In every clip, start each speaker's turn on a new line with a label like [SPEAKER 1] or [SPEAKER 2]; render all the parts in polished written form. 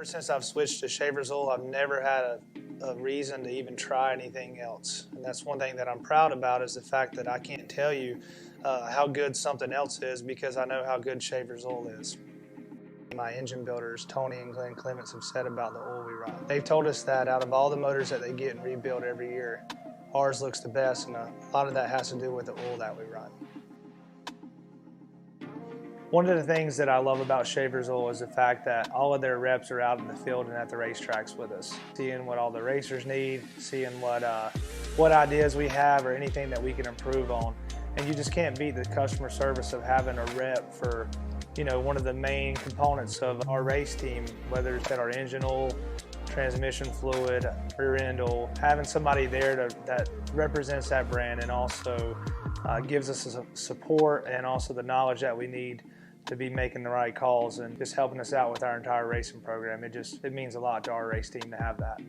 [SPEAKER 1] Ever since I've switched to Schaeffer's oil, I've never had a reason to even try anything else. And that's one thing that I'm proud about, is the fact that I can't tell you how good something else is, because I know how good Schaeffer's oil is. My engine builders, Tony and Glenn Clements, have said about the oil we run. They've told us that out of all the motors that they get and rebuild every year, ours looks the best, and a lot of that has to do with the oil that we run. One of the things that I love about Schaeffer's oil is the fact that all of their reps are out in the field and at the racetracks with us, seeing what all the racers need, seeing what ideas we have or anything that we can improve on. And you just can't beat the customer service of having a rep for, you know, one of the main components of our race team, whether it's at our engine oil, transmission fluid, rear end oil. Having somebody there that represents that brand and also gives us some support and also the knowledge that we need to be making the right calls and just helping us out with our entire racing program. It means a lot to our race team to have that.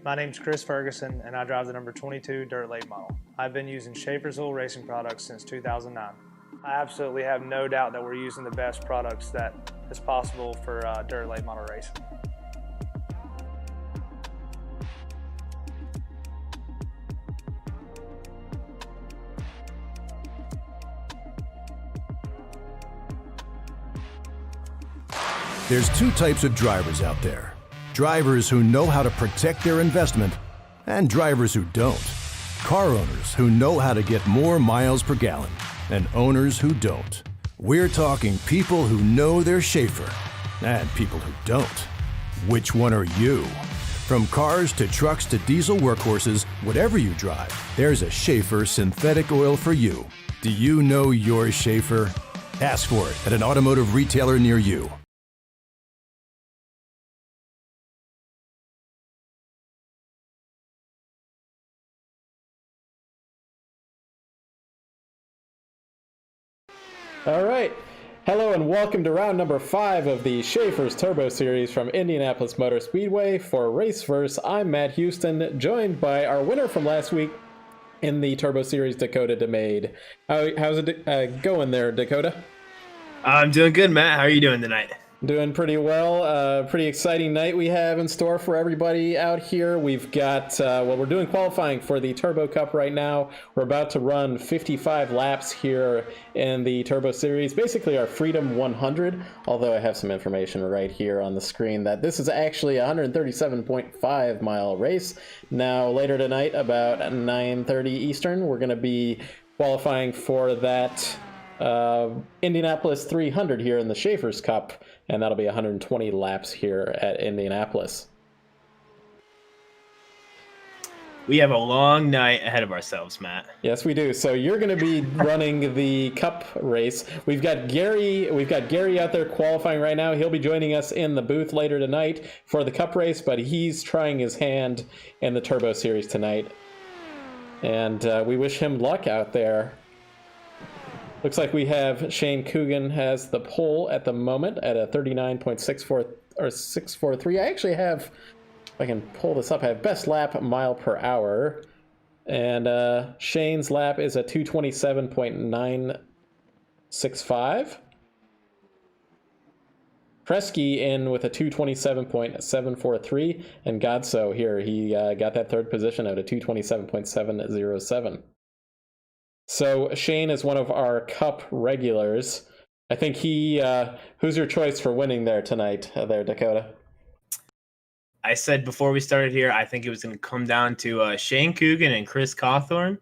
[SPEAKER 1] My name's Chris Ferguson, and I drive the number 22 dirt late model. I've been using Schaeffer's oil racing products since 2009. I absolutely have no doubt that we're using the best products that is possible for dirt late model racing.
[SPEAKER 2] There's two types of drivers out there. Drivers who know how to protect their investment, and drivers who don't. Car owners who know how to get more miles per gallon, and owners who don't. We're talking people who know their Schaeffer, and people who don't. Which one are you? From cars to trucks to diesel workhorses, whatever you drive, there's a Schaeffer synthetic oil for you. Do you know your Schaeffer? Ask for it at an automotive retailer near you.
[SPEAKER 3] All right. Hello and welcome to round number 5 of the Schaeffer's Turbo Series from Indianapolis Motor Speedway. For Raceverse, I'm Matt Houston, joined by our winner from last week in the Turbo Series, Dakota DeMade. How's it going there, Dakota?
[SPEAKER 4] I'm doing good, Matt. How are you doing tonight?
[SPEAKER 3] Doing pretty well. Pretty exciting night we have in store for everybody out here. We've got, we're doing qualifying for the Turbo Cup right now. We're about to run 55 laps here in the Turbo Series, basically our Freedom 100, although I have some information right here on the screen that this is actually a 137.5 mile race. Now, later tonight, about 9:30 Eastern, we're going to be qualifying for that Indianapolis 300 here in the Schaeffer's Cup, and that'll be 120 laps here at Indianapolis.
[SPEAKER 4] We have a long night ahead of ourselves, Matt.
[SPEAKER 3] Yes, we do. So you're going to be running the Cup race. We've got Gary out there qualifying right now. He'll be joining us in the booth later tonight for the Cup race, but he's trying his hand in the Turbo Series tonight. And we wish him luck out there. Looks like we have Shane Coogan has the pole at the moment at a 39.64 or 643. I actually have, if I can pull this up, I have best lap mile per hour. And Shane's lap is a 227.965. Kresge in with a 227.743. And Godso here, he got that third position at a 227.707. So Shane is one of our Cup regulars. I think who's your choice for winning there tonight, there, Dakota?
[SPEAKER 4] I said before we started here, I think it was going to come down to Shane Coogan and Chris Cawthorn.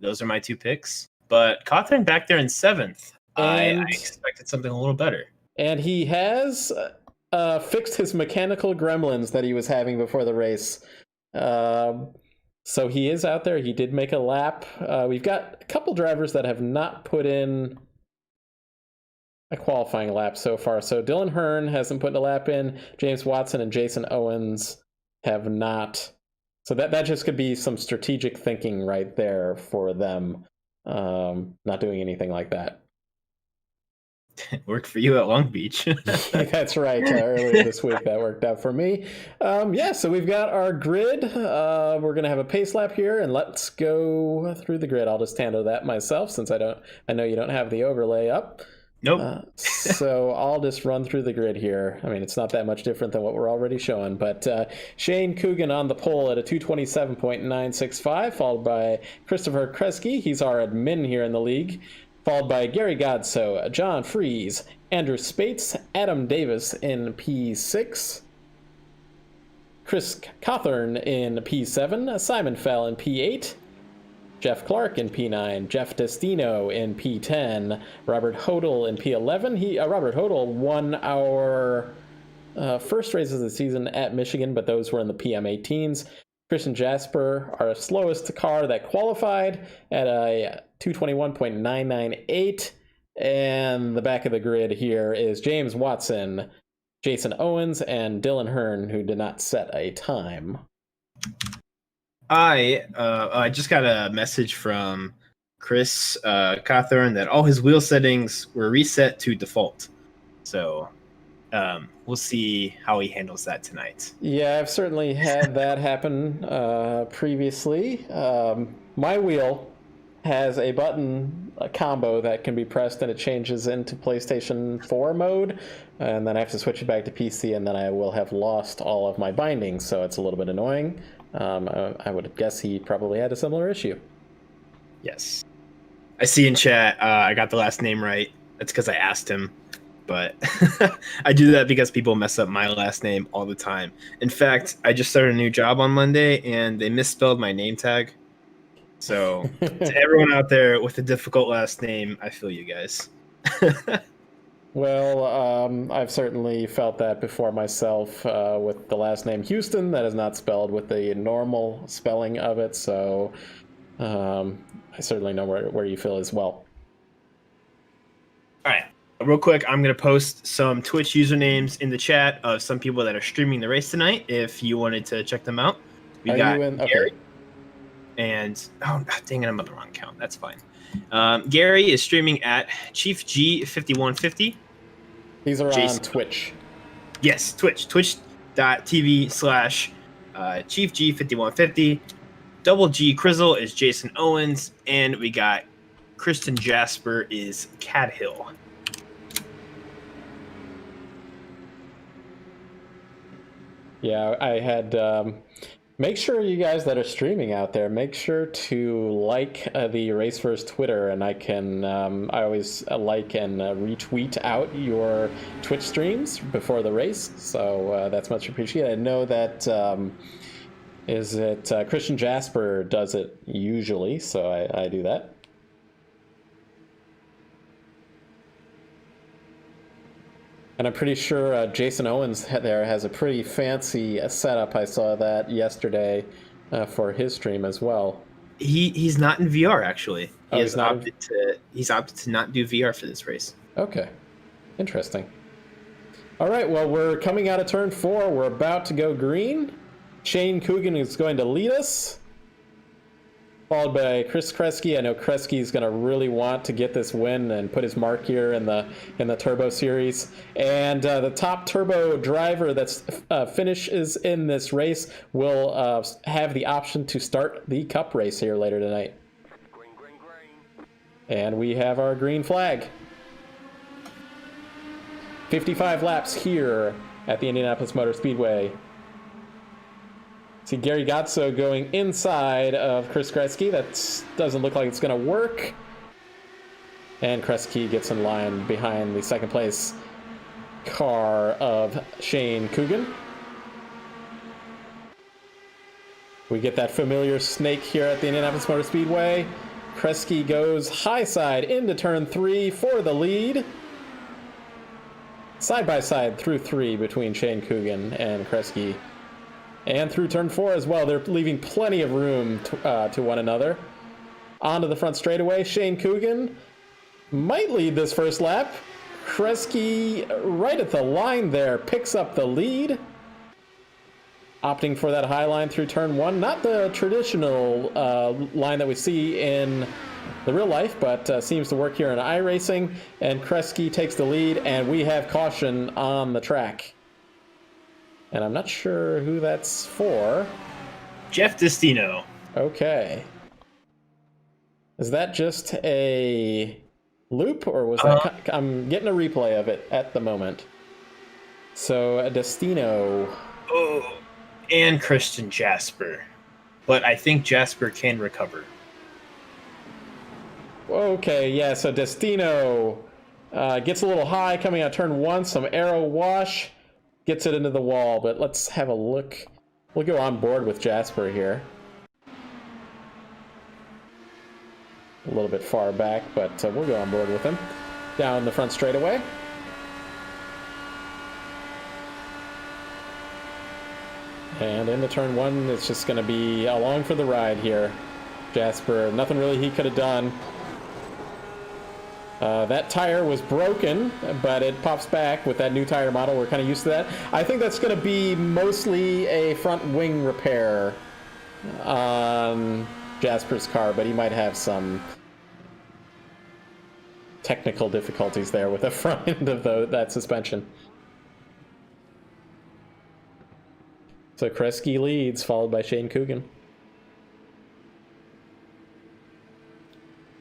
[SPEAKER 4] Those are my two picks. But Cawthorn back there in 7th. I expected something a little better.
[SPEAKER 3] And he has fixed his mechanical gremlins that he was having before the race. So he is out there. He did make a lap. We've got a couple drivers that have not put in a qualifying lap so far. So Dylan Hearn hasn't put a lap in. James Watson and Jason Owens have not. So that just could be some strategic thinking right there for them, not doing anything like that.
[SPEAKER 4] Worked for you at Long Beach.
[SPEAKER 3] That's right. Earlier this week, that worked out for me. So we've got our grid. We're going to have a pace lap here, and let's go through the grid. I'll just handle that myself since I know you don't have the overlay up.
[SPEAKER 4] Nope.
[SPEAKER 3] So I'll just run through the grid here. I mean, it's not that much different than what we're already showing, but Shane Coogan on the pole at a 227.965, followed by Christopher Kresge. He's our admin here in the league, followed by Gary Godso, John Fries, Andrew Spates, Adam Davis in P6, Chris Cawthorn in P7, Simon Fell in P8, Jeff Clark in P9, Jeff Destino in P10, Robert Hodel in P11. Robert Hodel won our first races of the season at Michigan, but those were in the PM18s. Christian Jasper, our slowest car that qualified, at a 221.998. And the back of the grid here is James Watson, Jason Owens, and Dylan Hearn, who did not set a time.
[SPEAKER 4] I just got a message from Chris Cawthorn that all his wheel settings were reset to default. So we'll see how he handles that tonight.
[SPEAKER 3] Yeah, I've certainly had that happen previously. My wheel has a button, a combo that can be pressed and it changes into PlayStation 4 mode, and then I have to switch it back to PC, and then I will have lost all of my bindings, so it's a little bit annoying. I would guess he probably had a similar issue.
[SPEAKER 4] Yes. I see in chat, I got the last name right. That's because I asked him. But I do that because people mess up my last name all the time. In fact, I just started a new job on Monday, and they misspelled my name tag. So to everyone out there with a difficult last name, I feel you guys.
[SPEAKER 3] Well, I've certainly felt that before myself with the last name Houston. That is not spelled with the normal spelling of it, so I certainly know where you feel as well.
[SPEAKER 4] All right. Real quick, I'm going to post some Twitch usernames in the chat of some people that are streaming the race tonight if you wanted to check them out. We got Gary. And, oh, dang it, I'm on the wrong account. That's fine. Gary is streaming at Chief G5150.
[SPEAKER 3] These are on Twitch.
[SPEAKER 4] Yes, Twitch. Twitch.tv/Chief G5150. Double G Crizzle is Jason Owens. And we got Kristen Jasper is Cadhill.
[SPEAKER 3] Yeah, I had... make sure you guys that are streaming out there, make sure to like the Raceverse Twitter, and I always like and retweet out your Twitch streams before the race, so that's much appreciated. I know that Christian Jasper does it usually, so I do that. And I'm pretty sure Jason Owens there has a pretty fancy setup. I saw that yesterday for his stream as well.
[SPEAKER 4] He's not in VR actually. He's opted to not do VR for this race.
[SPEAKER 3] Okay, interesting. All right, well, we're coming out of turn 4. We're about to go green. Shane Coogan is going to lead us, followed by Chris Kresge. I know Kresge is going to really want to get this win and put his mark here in the Turbo Series. And the top Turbo driver that's finishes in this race will have the option to start the Cup race here later tonight. Green. And we have our green flag. 55 laps here at the Indianapolis Motor Speedway. See Gary Godso going inside of Chris Kresge. That doesn't look like it's going to work. And Kresge gets in line behind the second place car of Shane Coogan. We get that familiar snake here at the Indianapolis Motor Speedway. Kresge goes high side into turn 3 for the lead. Side by side through 3 between Shane Coogan and Kresge. And through turn 4 as well. They're leaving plenty of room to one another. Onto the front straightaway. Shane Coogan might lead this first lap. Kresge right at the line there picks up the lead. Opting for that high line through turn 1. Not the traditional line that we see in the real life, but seems to work here in iRacing. And Kresge takes the lead, and we have caution on the track. And I'm not sure who that's for.
[SPEAKER 4] Jeff Destino.
[SPEAKER 3] Okay. Is that just a loop, or was that? I'm getting a replay of it at the moment. So Destino.
[SPEAKER 4] Oh, and Christian Jasper. But I think Jasper can recover.
[SPEAKER 3] Okay, yeah, so Destino gets a little high coming out turn 1, some aero wash, gets it into the wall, but let's have a look. We'll go on board with Jasper here. A little bit far back, but we'll go on board with him. Down the front straightaway. And into turn 1, it's just going to be along for the ride here. Jasper, nothing really he could have done. That tire was broken, but it pops back with that new tire model. We're kind of used to that. I think that's going to be mostly a front wing repair on Jasper's car, but he might have some technical difficulties there with the front end of that suspension. So Kresge leads, followed by Shane Coogan.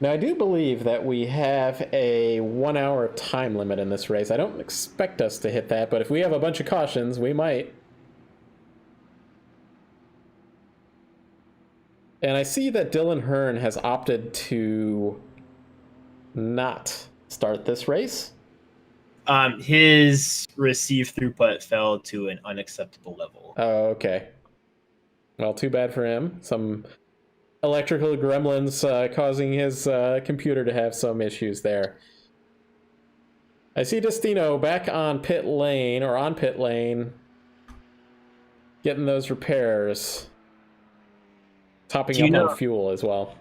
[SPEAKER 3] Now, I do believe that we have a 1 hour time limit in this race. I don't expect us to hit that, but if we have a bunch of cautions, we might. And I see that Dylan Hearn has opted to not start this race.
[SPEAKER 4] His received throughput fell to an unacceptable level.
[SPEAKER 3] Oh, okay. Well, too bad for him. Some electrical gremlins causing his computer to have some issues there. I see Destino back on pit lane, getting those repairs. Topping up on fuel as well.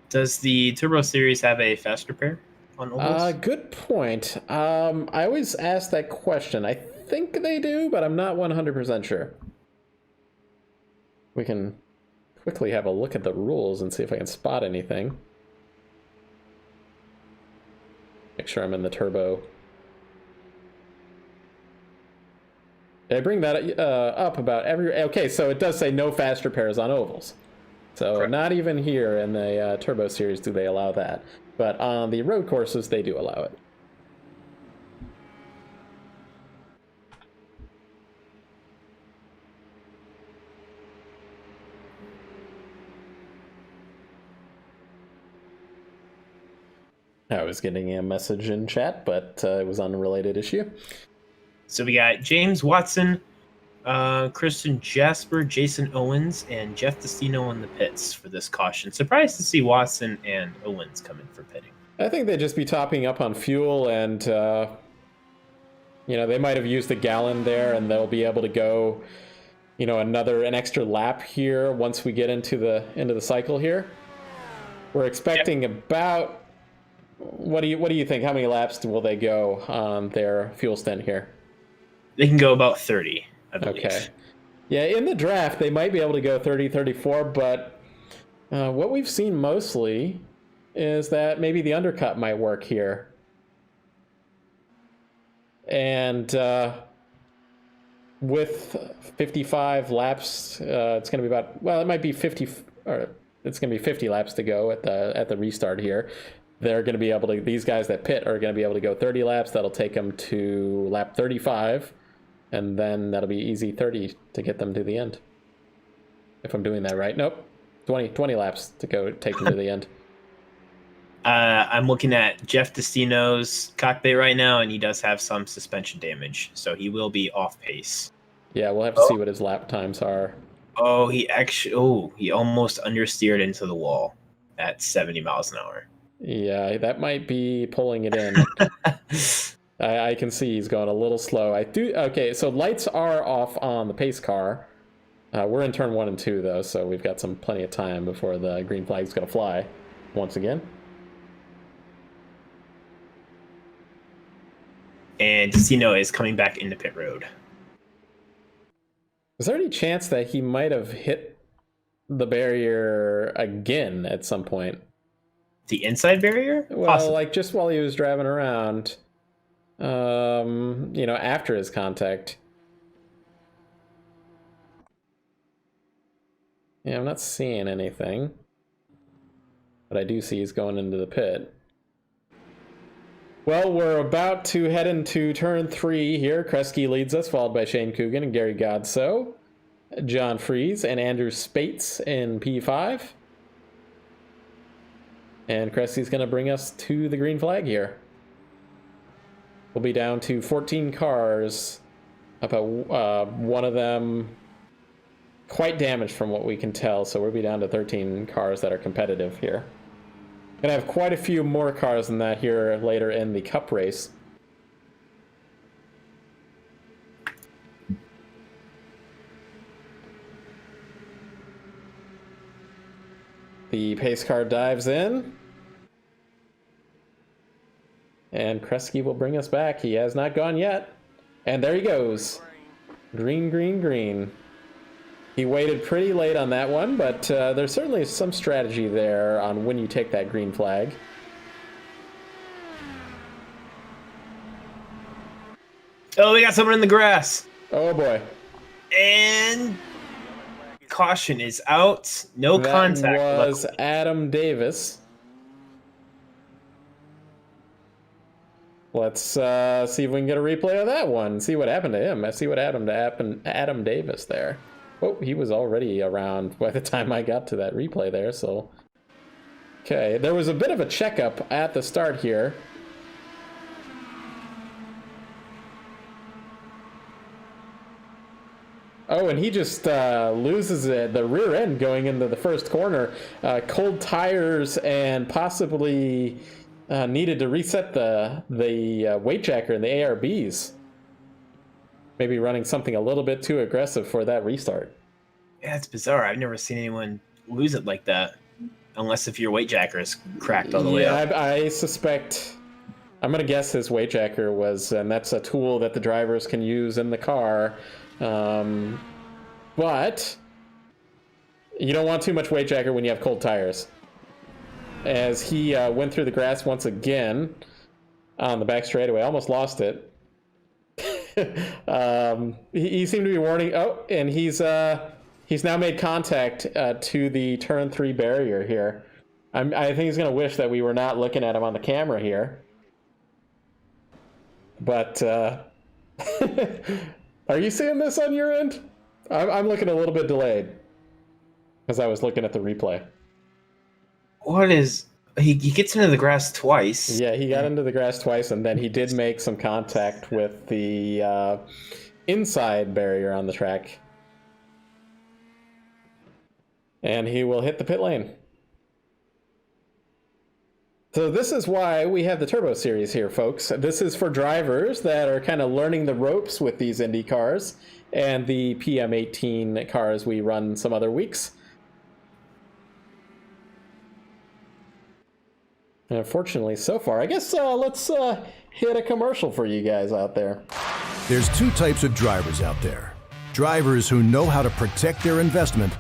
[SPEAKER 4] Does the Turbo Series have a fast repair on ovals?
[SPEAKER 3] Good point. I always ask that question. I think they do, but I'm not 100% sure. We can quickly have a look at the rules and see if I can spot anything. Make sure I'm in the turbo. Did I bring that up about every... Okay, so it does say no fast repairs on ovals. So correct. Not even here in the Turbo Series do they allow that. But on the road courses, they do allow it. I was getting a message in chat, but it was on a related issue.
[SPEAKER 4] So we got James Watson, Christian Jasper, Jason Owens, and Jeff Destino in the pits for this caution. Surprised to see Watson and Owens come in for pitting.
[SPEAKER 3] I think they'd just be topping up on fuel, and they might have used a gallon there, and they'll be able to go, an extra lap here once we get into the cycle here. We're expecting about. What do you think? How many laps will they go on their fuel stint here?
[SPEAKER 4] They can go about 30, I believe.
[SPEAKER 3] Okay. Yeah, in the draft, they might be able to go 30, 34, but what we've seen mostly is that maybe the undercut might work here. And with 55 laps, it's going to be about, well, it might be 50, or it's going to be 50 laps to go at the restart here. They're going to be able to, these guys that pit are going to be able to go 30 laps. That'll take them to lap 35, and then that'll be easy 30 to get them to the end. If I'm doing that right. Nope. 20 laps to go take them to the end.
[SPEAKER 4] I'm looking at Jeff Destino's cockpit right now, and he does have some suspension damage, so he will be off pace.
[SPEAKER 3] Yeah, we'll have to see what his lap times are.
[SPEAKER 4] Oh, he almost understeered into the wall at 70 miles an hour.
[SPEAKER 3] Yeah, that might be pulling it in. I can see he's going a little slow. Okay, so lights are off on the pace car. We're in turn 1 and 2, though, so we've got plenty of time before the green flag's going to fly once again.
[SPEAKER 4] And Destino is coming back into pit road.
[SPEAKER 3] Is there any chance that he might have hit the barrier again at some point?
[SPEAKER 4] The inside barrier?
[SPEAKER 3] Well, possibly. Like just while he was driving around, after his contact. Yeah, I'm not seeing anything. But I do see he's going into the pit. Well, we're about to head into turn 3 here. Kresge leads us, followed by Shane Coogan and Gary Godso, John Fries, and Andrew Spates in P5. And Kresge's going to bring us to the green flag here. We'll be down to 14 cars. About one of them quite damaged from what we can tell, so we'll be down to 13 cars that are competitive here. Gonna have quite a few more cars than that here later in the Cup race. The pace car dives in. And Kresge will bring us back. He has not gone yet. And there he goes. Green, green, green. He waited pretty late on that one, but there's certainly some strategy there on when you take that green flag.
[SPEAKER 4] Oh, we got someone in the grass.
[SPEAKER 3] Oh boy.
[SPEAKER 4] And caution is out. No contact.
[SPEAKER 3] That was Adam Davis. Let's see if we can get a replay of that one. See what happened to him. I see what happened to Adam Davis there. Oh, he was already around by the time I got to that replay there, so... Okay, there was a bit of a checkup at the start here. Oh, and he just loses it, the rear end going into the first corner. Cold tires and possibly needed to reset the weight jacker and the ARBs. Maybe running something a little bit too aggressive for that restart.
[SPEAKER 4] Yeah, it's bizarre. I've never seen anyone lose it like that. Unless if your weight jacker is cracked all the way up.
[SPEAKER 3] I suspect... I'm going to guess his weight jacker was... And that's a tool that the drivers can use in the car. But... You don't want too much weight jacker when you have cold tires. As he went through the grass once again on the back straightaway. Almost lost it. He seemed to be warning. Oh, and he's now made contact to the turn 3 barrier here. I think he's going to wish that we were not looking at him on the camera here. But are you seeing this on your end? I'm looking a little bit delayed as I was looking at the replay.
[SPEAKER 4] What is... He gets into the grass twice.
[SPEAKER 3] Yeah, he got into the grass twice, and then he did make some contact with the inside barrier on the track. And he will hit the pit lane. So this is why we have the Turbo Series here, folks. This is for drivers that are kind of learning the ropes with these Indy cars and the PM18 cars we run some other weeks. And unfortunately, so far, I guess let's hit a commercial for you guys out there.
[SPEAKER 2] There's two types of drivers out there. Drivers who know how to protect their investment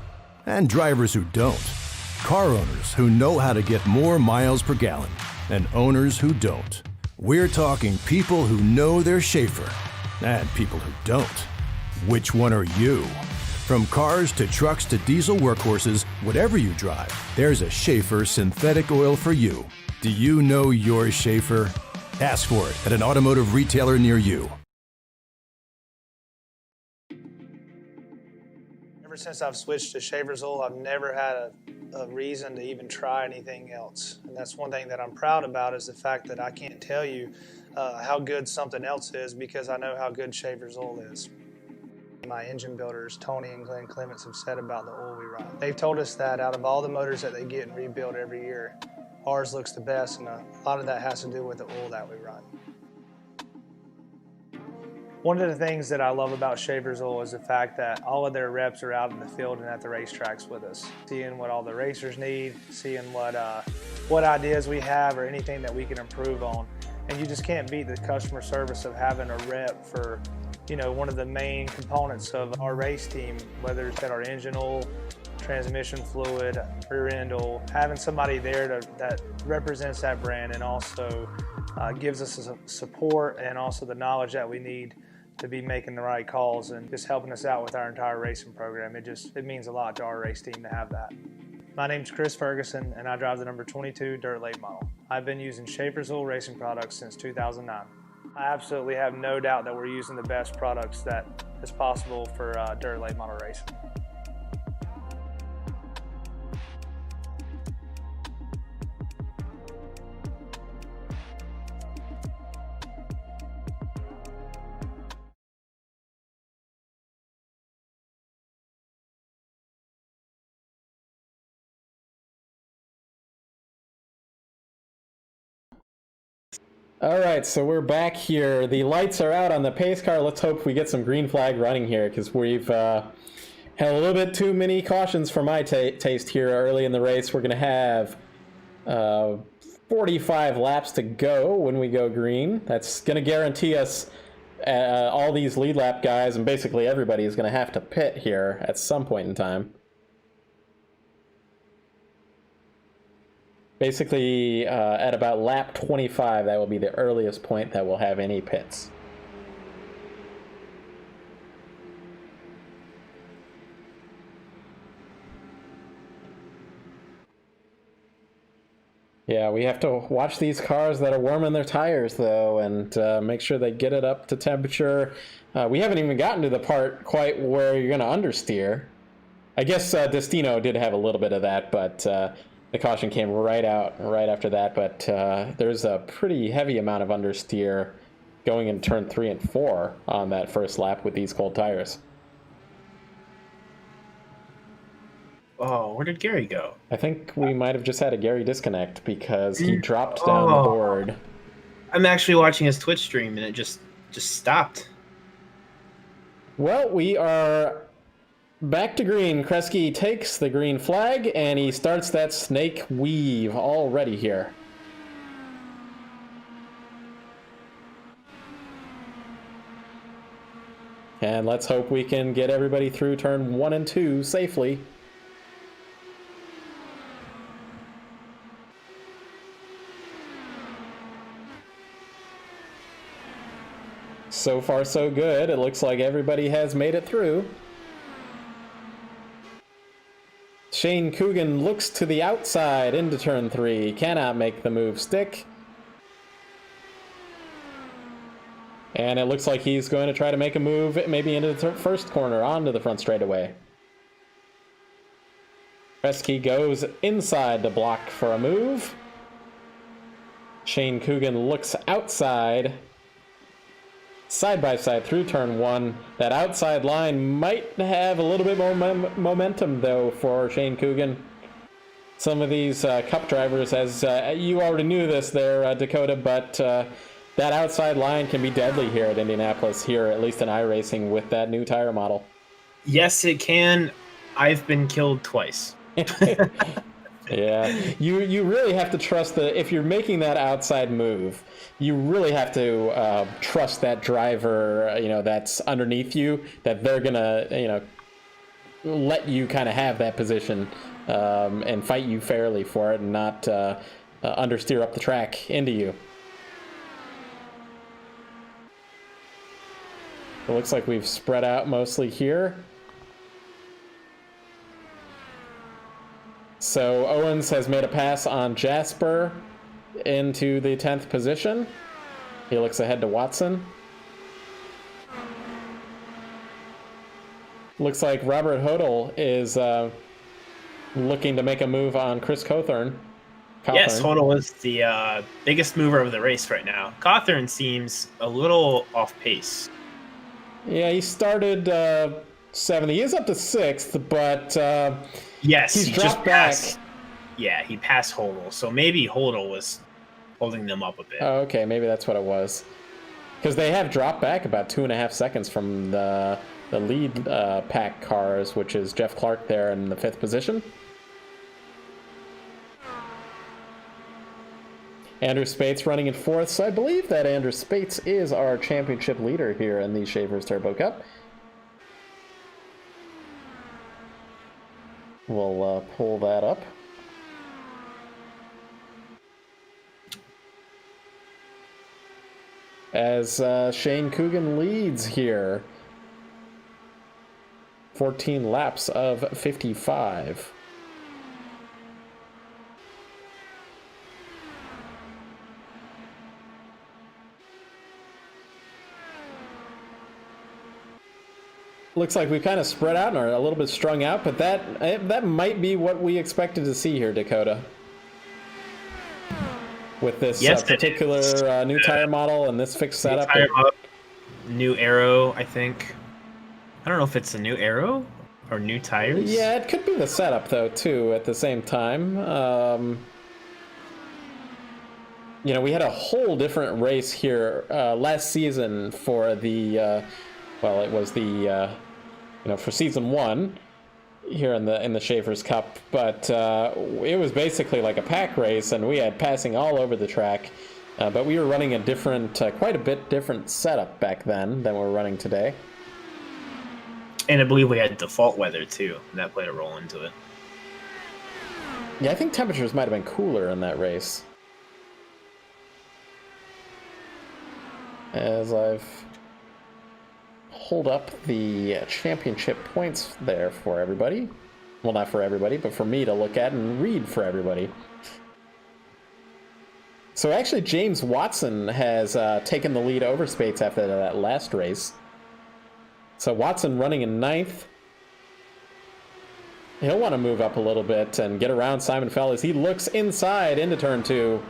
[SPEAKER 2] and drivers who don't. Car owners who know how to get more miles per gallon and owners who don't. We're talking people who know their Schaeffer and people who don't. Which one are you? From cars to trucks to diesel workhorses, whatever you drive, there's a Schaeffer synthetic oil for you. Do you know your Schaeffer? Ask for it at an automotive retailer near you.
[SPEAKER 1] Ever since I've switched to Schaeffer's oil, I've never had a reason to even try anything else. And that's one thing that I'm proud about, is the fact that I can't tell you how good something else is because I know how good Schaeffer's oil is. My engine builders, Tony and Glenn Clements, have said about the oil we run. They've told us that out of all the motors that they get and rebuild every year, ours looks the best, and a lot of that has to do with the oil that we run. One of the things that I love about Schaeffer's oil is the fact that all of their reps are out in the field and at the racetracks with us, seeing what all the racers need, seeing what ideas we have or anything that we can improve on. And you just can't beat the customer service of having a rep for, you know, one of the main components of our race team, whether it's at our engine oil, transmission fluid, rear end oil, having somebody there that represents that brand and also gives us support and also the knowledge that we need to be making the right calls and just helping us out with our entire racing program. It means a lot to our race team to have that. My name's Chris Ferguson, and I drive the number 22 Dirt Late model. I've been using Schaeffer's oil racing products since 2009. I absolutely have no doubt that we're using the best products that is possible for Dirt Late model racing.
[SPEAKER 3] All right, so we're back here. The lights are out on the pace car. Let's hope we get some green flag running here, because we've had a little bit too many cautions for my taste here early in the race. We're going to have 45 laps to go when we go green. That's going to guarantee us all these lead lap guys, and basically everybody is going to have to pit here at some point in time. Basically, at about lap 25, that will be the earliest point that we'll have any pits. Yeah, we have to watch these cars that are warming their tires, though, and make sure they get it up to temperature. We haven't even gotten to the part quite where you're going to understeer. I guess Destino did have a little bit of that, but the caution came right after that, but there's a pretty heavy amount of understeer going in turn 3 and 4 on that first lap with these cold tires.
[SPEAKER 4] Oh, where did Gary go?
[SPEAKER 3] I think we might have just had a Gary disconnect because he dropped down the board.
[SPEAKER 4] I'm actually watching his Twitch stream and it just stopped.
[SPEAKER 3] Well, we are back to green. Kresge takes the green flag, and he starts that snake weave already here. And let's hope we can get everybody through turn 1 and 2 safely. So far, so good. It looks like everybody has made it through. Shane Coogan looks to the outside into turn 3. Cannot make the move stick. And it looks like he's going to try to make a move maybe into the first corner onto the front straightaway. Kresge goes inside to block for a move. Shane Coogan looks outside. Side by side through turn 1. That outside line might have a little bit more momentum, though, for Shane Coogan. Some of these Cup drivers, as you already knew this there, Dakota, but that outside line can be deadly here at Indianapolis, here at least in iRacing, with that new tire model.
[SPEAKER 4] Yes, it can. I've been killed twice.
[SPEAKER 3] Yeah, you really have to trust that if you're making that outside move, you really have to trust that driver, that's underneath you, that they're gonna, let you kind of have that position and fight you fairly for it, and not understeer up the track into you. It looks like we've spread out mostly here. So Owens has made a pass on Jasper into the 10th position. He looks ahead to Watson. Looks like Robert Hodel is looking to make a move on Chris Cawthorn.
[SPEAKER 4] Yes, Hodel is the biggest mover of the race right now. Cawthorn seems a little off pace.
[SPEAKER 3] Yeah, he started 7th. He is up to 6th, but
[SPEAKER 4] yes,
[SPEAKER 3] he's
[SPEAKER 4] he
[SPEAKER 3] dropped
[SPEAKER 4] just
[SPEAKER 3] back.
[SPEAKER 4] passed. Yeah, he passed Hodel, so maybe Hodel was holding them up a bit.
[SPEAKER 3] Oh, okay, maybe that's what it was. Because they have dropped back about 2.5 seconds from the lead pack cars, which is Jeff Clark there in the 5th position. Andrew Spates running in 4th, so I believe that Andrew Spates is our championship leader here in the Schaeffer's Turbo Cup. We'll pull that up. As Shane Coogan leads here. 14 laps of 55. looks like we kind of spread out and are a little bit strung out, but that might be what we expected to see here, Dakota. With this particular new tire model and this fixed setup.
[SPEAKER 4] New aero, I think. I don't know if it's a new aero or new tires.
[SPEAKER 3] Yeah, it could be the setup, though, too, at the same time. We had a whole different race here last season for the, it was the, for season 1 here in the Schaeffer's Cup, but it was basically like a pack race, and we had passing all over the track, but we were running a different, quite a bit different setup back then than we're running today.
[SPEAKER 4] And I believe we had default weather, too, and that played a role into it.
[SPEAKER 3] Yeah, I think temperatures might have been cooler in that race. As I've pulled up the championship points there for everybody. Well, not for everybody, but for me to look at and read for everybody. So actually, James Watson has taken the lead over Spates after that last race. So Watson running in 9th. He'll want to move up a little bit and get around Simon Fell as he looks inside into turn 2.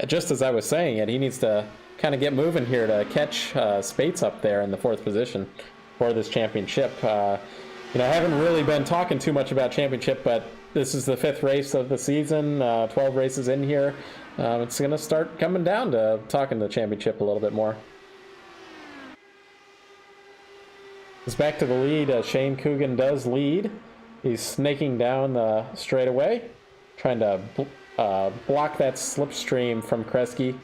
[SPEAKER 3] Just as I was saying it, he needs to kind of get moving here to catch Spates up there in the 4th position for this championship. I haven't really been talking too much about championship, but this is the 5th race of the season, 12 races in here. It's going to start coming down to talking the championship a little bit more. It's back to the lead. Shane Coogan does lead. He's snaking down the straightaway, trying to block that slipstream from Kresge.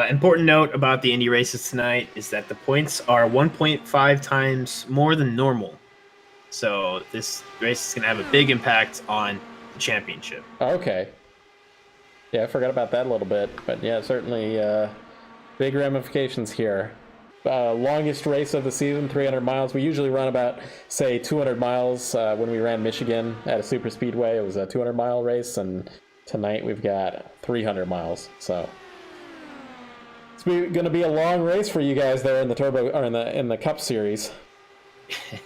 [SPEAKER 4] Important note about the Indy races tonight is that the points are 1.5 times more than normal. So this race is going to have a big impact on the championship.
[SPEAKER 3] Okay. Yeah, I forgot about that a little bit. But yeah, certainly big ramifications here. Longest race of the season, 300 miles. We usually run about, say, 200 miles. When we ran Michigan at a super speedway, it was a 200-mile race. And tonight we've got 300 miles. So it's going to be a long race for you guys there in the Turbo or in the Cup Series.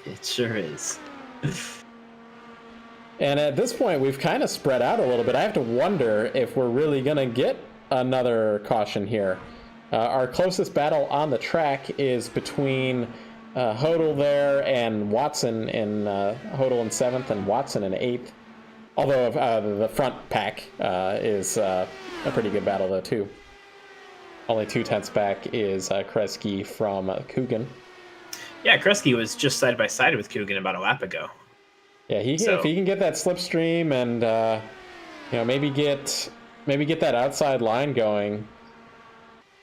[SPEAKER 4] It sure is.
[SPEAKER 3] And at this point, we've kind of spread out a little bit. I have to wonder if we're really going to get another caution here. Our closest battle on the track is between Hodel there and Watson in Hodel in 7th and Watson in 8th. Although the front pack is a pretty good battle, though, too. Only 2/10 back is Kresge from Coogan.
[SPEAKER 4] Yeah, Kresge was just side by side with Coogan about a lap ago.
[SPEAKER 3] Yeah, if he can get that slipstream and maybe get that outside line going.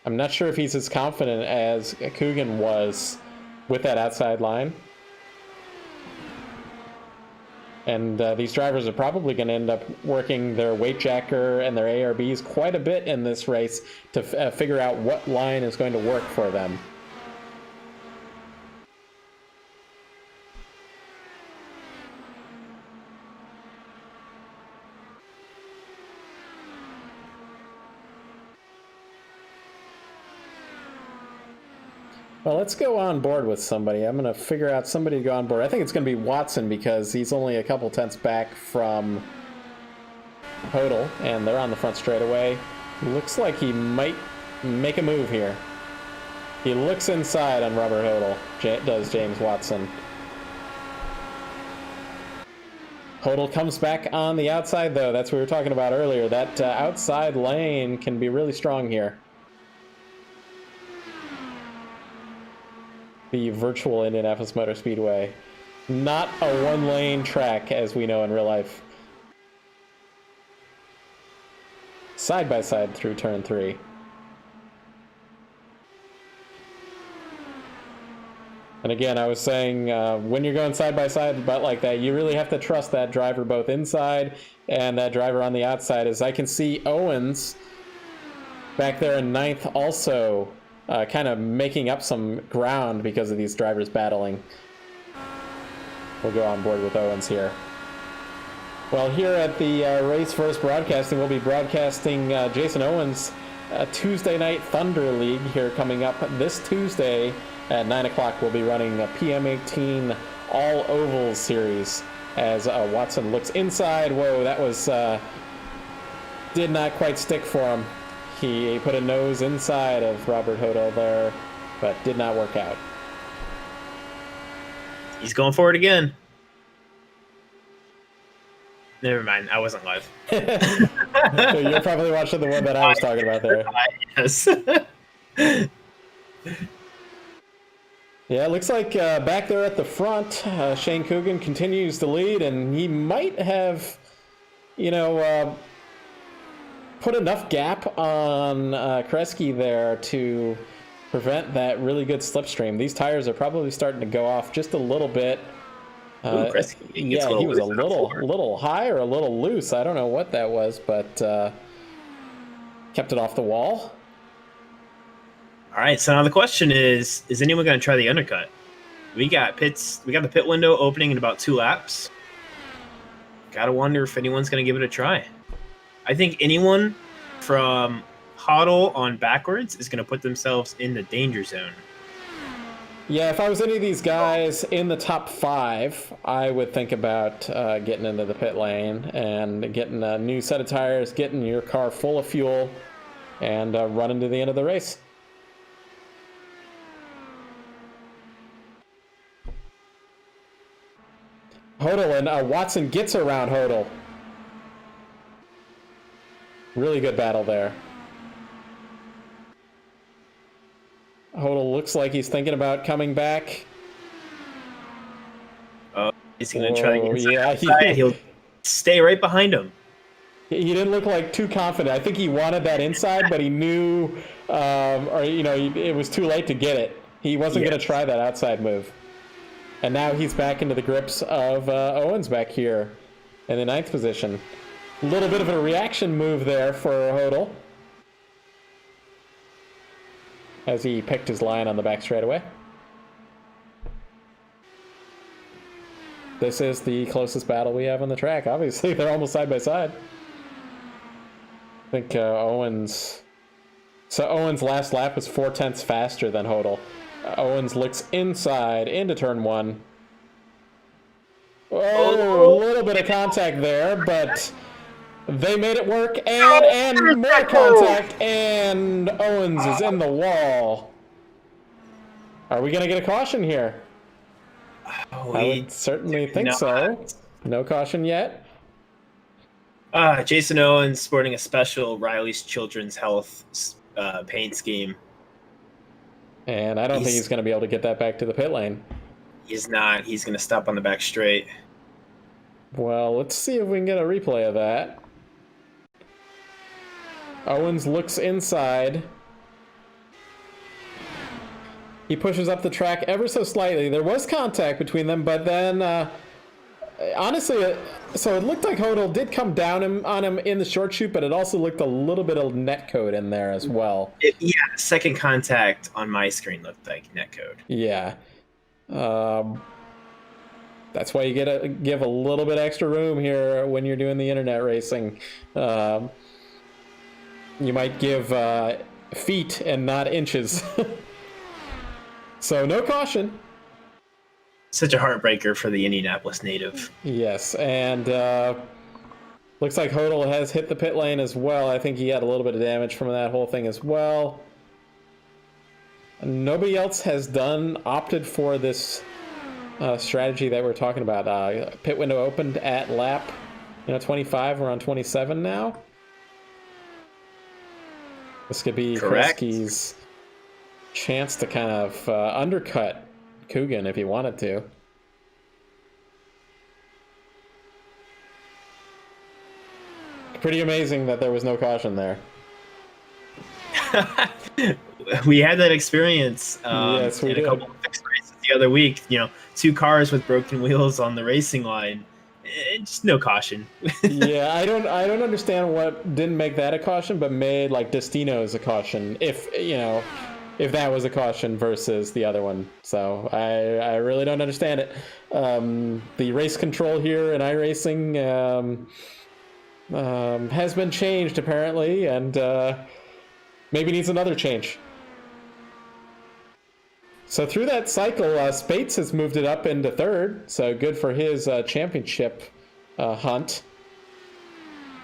[SPEAKER 3] I'm not sure if he's as confident as Coogan was with that outside line. And these drivers are probably going to end up working their weight jacker and their ARBs quite a bit in this race to figure out what line is going to work for them. Well, let's go on board with somebody. I'm going to figure out somebody to go on board. I think it's going to be Watson because he's only a couple tenths back from Hodel, and they're on the front straightaway. Looks like he might make a move here. He looks inside on Robert Hodel, does James Watson. Hodel comes back on the outside, though. That's what we were talking about earlier. That outside lane can be really strong here. The virtual Indianapolis Motor Speedway. Not a one-lane track as we know in real life. Side by side through turn 3. And again, I was saying when you're going side by side but like that, you really have to trust that driver both inside and that driver on the outside. As I can see Owens back there in 9th also kind of making up some ground because of these drivers battling. We'll go on board with Owens here. Well, here at the Race First Broadcasting, we'll be broadcasting Jason Owens Tuesday Night Thunder League here coming up this Tuesday at 9 o'clock. We'll be running a PM18 All Ovals series as Watson looks inside. Whoa, that was did not quite stick for him. He put a nose inside of Robert Hodel there, but did not work out.
[SPEAKER 4] He's going for it again. Never mind, I wasn't live.
[SPEAKER 3] You're probably watching the one that I was talking about there.
[SPEAKER 4] Yes.
[SPEAKER 3] Yeah, it looks like back there at the front, Shane Coogan continues to lead, and he might have, put enough gap on Kresge there to prevent that really good slipstream. These tires are probably starting to go off just a little bit. He was a little high or a little loose. I don't know what that was, but kept it off the wall.
[SPEAKER 4] All right, so now the question is anyone going to try the undercut? We got the pit window opening in about 2 laps. Gotta wonder if anyone's going to give it a try. I think anyone from Hodel on backwards is going to put themselves in the danger zone.
[SPEAKER 3] Yeah, if I was any of these guys in the top 5, I would think about getting into the pit lane and getting a new set of tires, getting your car full of fuel, and running to the end of the race. Hodel and Watson gets around Hodel. Really good battle there. Hodel looks like he's thinking about coming back.
[SPEAKER 4] Oh, he's going to try to get inside.
[SPEAKER 3] Yeah,
[SPEAKER 4] He'll stay right behind him.
[SPEAKER 3] He didn't look like too confident. I think he wanted that inside, but he knew, it was too late to get it. He wasn't going to try that outside move. And now he's back into the grips of Owens back here in the 9th position. A little bit of a reaction move there for Hodel as he picked his line on the back straightaway. This is the closest battle we have on the track. Obviously, they're almost side by side. I think Owens' last lap was 0.4 faster than Hodel. Owens looks inside into turn 1. Oh, a little bit of contact there, but they made it work, and more contact, and Owens is in the wall. Are we going to get a caution here? I would certainly think so. No caution yet.
[SPEAKER 4] Jason Owens sporting a special Riley's Children's Health paint scheme.
[SPEAKER 3] And I don't think he's going to be able to get that back to the pit lane.
[SPEAKER 4] He's not. He's going to stop on the back straight.
[SPEAKER 3] Well, let's see if we can get a replay of that. Owens looks inside. He pushes up the track ever so slightly. There was contact between them, but then, honestly, so it looked like Hodel did come down on him in the short chute, but it also looked a little bit of netcode in there as well.
[SPEAKER 4] Second contact on my screen looked like netcode.
[SPEAKER 3] Yeah. That's why you gotta give a little bit extra room here when you're doing the internet racing. You might give feet and not inches. So no caution.
[SPEAKER 4] Such a heartbreaker for the Indianapolis native.
[SPEAKER 3] Yes, and looks like Hodel has hit the pit lane as well. I think he had a little bit of damage from that whole thing as well. Nobody else has opted for this strategy that we're talking about. Pit window opened at lap 25. We're on 27 now. This could be Kresge's chance to kind of undercut Coogan if he wanted to. Pretty amazing that there was no caution there.
[SPEAKER 4] We had that experience
[SPEAKER 3] yes, we
[SPEAKER 4] in
[SPEAKER 3] did.
[SPEAKER 4] a couple of fixed races the other week. 2 cars with broken wheels on the racing line. Just no caution.
[SPEAKER 3] Yeah, I don't understand what didn't make that a caution, but made like Destino's a caution. If that was a caution versus the other one. So I really don't understand it. The race control here in iRacing has been changed apparently, and Maybe needs another change. So through that cycle, Spates has moved it up into third. So good for his championship hunt.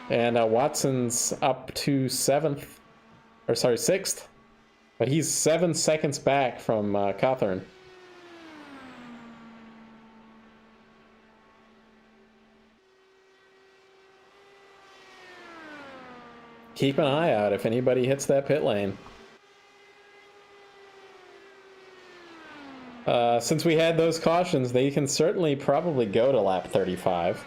[SPEAKER 3] And Watson's up to sixth. But he's 7 seconds back from Cawthorn. Keep an eye out if anybody hits that pit lane. Since we had those cautions, they can certainly probably go to lap 35.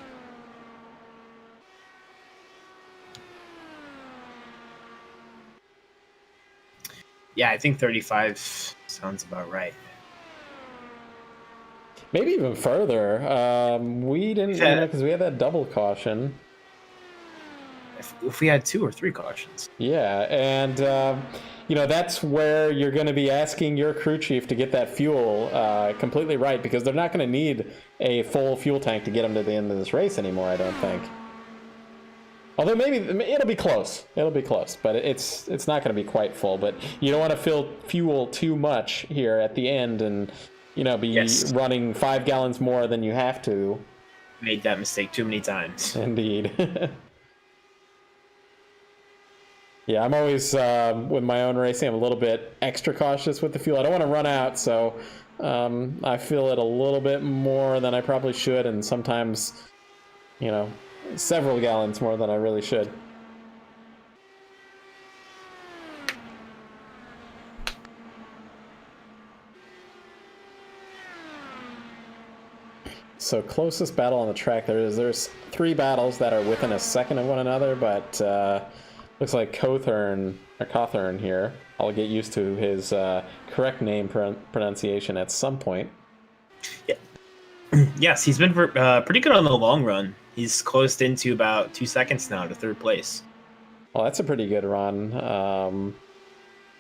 [SPEAKER 4] Yeah, I think 35 sounds about right.
[SPEAKER 3] Maybe even further. We didn't, because we had that double caution.
[SPEAKER 4] If we had 2 or 3 cautions.
[SPEAKER 3] Yeah, and that's where you're going to be asking your crew chief to get that fuel completely right, because they're not going to need a full fuel tank to get them to the end of this race anymore, I don't think. Although maybe it'll be close. It'll be close, but it's not going to be quite full. But you don't want to fill fuel too much here at the end and, be running 5 gallons more than you have to.
[SPEAKER 4] Made that mistake too many times.
[SPEAKER 3] Indeed. Yeah, I'm always, with my own racing, I'm a little bit extra cautious with the fuel. I don't want to run out, so I fill it a little bit more than I probably should, and sometimes, several gallons more than I really should. So closest battle on the track, there's 3 battles that are within a second of one another, but looks like Cawthorn here. I'll get used to his correct name pronunciation at some point.
[SPEAKER 4] Yeah. Yes, he's been pretty good on the long run. He's closed into about 2 seconds now to third place.
[SPEAKER 3] Well, that's a pretty good run.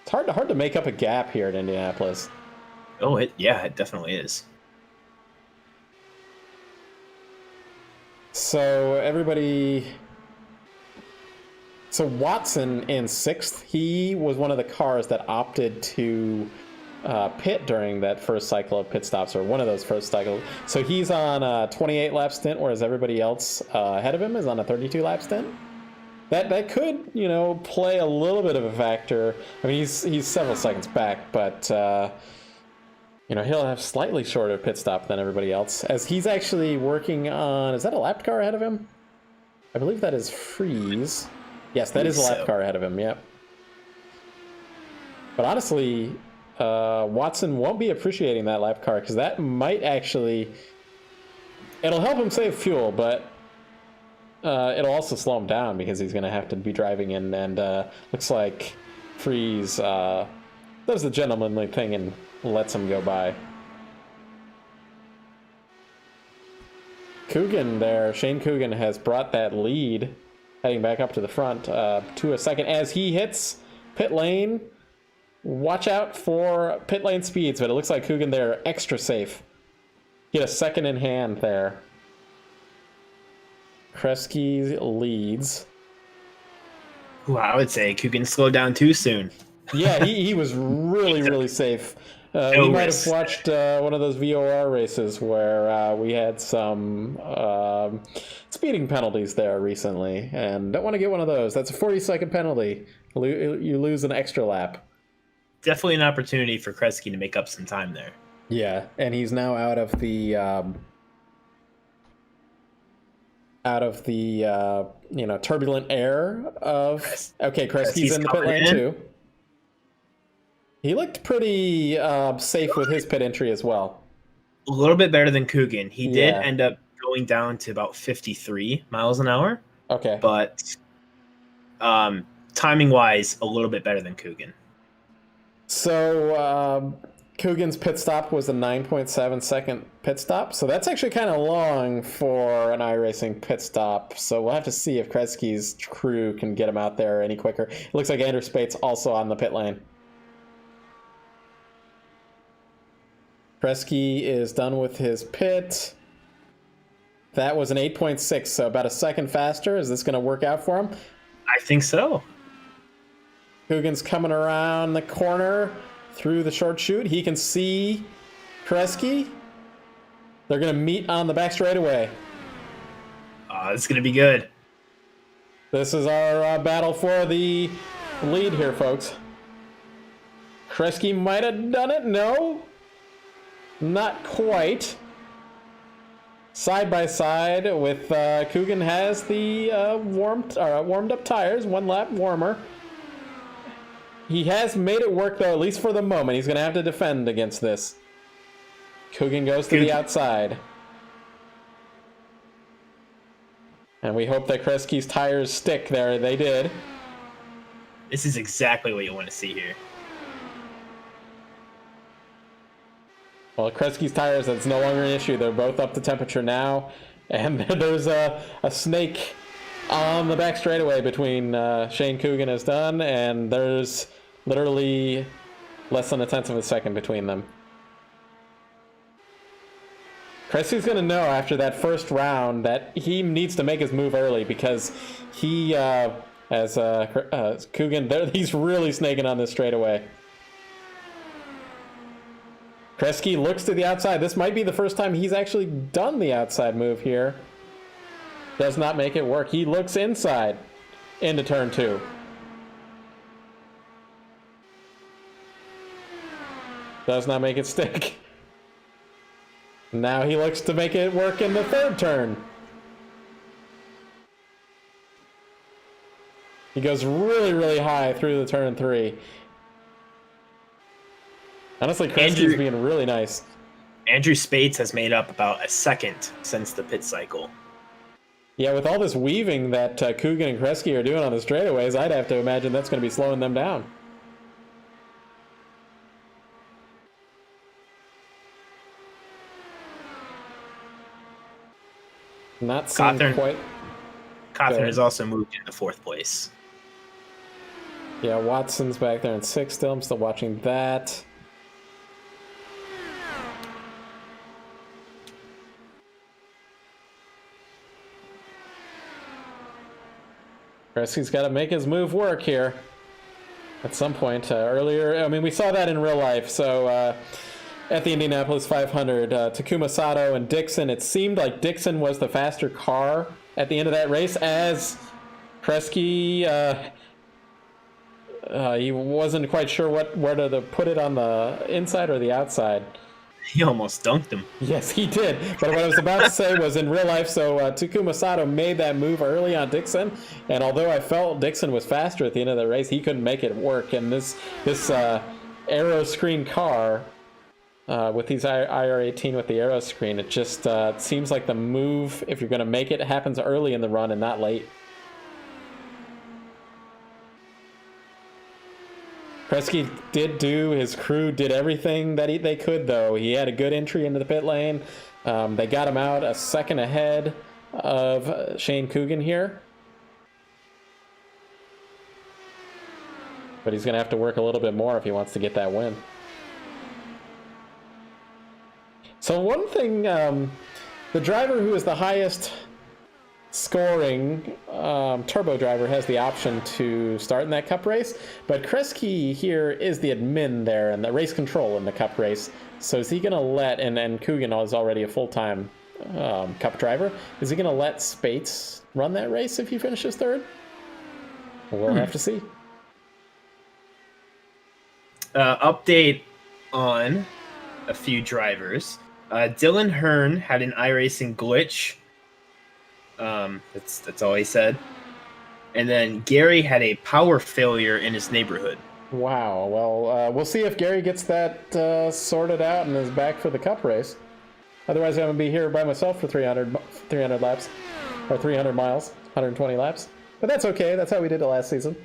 [SPEAKER 3] It's hard to make up a gap here at Indianapolis.
[SPEAKER 4] Oh, it definitely is.
[SPEAKER 3] So Watson in 6th, he was one of the cars that opted to pit during that first cycle of pit stops, or one of those first cycles. So he's on a 28 lap stint, whereas everybody else ahead of him is on a 32 lap stint. That could, play a little bit of a factor. I mean, he's several seconds back, but he'll have slightly shorter pit stop than everybody else, as he's actually working on, is that a lap car ahead of him? I believe that is Freeze. Yes, that is a lap car ahead of him, yep. But honestly, Watson won't be appreciating that lap car, because that might actually, it'll help him save fuel, but it'll also slow him down, because he's going to have to be driving in, and looks like Freeze does the gentlemanly thing and lets him go by. Coogan there, Shane Coogan has brought that lead, heading back up to the front to a second as he hits pit lane. Watch out for pit lane speeds, but it looks like Coogan there extra safe. Get a second in hand there. Kresge leads.
[SPEAKER 4] Ooh, I would say Coogan slowed down too soon.
[SPEAKER 3] Yeah, he was really safe. We might have watched one of those VOR races where we had some speeding penalties there recently, and don't want to get one of those. That's a 40-second penalty. You lose an extra lap.
[SPEAKER 4] Definitely an opportunity for Kresge to make up some time there.
[SPEAKER 3] Yeah, and he's now out of the turbulent air of. Okay, Kresge's in the pit lane too. He looked pretty safe with his pit entry as well.
[SPEAKER 4] A little bit better than Coogan. He did end up going down to about 53 miles an hour.
[SPEAKER 3] Okay.
[SPEAKER 4] But timing-wise, a little bit better than Coogan.
[SPEAKER 3] So Coogan's pit stop was a 9.7 second pit stop. So that's actually kind of long for an iRacing pit stop. So we'll have to see if Kresge's crew can get him out there any quicker. It looks like Andrew Spates also on the pit lane. Kresge is done with his pit. That was an 8.6, so about a second faster. Is this going to work out for him?
[SPEAKER 4] I think so.
[SPEAKER 3] Coogan's coming around the corner through the short chute. He can see Kreski. They're going to meet on the back straightaway.
[SPEAKER 4] This is going to be good.
[SPEAKER 3] This is our battle for the lead here, folks. Kreski might have done it. No, not quite. Side by side with Coogan has the warmed up tires, 1 lap warmer. He has made it work though, at least for the moment. He's going to have to defend against this. Coogan goes to the outside. And we hope that Kreski's tires stick there. They did.
[SPEAKER 4] This is exactly what you want to see here.
[SPEAKER 3] Well, Kreski's tires, that's no longer an issue. They're both up to temperature now. And there's a snake on the back straightaway between Shane Coogan is done, and there's literally less than 1/10 of a second between them. Kreski's going to know after that first round that he needs to make his move early because he, as Coogan, he's really snaking on this straightaway. Kreski looks to the outside. This might be the first time he's actually done the outside move here. Does not make it work. He looks inside into turn 2. Does not make it stick. Now he looks to make it work in the 3rd turn. He goes really, really high through the turn 3. Honestly, Kreski's being really nice.
[SPEAKER 4] Andrew Spates has made up about a second since the pit cycle.
[SPEAKER 3] Yeah, with all this weaving that Coogan and Kreski are doing on the straightaways, I'd have to imagine that's going to be slowing them down. Not seeing quite...
[SPEAKER 4] Cawthorn has also moved into 4th place.
[SPEAKER 3] Yeah, Watson's back there in 6th still. I'm still watching that. Kreski's got to make his move work here at some point. Earlier, I mean, we saw that in real life. So at the Indianapolis 500, Takuma Sato and Dixon, it seemed like Dixon was the faster car at the end of that race, as Kreski, he wasn't quite sure whether to put it on the inside or the outside.
[SPEAKER 4] He almost dunked him.
[SPEAKER 3] Yes, he did. But what I was about to say was in real life, so Takuma Sato made that move early on Dixon, and although I felt Dixon was faster at the end of the race, he couldn't make it work. And this aero screen car, with these IR18 with the aero screen, it just seems like the move, if you're going to make it, happens early in the run and not late. Kreski his crew did everything that they could, though. He had a good entry into the pit lane. They got him out a second ahead of Shane Coogan here. But he's going to have to work a little bit more if he wants to get that win. So one thing, the driver who is the highest scoring turbo driver has the option to start in that cup race, but Kreski here is the admin there and the race control in the cup race. So is he going to let, and Coogan is already a full-time cup driver, is he going to let Spates run that race if he finishes 3rd? We'll have to see.
[SPEAKER 4] Update on a few drivers. Dylan Hearn had an iRacing glitch. That's all he said. And then Gary had a power failure in his neighborhood.
[SPEAKER 3] Wow. Well, we'll see if Gary gets that sorted out and is back for the cup race. Otherwise, I'm going to be here by myself for 300 laps. Or 300 miles, 120 laps. But that's okay. That's how we did it last season.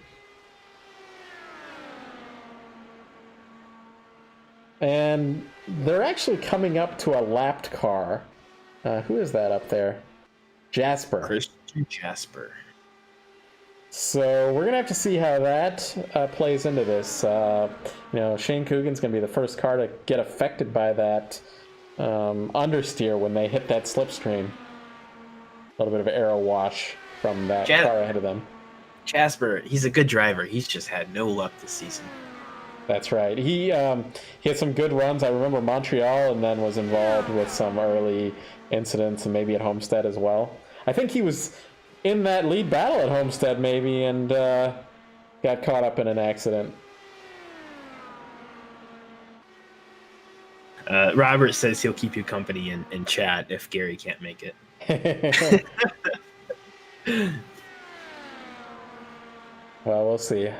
[SPEAKER 3] And they're actually coming up to a lapped car. Who is that up there? Jasper.
[SPEAKER 4] Christian Jasper.
[SPEAKER 3] So we're going to have to see how that plays into this. Shane Coogan's going to be the first car to get affected by that understeer when they hit that slipstream. A little bit of aero wash from that car ahead of them.
[SPEAKER 4] Jasper, he's a good driver. He's just had no luck this season.
[SPEAKER 3] That's right. He had some good runs. I remember Montreal, and then was involved with some early incidents, and maybe at Homestead as well. I think he was in that lead battle at Homestead, maybe, and got caught up in an accident.
[SPEAKER 4] Robert says he'll keep you company in chat if Gary can't make it.
[SPEAKER 3] Well, we'll see.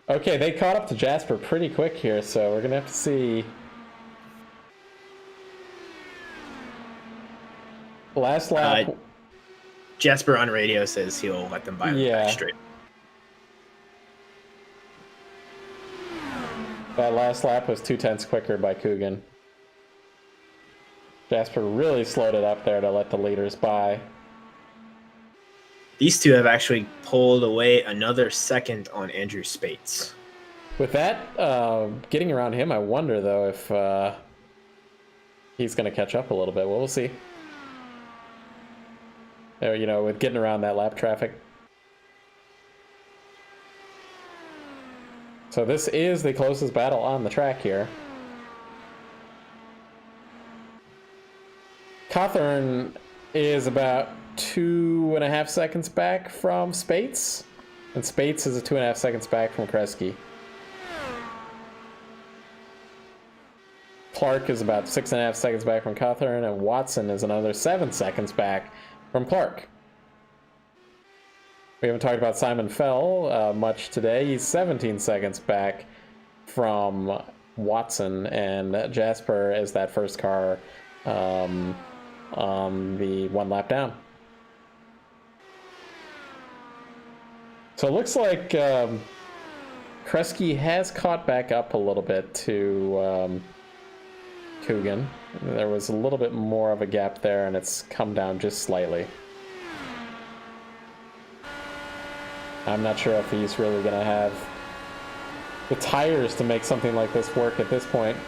[SPEAKER 3] Okay, they caught up to Jasper pretty quick here, so we're going to have to see. Last lap.
[SPEAKER 4] Jasper on radio says he'll let them buy the back straight.
[SPEAKER 3] That last lap was 0.2 quicker by Coogan. Jasper really slowed it up there to let the leaders by.
[SPEAKER 4] These two have actually pulled away another second on Andrew Spates.
[SPEAKER 3] With that, getting around him, I wonder, though, if he's going to catch up a little bit. Well, we'll see. There, you know, with getting around that lap traffic. So this is the closest battle on the track here. Cawthorn is about 2.5 seconds back from Spates, and Spates is 2.5 seconds back from Kresge. Clark is about 6.5 seconds back from Cawthorn, and Watson is another 7 seconds back from Clark. We haven't talked about Simon Fell much today. He's 17 seconds back from Watson, and Jasper is that first car on the one lap down. So it looks like Kresge has caught back up a little bit to Coogan. There was a little bit more of a gap there, and it's come down just slightly. I'm not sure if he's really going to have the tires to make something like this work at this point.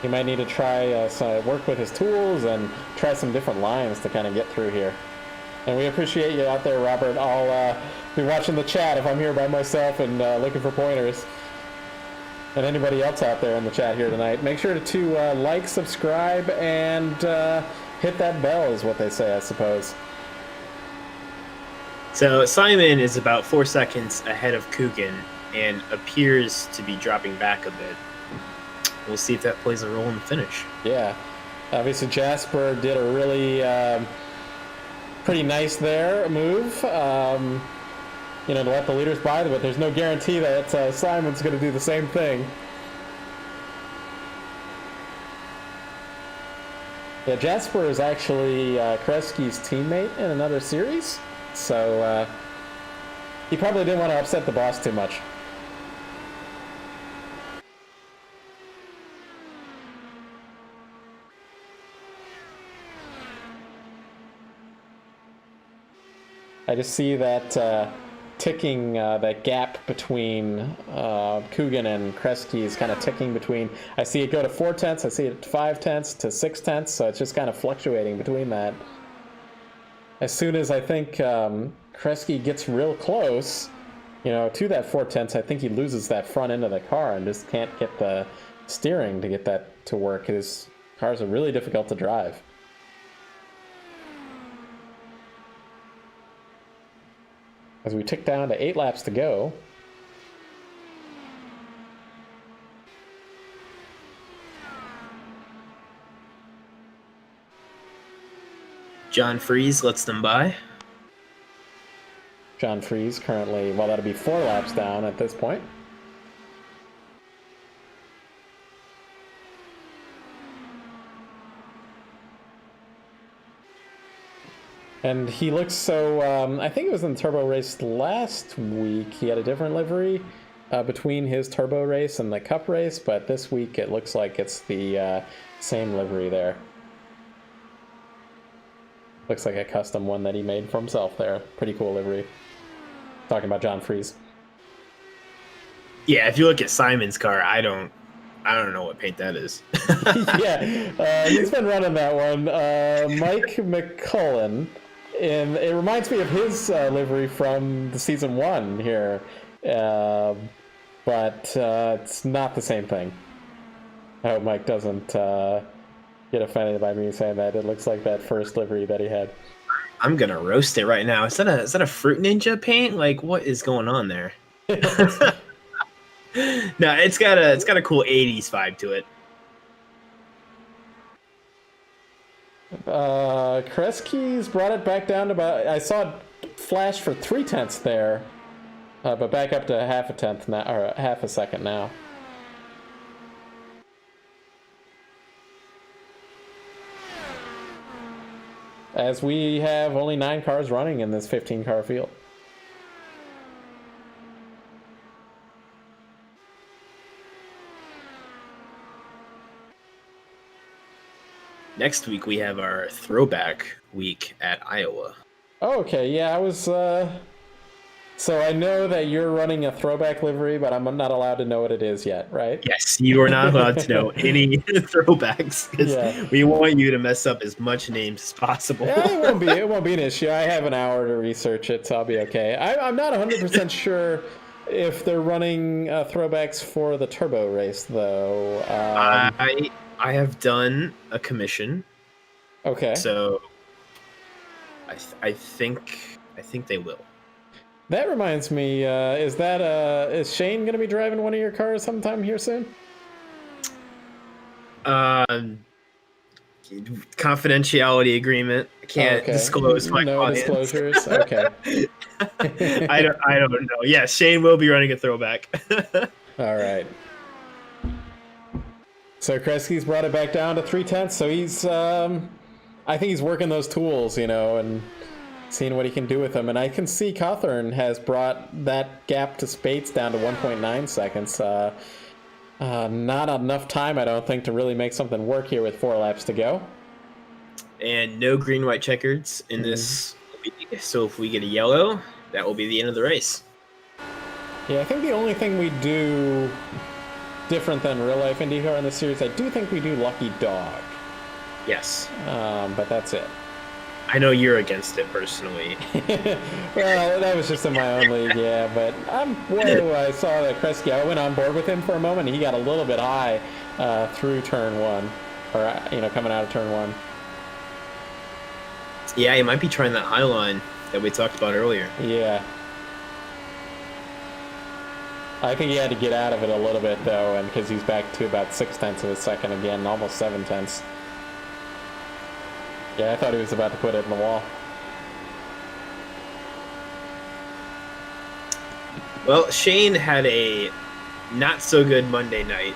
[SPEAKER 3] He might need to try work with his tools and try some different lines to kind of get through here. And we appreciate you out there, Robert. I'll be watching the chat if I'm here by myself and looking for pointers. And anybody else out there in the chat here tonight, make sure to like, subscribe, and hit that bell is what they say, I suppose.
[SPEAKER 4] So Simon is about 4 seconds ahead of Coogan and appears to be dropping back a bit. We'll see if that plays a role in the finish.
[SPEAKER 3] Yeah. Obviously, Jasper did a really pretty nice move, you know, to let the leaders by, but there's no guarantee that Simon's going to do the same thing. Yeah, Jasper is actually Kresge's teammate in another series, so he probably didn't want to upset the boss too much. I just see that ticking, that gap between Coogan and Kresge is kind of ticking between. I see it go to 4/10, I see it 5/10 to 6/10, so it's just kind of fluctuating between that. As soon as I think Kresge gets real close, you know, to that 4/10, I think he loses that front end of the car and just can't get the steering to get that to work. His cars are really difficult to drive. As we tick down to 8 laps to go.
[SPEAKER 4] John Freeze lets them by.
[SPEAKER 3] John Freeze currently, well, that'll be 4 laps down at this point. And he looks so, I think it was in the turbo race last week. He had a different livery between his turbo race and the cup race, but this week it looks like it's the same livery there. Looks like a custom one that he made for himself there. Pretty cool livery. Talking about John Freeze.
[SPEAKER 4] Yeah, if you look at Simon's car, I don't know what paint that is.
[SPEAKER 3] Yeah, he's been running that one. Mike McCullen and it reminds me of his livery from the season 1 here, but it's not the same thing. I hope Mike doesn't get offended by me saying that. It looks like that first livery that he had.
[SPEAKER 4] I'm gonna roast it right now. Is that a Fruit Ninja paint? Like, what is going on there? No, it's got a cool 80s vibe to it.
[SPEAKER 3] Kresge's brought it back down to about, I saw it flash for 0.3 there, but back up to 0.5 tenth now, or 0.5 second now. As we have only 9 cars running in this 15-car field.
[SPEAKER 4] Next week we have our Throwback week at Iowa.
[SPEAKER 3] Oh, okay, yeah, I was, so I know that you're running a Throwback livery, but I'm not allowed to know what it is yet, right?
[SPEAKER 4] Yes, you are not allowed to know any Throwbacks, because we want you to mess up as much names as possible.
[SPEAKER 3] Yeah, it won't be an issue. I have an hour to research it, so I'll be okay. I'm not 100% sure if they're running Throwbacks for the Turbo race, though.
[SPEAKER 4] I have done a commission.
[SPEAKER 3] Okay.
[SPEAKER 4] So I think they will.
[SPEAKER 3] That reminds me, is Shane going to be driving one of your cars sometime here soon?
[SPEAKER 4] Confidentiality agreement. I can't disclose my audience.
[SPEAKER 3] Disclosures. Okay.
[SPEAKER 4] I don't know. Yeah, Shane will be running a Throwback.
[SPEAKER 3] All right. So Kresge's brought it back down to 0.3, so he's, I think he's working those tools, and seeing what he can do with them. And I can see Cawthorn has brought that gap to Spates down to 1.9 seconds. Not enough time, I don't think, to really make something work here with 4 laps to go.
[SPEAKER 4] And no green-white checkers in this. So if we get a yellow, that will be the end of the race.
[SPEAKER 3] Yeah, I think the only thing we do different than real-life IndyCar in this series, I do think we do Lucky Dog.
[SPEAKER 4] Yes.
[SPEAKER 3] But that's it.
[SPEAKER 4] I know you're against it personally.
[SPEAKER 3] Well, that was just in my own league, yeah. But I saw that Kresge, I went on board with him for a moment. He got a little bit high through turn 1, or coming out of turn 1.
[SPEAKER 4] Yeah, he might be trying that high line that we talked about earlier.
[SPEAKER 3] Yeah. I think he had to get out of it a little bit, though, and because he's back to about 0.6 of a second again, almost 0.7. Yeah, I thought he was about to put it in the wall.
[SPEAKER 4] Well, Shane had a not-so-good Monday night.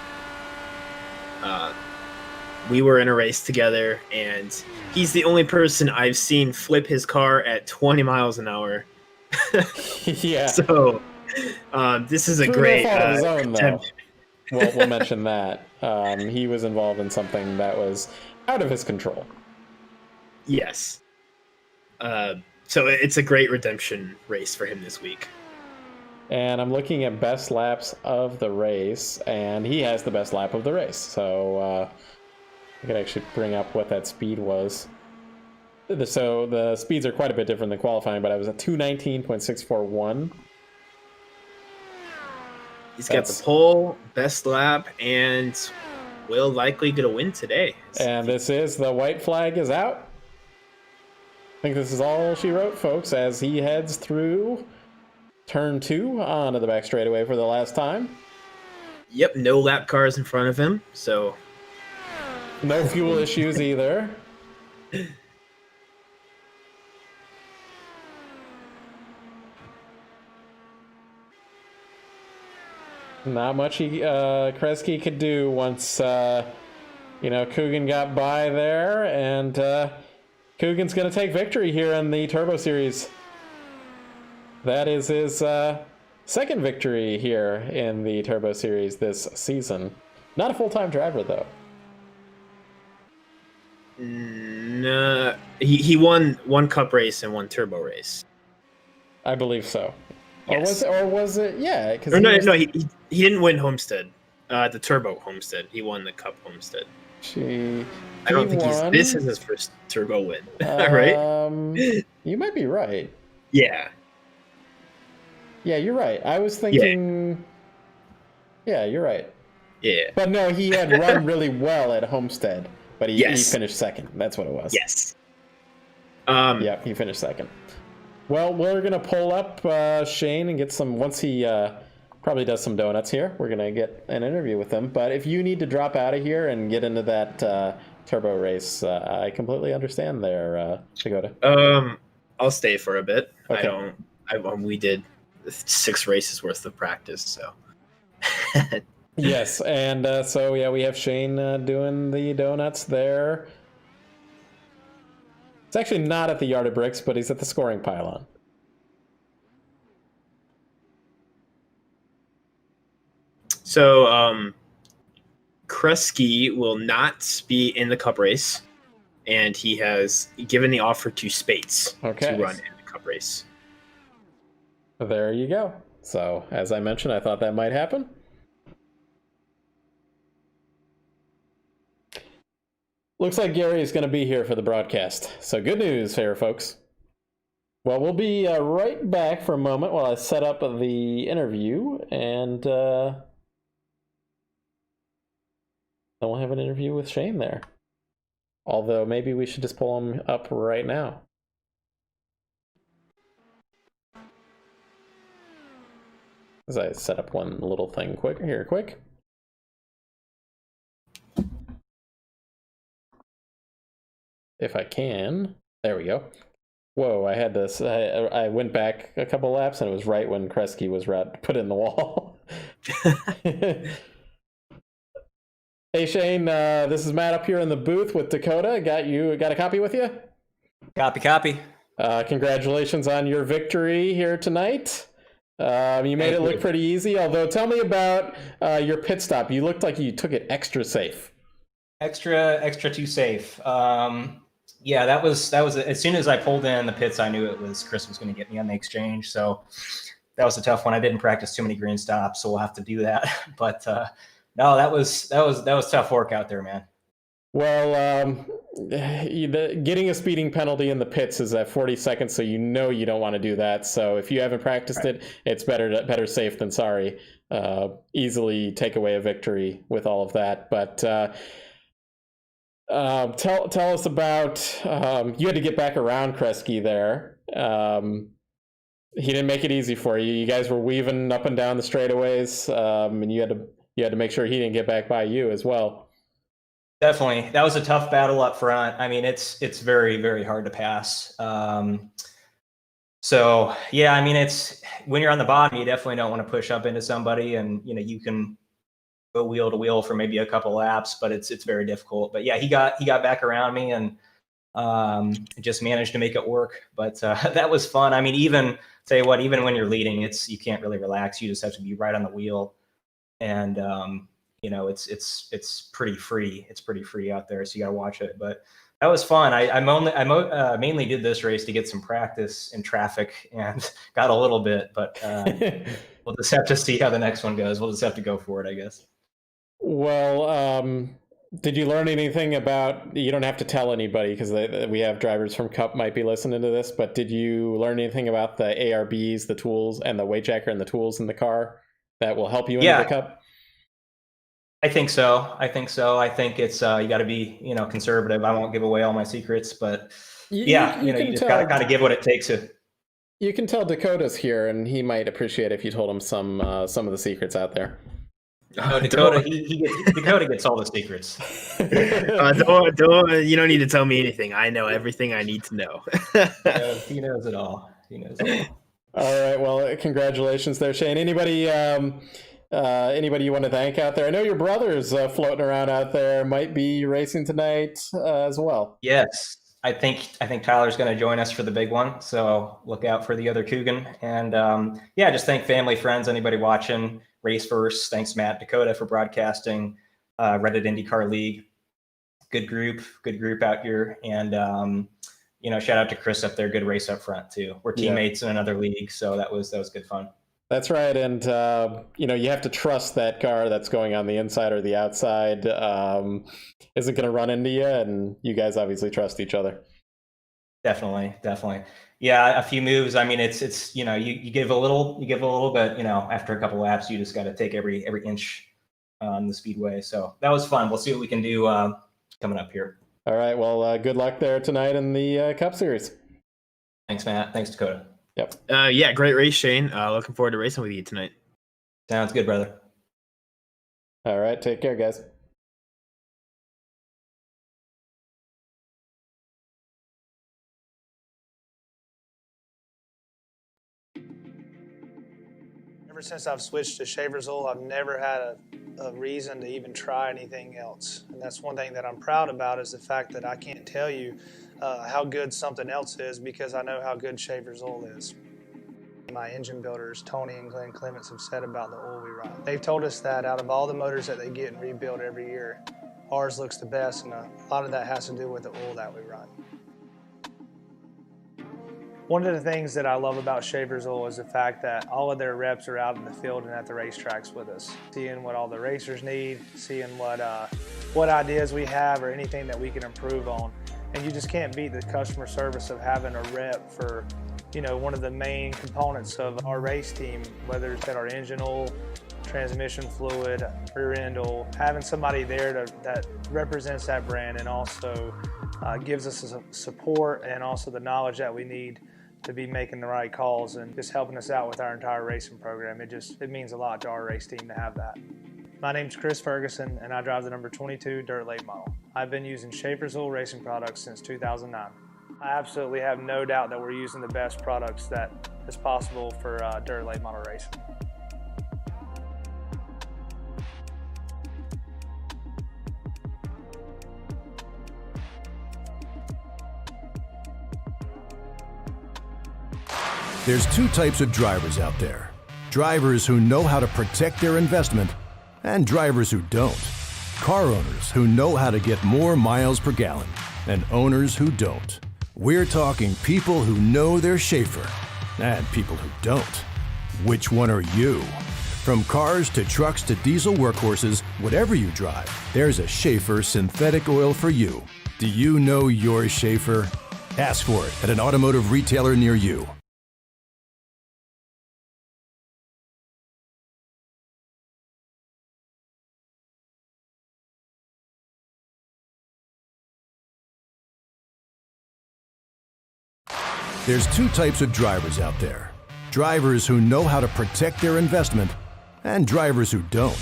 [SPEAKER 4] We were in a race together, and he's the only person I've seen flip his car at 20 miles an hour.
[SPEAKER 3] Yeah.
[SPEAKER 4] So this is a great
[SPEAKER 3] fault of his own, though. We'll mention that. He was involved in something that was out of his control.
[SPEAKER 4] Yes. So it's a great redemption race for him this week.
[SPEAKER 3] And I'm looking at best laps of the race, and he has the best lap of the race. So I could actually bring up what that speed was. So the speeds are quite a bit different than qualifying, but I was at 219.641.
[SPEAKER 4] He's got the pole, best lap, and will likely get a win today.
[SPEAKER 3] And this is the white flag is out. I think this is all she wrote, folks, as he heads through turn 2 onto the back straightaway for the last time.
[SPEAKER 4] Yep, no lap cars in front of him, so
[SPEAKER 3] no fuel issues either. Not much Kresge could do once Coogan got by there, and Coogan's going to take victory here in the Turbo Series. That is his second victory here in the Turbo Series this season. Not a full-time driver, though.
[SPEAKER 4] No, he won one Cup race and one Turbo race.
[SPEAKER 3] I believe so.
[SPEAKER 4] Yes.
[SPEAKER 3] Or was it? Yeah.
[SPEAKER 4] No, he didn't win Homestead. The Turbo Homestead. He won the Cup Homestead. I don't think this is his first turbo win, right?
[SPEAKER 3] You might be right.
[SPEAKER 4] Yeah.
[SPEAKER 3] Yeah, you're right. I was thinking. Yeah, you're right.
[SPEAKER 4] Yeah.
[SPEAKER 3] But no, he had run really well at Homestead, but he finished second. That's what it was.
[SPEAKER 4] Yes.
[SPEAKER 3] Yeah, he finished second. Well, we're going to pull up Shane and get some, once he probably does some donuts here, we're going to get an interview with him. But if you need to drop out of here and get into that turbo race, I completely understand there, Dakota.
[SPEAKER 4] I'll stay for a bit.
[SPEAKER 3] Okay.
[SPEAKER 4] We did 6 races worth of practice, so.
[SPEAKER 3] Yes, and so yeah, we have Shane doing the donuts there. It's actually not at the Yard of Bricks, but he's at the scoring pylon.
[SPEAKER 4] So, Kresge will not be in the Cup race, and he has given the offer to Spates to run in the Cup race.
[SPEAKER 3] There you go. So, as I mentioned, I thought that might happen. Looks like Gary is going to be here for the broadcast. So good news here, folks. Well, we'll be right back for a moment while I set up the interview, and then we'll have an interview with Shane there. Although maybe we should just pull him up right now. As I set up one little thing quick. If I can. There we go. Whoa, I had this. I went back a couple laps, and it was right when Kresge was put in the wall. Hey, Shane, this is Matt up here in the booth with Dakota. Got a copy with you?
[SPEAKER 5] Copy.
[SPEAKER 3] Congratulations on your victory here tonight. You made it look pretty easy, although tell me about your pit stop. You looked like you took it extra safe.
[SPEAKER 5] Extra too safe. Yeah, that was as soon as I pulled in the pits, I knew Chris was going to get me on the exchange. So that was a tough one. I didn't practice too many green stops, so we'll have to do that. But no, that was tough work out there, man.
[SPEAKER 3] Well, getting a speeding penalty in the pits is at 40 seconds, so you know you don't want to do that. So if you haven't practiced it, it's better safe than sorry. Easily take away a victory with all of that. But tell us about you had to get back around Kresge there. He didn't make it easy for you. You guys were weaving up and down the straightaways, and you had to make sure he didn't get back by you as well.
[SPEAKER 5] Definitely. That was a tough battle up front. I mean, it's very, very hard to pass. So yeah, I mean, it's when you're on the bottom, you definitely don't want to push up into somebody, and you can go wheel to wheel for maybe a couple laps, but it's very difficult. But yeah, he got back around me and just managed to make it work. But that was fun. I mean, even when you're leading, you can't really relax. You just have to be right on the wheel, and it's pretty free. It's pretty free out there, so you got to watch it. But that was fun. I mainly did this race to get some practice in traffic, and got a little bit. But we'll just have to see how the next one goes. We'll just have to go for it, I guess.
[SPEAKER 3] Well, did you learn anything about? You don't have to tell anybody because we have drivers from Cup might be listening to this. But did you learn anything about the ARBs, the tools, and the weight jacker and the tools in the car that will help you into the Cup?
[SPEAKER 5] I think so. I think it's you got to be conservative. I won't give away all my secrets, but you just got to kind of give what it takes.
[SPEAKER 3] You can tell Dakota's here, and he might appreciate if you told him some of the secrets out there.
[SPEAKER 5] Dakota, Dakota gets all the secrets.
[SPEAKER 4] You don't need to tell me anything. I know everything I need to know.
[SPEAKER 5] He knows it all.
[SPEAKER 3] All right. Well, congratulations there, Shane. Anybody you want to thank out there? I know your brother's floating around out there. Might be racing tonight as well.
[SPEAKER 5] Yes, I think Tyler's going to join us for the big one. So look out for the other Coogan. And just thank family, friends, anybody watching. Race First. Thanks, Matt, Dakota, for broadcasting. Reddit IndyCar League. Good group out here. And shout out to Chris up there. Good race up front too. We're teammates in another league, so that was good fun.
[SPEAKER 3] That's right, and you have to trust that car that's going on the inside or the outside isn't going to run into you, and you guys obviously trust each other.
[SPEAKER 5] Definitely. Yeah, a few moves. I mean, it's you give a little, but after a couple laps, you just got to take every inch on the speedway. So that was fun. We'll see what we can do coming up here.
[SPEAKER 3] All right. Well, good luck there tonight in the Cup Series.
[SPEAKER 5] Thanks, Matt. Thanks, Dakota.
[SPEAKER 3] Yep.
[SPEAKER 4] Yeah, great race, Shane. Looking forward to racing with you tonight.
[SPEAKER 5] Sounds good, brother.
[SPEAKER 3] All right. Take care, guys.
[SPEAKER 1] Ever since I've switched to Schaeffer's oil, I've never had a reason to even try anything else. And that's one thing that I'm proud about, is the fact that I can't tell you how good something else is, because I know how good Schaeffer's oil is. My engine builders, Tony and Glenn Clements, have said about the oil we run. They've told us that out of all the motors that they get and rebuild every year, ours looks the best, and a lot of that has to do with the oil that we run. One of the things that I love about Schaeffer's oil is the fact that all of their reps are out in the field and at the racetracks with us, seeing what all the racers need, seeing what ideas we have or anything that we can improve on. And you just can't beat the customer service of having a rep for, one of the main components of our race team, whether it's at our engine oil, transmission fluid, rear end oil, having somebody there that represents that brand and also gives us support and also the knowledge that we need to be making the right calls and just helping us out with our entire racing program. It means a lot to our race team to have that. My name's Chris Ferguson, and I drive the number 22 dirt late model. I've been using Schaeffer's oil racing products since 2009. I absolutely have no doubt that we're using the best products that is possible for dirt late model racing.
[SPEAKER 2] There's two types of drivers out there. Drivers who know how to protect their investment, and drivers who don't. Car owners who know how to get more miles per gallon, and owners who don't. We're talking people who know their Schaeffer, and people who don't. Which one are you? From cars to trucks to diesel workhorses, whatever you drive, there's a Schaeffer synthetic oil for you. Do you know your Schaeffer? Ask for it at an automotive retailer near you. There's two types of drivers out there. Drivers who know how to protect their investment, and drivers who don't.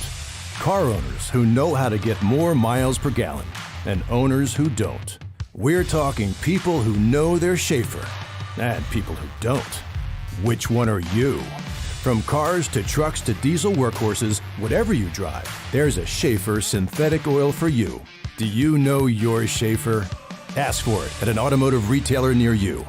[SPEAKER 2] Car owners who know how to get more miles per gallon, and owners who don't. We're talking people who know their Schaeffer, and people who don't. Which one are you? From cars to trucks to diesel workhorses, whatever you drive, there's a Schaeffer synthetic oil for you. Do you know your Schaeffer? Ask for it at an automotive retailer near you.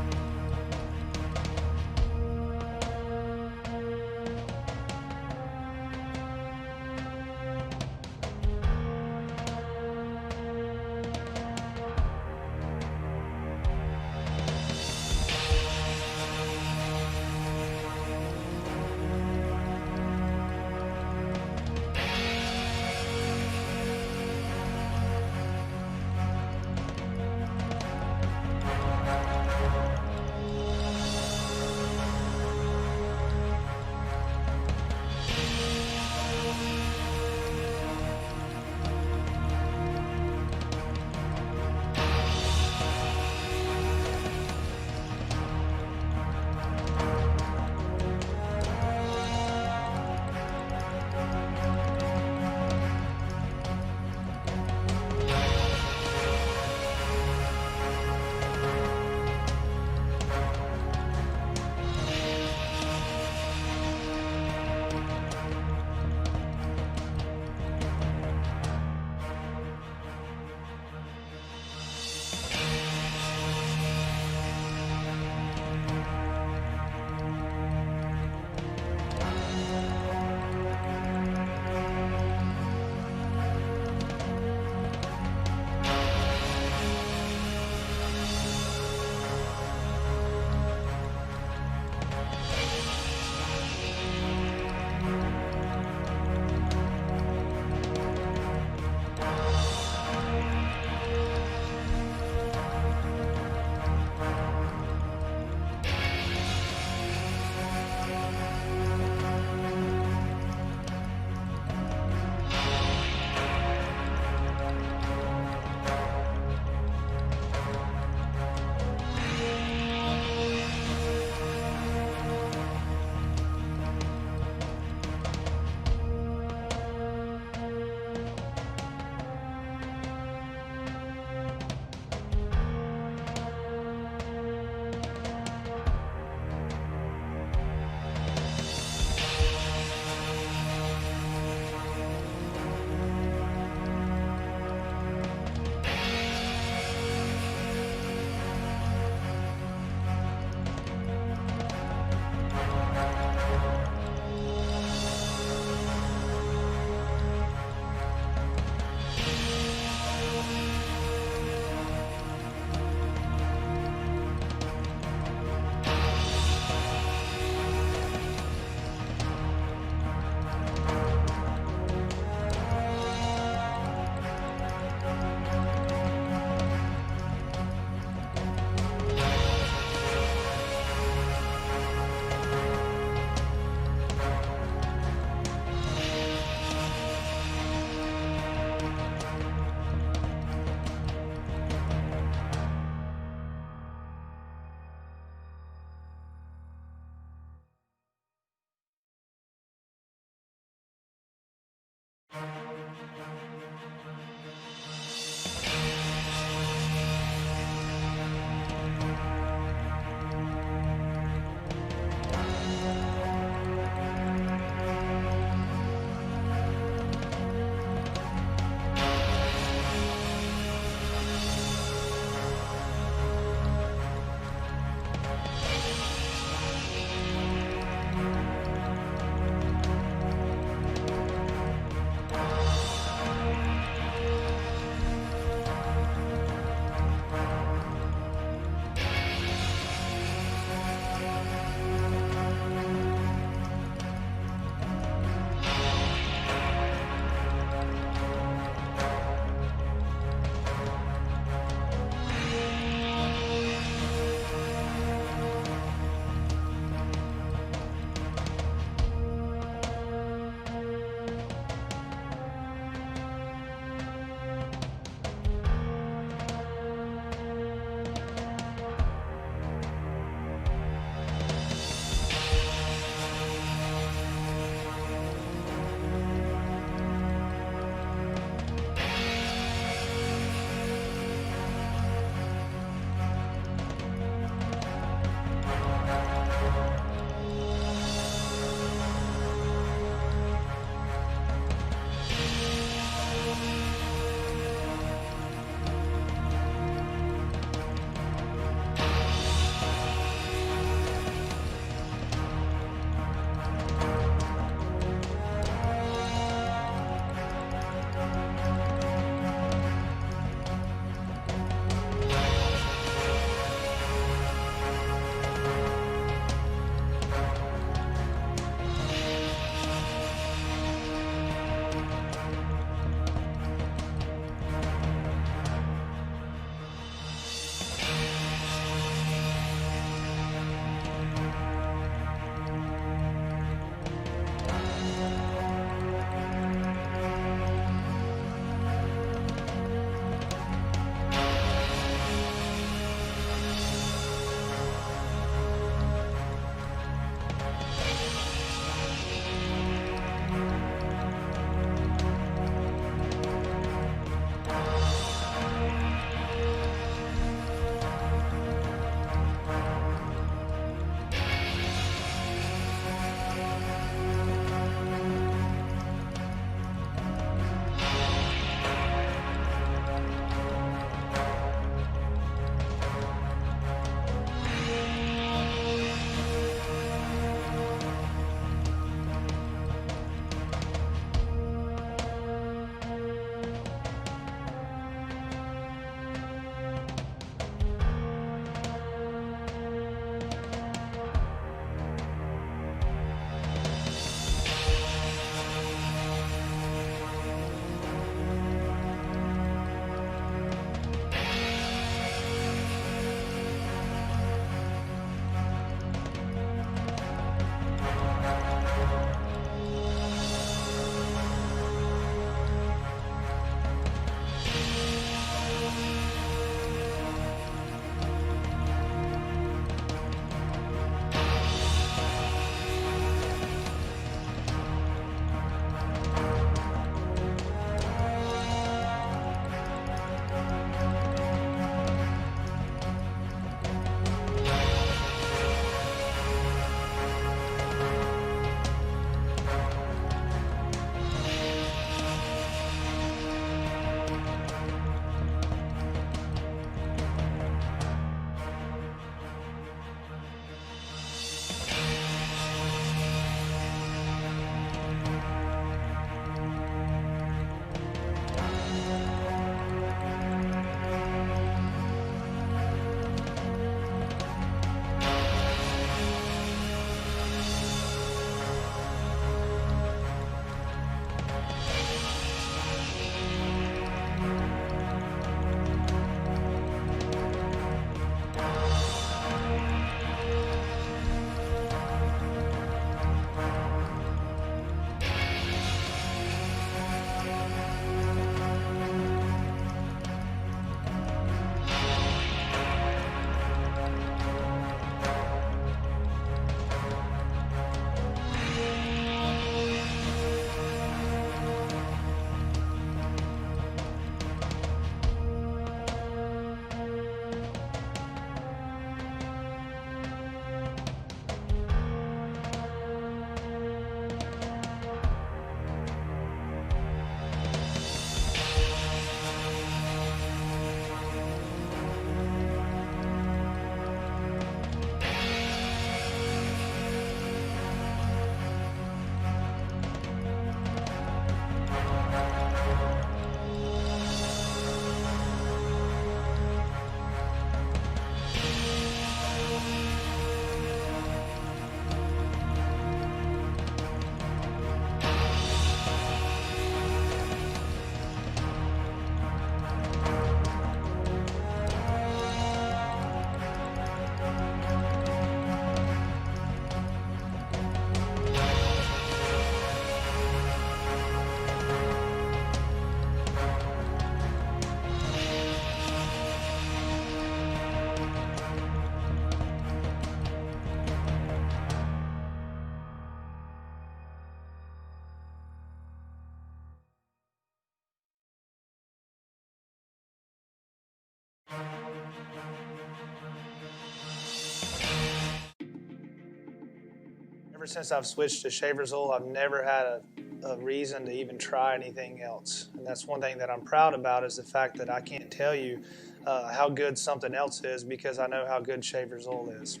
[SPEAKER 1] since I've switched to Schaeffer's oil, I've never had a reason to even try anything else. And that's one thing that I'm proud about, is the fact that I can't tell you how good something else is, because I know how good Schaeffer's oil is.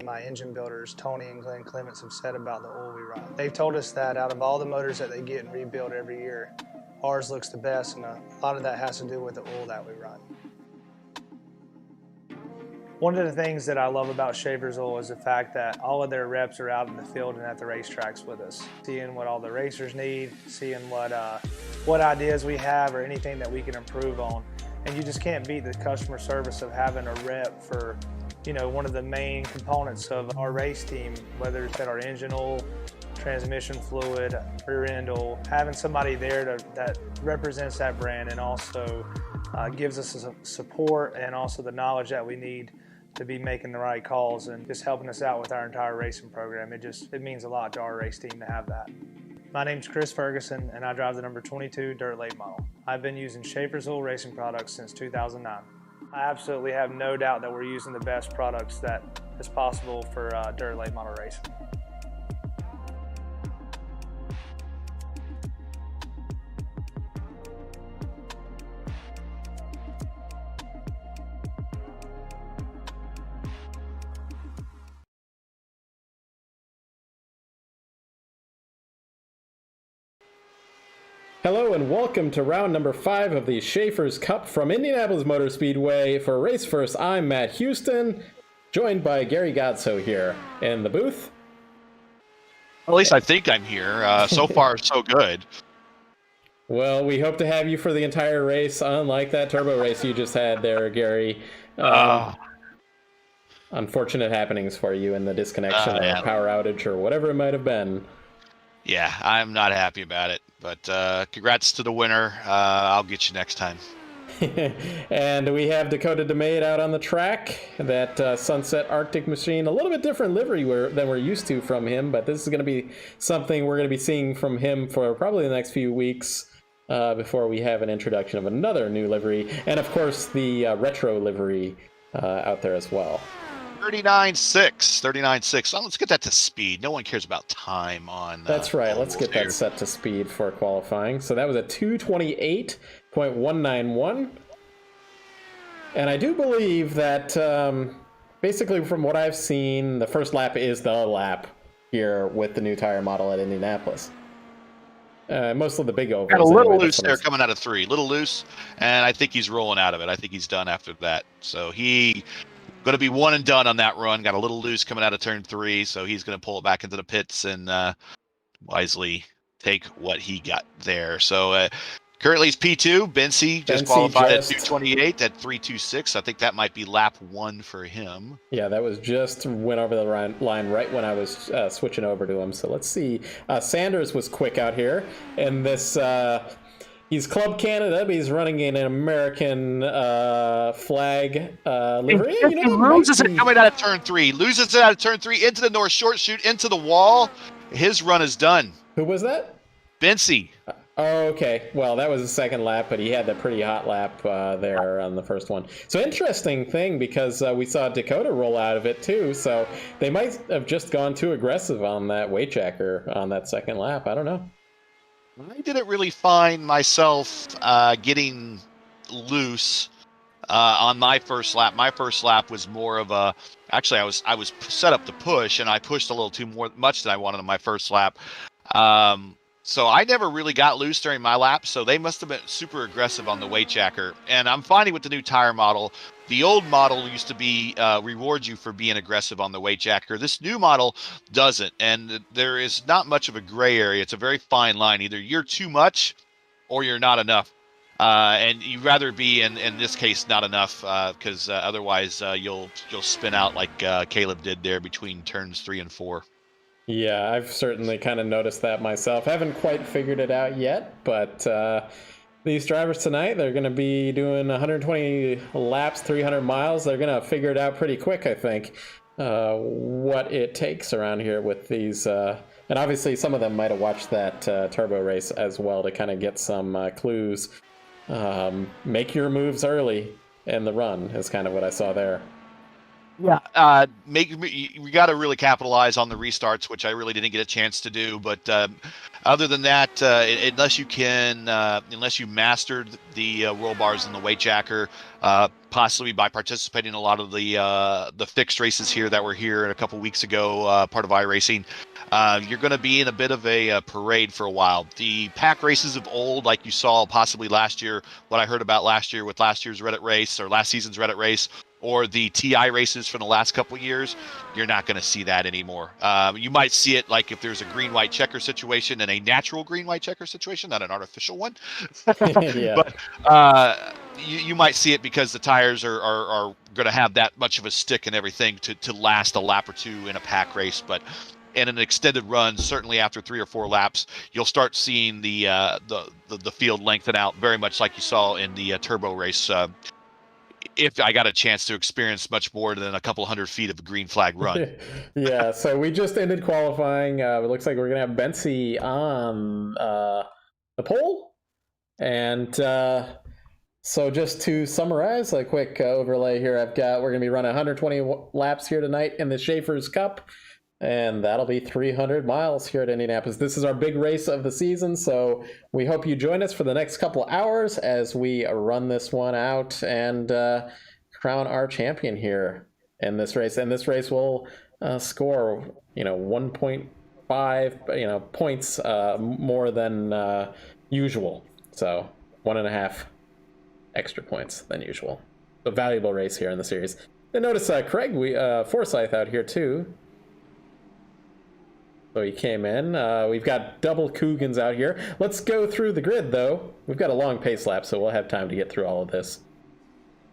[SPEAKER 1] My engine builders, Tony and Glenn Clements, have said about the oil we run. They've told us that out of all the motors that they get and rebuild every year, ours looks the best, and a lot of that has to do with the oil that we run. One of the things that I love about Schaeffer's oil is the fact that all of their reps are out in the field and at the racetracks with us, seeing what all the racers need, seeing what ideas we have or anything that we can improve on. And you just can't beat the customer service of having a rep for, you know, one of the main components of our race team, whether it's at our engine oil, transmission fluid, rear end oil, having somebody there that represents that brand and also gives us the support and also the knowledge that we need to be making the right calls and just helping us out with our entire racing program. It means a lot to our race team to have that. My name's Chris Ferguson, and I drive the number 22 dirt late model. I've been using Schaeffer's oil racing products since 2009. I absolutely have no doubt that we're using the best products that is possible for dirt late model racing.
[SPEAKER 3] Hello and welcome to round number 5 of the Schaeffer's Cup from Indianapolis Motor Speedway. For Race First, I'm Matt Houston, joined by Gary Godso here in the booth.
[SPEAKER 6] At least I think I'm here. So far, so good.
[SPEAKER 3] Well, we hope to have you for the entire race, unlike that turbo race you just had there, Gary. Unfortunate happenings for you in the disconnection or power outage or whatever it might have been.
[SPEAKER 6] Yeah, I'm not happy about it, but congrats to the winner. I'll get you next time.
[SPEAKER 3] And we have Dakota DeMaid out on the track, that Sunset Arctic machine. A little bit different livery than we're used to from him, but this is going to be something we're going to be seeing from him for probably the next few weeks before we have an introduction of another new livery. And, of course, the retro livery out there as well.
[SPEAKER 6] 39.6. Oh, let's get that to speed. No one cares about time on
[SPEAKER 3] That's right. Let's get that set to speed for qualifying. So that was a 2:28.191. And I do believe that basically from what I've seen, the first lap is the lap here with the new tire model at Indianapolis. Most of the big ovals.
[SPEAKER 6] Got a little loose there coming out of 3. Little loose, and I think he's rolling out of it. I think he's done after that. So he going to be one and done on that run. Got a little loose coming out of turn 3, so he's going to pull it back into the pits and wisely take what he got there. So currently he's P2. Bensi just qualified at 2:28 at 3:26. I think that might be lap 1 for him. Yeah,
[SPEAKER 3] that was just went over the line right when I was switching over to him. So let's see. Sanders was quick out here, and this. He's Club Canada, but he's running in an American flag livery.
[SPEAKER 6] Loses it coming out of turn 3. Loses it out of turn 3 into the north short chute, into the wall. His run is done.
[SPEAKER 3] Who was that?
[SPEAKER 6] Bensi.
[SPEAKER 3] Oh, okay. Well, that was the second lap, but he had that pretty hot lap there on the first one. So interesting thing, because we saw Dakota roll out of it too. So they might have just gone too aggressive on that weight jacker on that second lap. I don't know.
[SPEAKER 6] I didn't really find myself getting loose on my first lap. My first lap was more of a. Actually, I was set up to push, and I pushed a little too much than I wanted on my first lap. So I never really got loose during my lap. So they must have been super aggressive on the weight jacker. And I'm finding with the new tire model, the old model used to be reward you for being aggressive on the weight jacker. This new model doesn't, and there is not much of a gray area. It's a very fine line. Either you're too much or you're not enough. And you'd rather be, in this case, not enough, because otherwise you'll spin out like Caleb did there between turns 3 and 4.
[SPEAKER 3] Yeah, I've certainly kind of noticed that myself. Haven't quite figured it out yet, but these drivers tonight, they're going to be doing 120 laps, 300 miles. They're going to figure it out pretty quick, I think, what it takes around here with these. And obviously, some of them might have watched that turbo race as well to kind of get some clues. Make your moves early in the run is kind of what I saw there.
[SPEAKER 6] We got to really capitalize on the restarts, which I really didn't get a chance to do. But other than that, unless you mastered the roll bars and the weight jacker, possibly by participating in a lot of the fixed races here that were here a couple weeks ago, part of iRacing, you're going to be in a bit of a parade for a while. The pack races of old, like you saw possibly last year, what I heard about last year with last year's Reddit race or last season's Reddit race, or the TI races from the last couple of years, you're not going to see that anymore. You might see it like if there's a green-white checker situation and a natural green-white checker situation, not an artificial one.
[SPEAKER 3] Yeah.
[SPEAKER 6] But you might see it because the tires are going to have that much of a stick and everything to last a lap or two in a pack race. But in an extended run, certainly after 3 or 4 laps, you'll start seeing the field lengthen out very much like you saw in the turbo race. If I got a chance to experience much more than a couple hundred feet of a green flag run.
[SPEAKER 3] Yeah, so we just ended qualifying. It looks like we're going to have Bensy on the pole. And so just to summarize, a quick overlay here, we're going to be running 120 laps here tonight in the Schaeffer's Cup. And that'll be 300 miles here at Indianapolis. This is our big race of the season, so we hope you join us for the next couple hours as we run this one out and crown our champion here in this race. And this race will score, 1.5, points more than usual. So 1.5 extra points than usual. A valuable race here in the series. And notice Craig Forsyth out here too. So he came in. We've got double Cougans out here. Let's go through the grid, though. We've got a long pace lap, so we'll have time to get through all of this.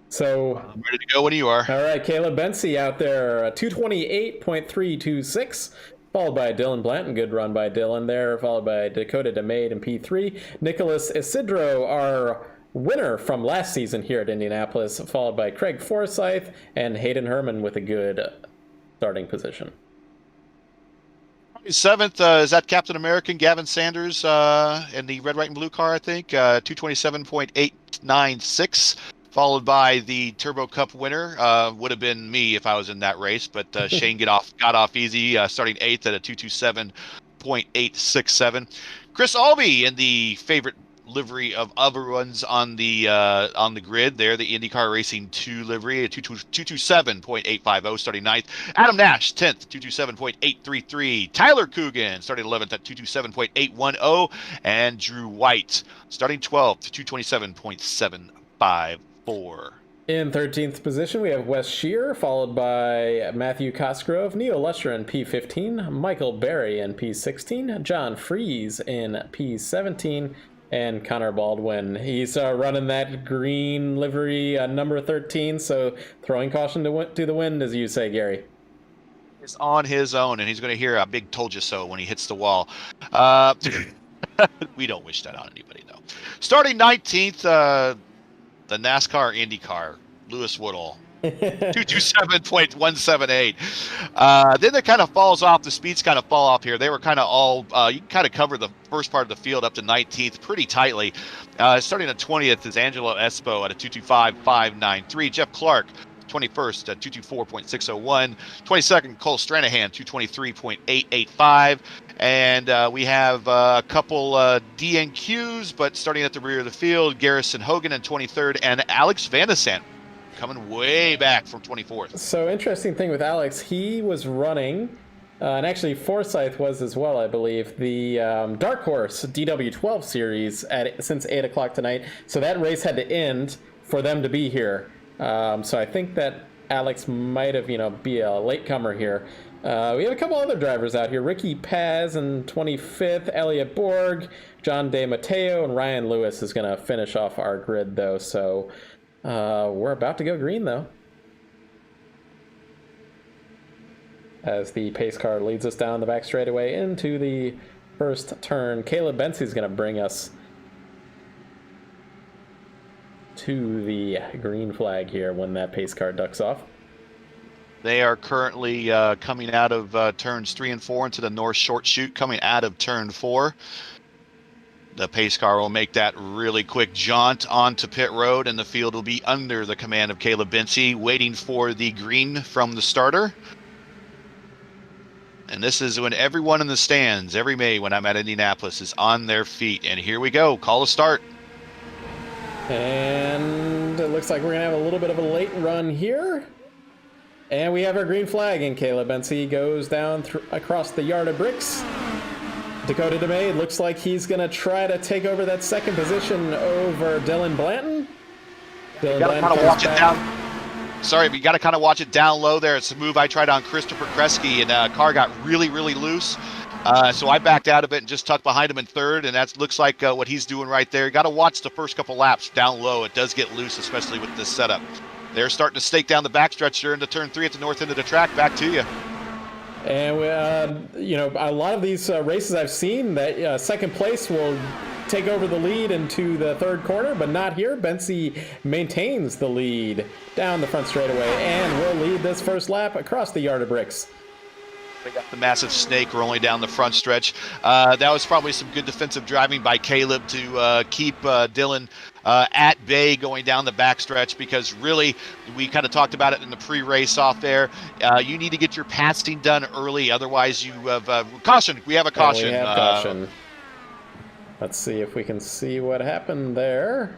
[SPEAKER 3] So
[SPEAKER 6] I'm ready to go when you are.
[SPEAKER 3] All right, Caleb Bensy out there, 228.326, followed by Dylan Blanton. Good run by Dylan there, followed by Dakota DeMade in P3. Nicholas Isidro, our winner from last season here at Indianapolis, followed by Craig Forsyth and Hayden Herman with a good starting position.
[SPEAKER 6] 7th, is that Captain American Gavin Sanders in the red, white, and blue car, I think. 227.896, followed by the Turbo Cup winner. Would have been me if I was in that race, but Shane got off easy, starting 8th at a 227.867. Chris Albee in the favorite livery of other ones on the grid there, the IndyCar Racing 2 livery, 227.850, starting 9th. Adam Nash, 10th, 227.833. Tyler Coogan, starting 11th at 227.810. And Drew White, starting 12th, 227.754.
[SPEAKER 3] In 13th position, we have Wes Shear, followed by Matthew Cosgrove, Neil Lusher in P15, Michael Berry in P16, John Fries in P17, and Connor Baldwin. He's running that green livery, number 13, so throwing caution to the wind, as you say, Gary.
[SPEAKER 6] Is on his own, and he's going to hear a big "told you so" when he hits the wall. We don't wish that on anybody, though. Starting 19th, the NASCAR IndyCar, Lewis Woodall. 227.178. Then it kind of falls off. The speeds kind of fall off here. They were kind of all, you can kind of cover the first part of the field up to 19th pretty tightly. Starting at 20th is Angelo Espo at a 225.593. Jeff Clark, 21st at 224.601. 22nd, Cole Stranahan, 223.885. And we have a couple DNQs, but starting at the rear of the field, Garrison Hogan in 23rd, and Alex Vandesant coming way back from 24th.
[SPEAKER 3] So interesting thing with Alex, he was running, and actually Forsyth was as well, I believe, the Dark Horse DW12 series since 8 o'clock tonight. So that race had to end for them to be here. So I think that Alex might have, be a latecomer here. We have a couple other drivers out here. Ricky Paz in 25th, Elliot Borg, John De Matteo, and Ryan Lewis is going to finish off our grid, though. So we're about to go green, though, as the pace car leads us down the back straightaway into the first turn. Caleb Bensy is going to bring us to the green flag here when that pace car ducks off.
[SPEAKER 6] They are currently coming out of turns 3 and 4 into the north short chute, coming out of turn 4. The pace car will make that really quick jaunt onto pit road, and the field will be under the command of Caleb Bincey, waiting for the green from the starter. And this is when everyone in the stands, every May when I'm at Indianapolis, is on their feet. And here we go. Call a start.
[SPEAKER 3] And it looks like we're going to have a little bit of a late run here. And we have our green flag, and Caleb Bincey goes down across the yard of bricks. Dakota DeMay looks like he's going to try to take over that second position over Dylan Blanton.
[SPEAKER 6] You gotta kind of watch it down. Sorry, but you got to kind of watch it down low there. It's a move I tried on Christopher Kresge, and car got really, really loose. So I backed out of it and just tucked behind him in third, and that looks like what he's doing right there. You got to watch the first couple laps down low. It does get loose, especially with this setup. They're starting to stake down the backstretch here into turn 3 at the north end of the track. Back to you.
[SPEAKER 3] And, you know, a lot of these races I've seen that second place will take over the lead into the third corner, but not here. Bincey maintains the lead down the front straightaway and will lead this first lap across the yard of bricks.
[SPEAKER 6] They got the massive snake rolling down the front stretch. That was probably some good defensive driving by Caleb to keep Dylan at bay going down the backstretch, because really, we kind of talked about it in the pre-race off there. You need to get your passing done early, otherwise you have caution. We have a caution.
[SPEAKER 3] We have caution. Let's see if we can see what happened there.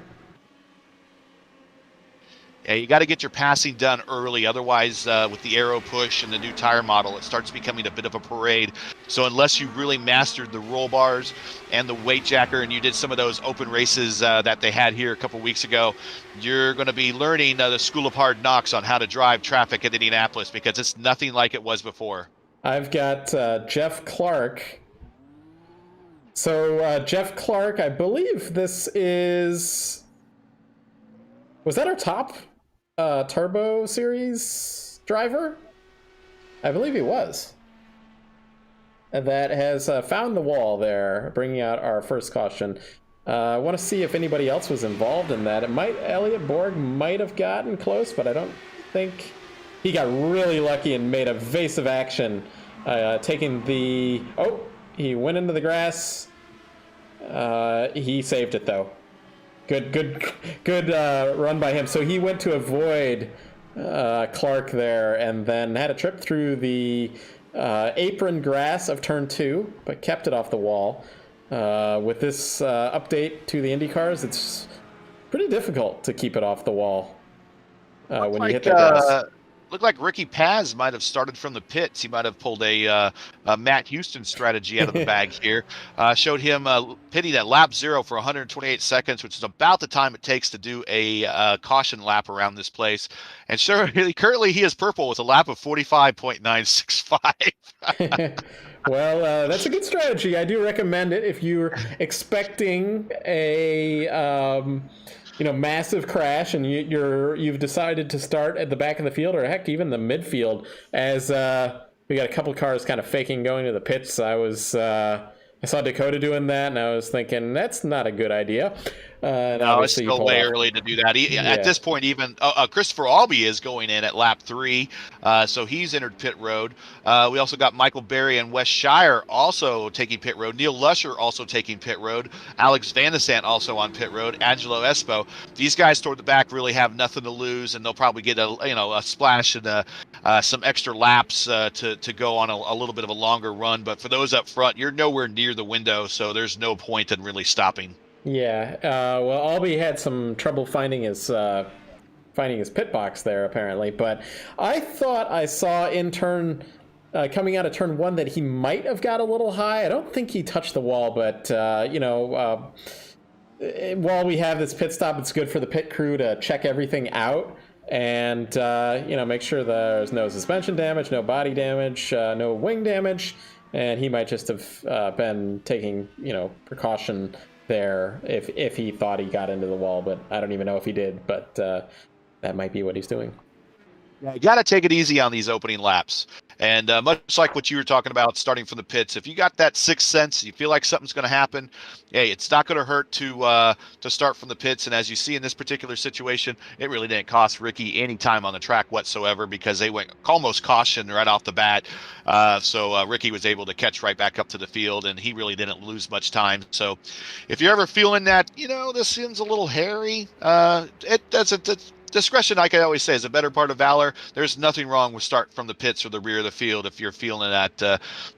[SPEAKER 6] Yeah, you got to get your passing done early. Otherwise, with the aero push and the new tire model, it starts becoming a bit of a parade. So unless you really mastered the roll bars and the weight jacker, and you did some of those open races that they had here a couple weeks ago, you're going to be learning the School of Hard Knocks on how to drive traffic at Indianapolis, because it's nothing like it was before.
[SPEAKER 3] I've got Jeff Clark. So Jeff Clark, I believe this is... Was that our top Turbo Series driver? I believe he was. That has found the wall there, bringing out our first caution. I want to see if anybody else was involved in that. Elliot Borg might have gotten close, but I don't think... He got really lucky and made a evasive action, taking the... Oh, he went into the grass. He saved it, though. Good run by him. So he went to avoid Clark there, and then had a trip through the apron grass of turn 2, but kept it off the wall. With this update to the IndyCars, it's pretty difficult to keep it off the wall when you hit the grass.
[SPEAKER 6] Looked like Ricky Paz might have started from the pits. He might have pulled a Matt Houston strategy out of the bag here. Showed him pitting at lap 0 for 128 seconds, which is about the time it takes to do a caution lap around this place. And sure, currently he is purple with a lap of 45.965.
[SPEAKER 3] Well, that's a good strategy. I do recommend it if you're expecting a massive crash, and you've decided to start at the back of the field, or heck, even the midfield, as we got a couple cars kind of faking going to the pits. I saw Dakota doing that, and I was thinking that's not a good idea.
[SPEAKER 6] No, it's still way early to do that. At this point, even Christopher Albee is going in at lap 3, so he's entered pit road. We also got Michael Berry and Wes Shire also taking pit road. Neil Lusher also taking pit road. Alex Van de Sant also on pit road. Angelo Espo. These guys toward the back really have nothing to lose, and they'll probably get a splash and some extra laps to go on a little bit of a longer run. But for those up front, you're nowhere near the window, so there's no point in really stopping.
[SPEAKER 3] Yeah, well, Albee had some trouble finding his pit box there, apparently. But I thought I saw coming out of turn 1 that he might have got a little high. I don't think he touched the wall, but while we have this pit stop, it's good for the pit crew to check everything out and make sure there's no suspension damage, no body damage, no wing damage, and he might just have been taking precaution there if he thought he got into the wall, but I don't even know if he did, but that might be what he's doing.
[SPEAKER 6] You got to take it easy on these opening laps. And much like what you were talking about starting from the pits, if you got that sixth sense, you feel like something's going to happen, hey, it's not going to hurt to start from the pits. And as you see in this particular situation, it really didn't cost Ricky any time on the track whatsoever because they went almost caution right off the bat. So Ricky was able to catch right back up to the field, and he really didn't lose much time. So if you're ever feeling that, this thing's a little hairy, discretion, like I always say, is a better part of valor. There's nothing wrong with start from the pits or the rear of the field if you're feeling that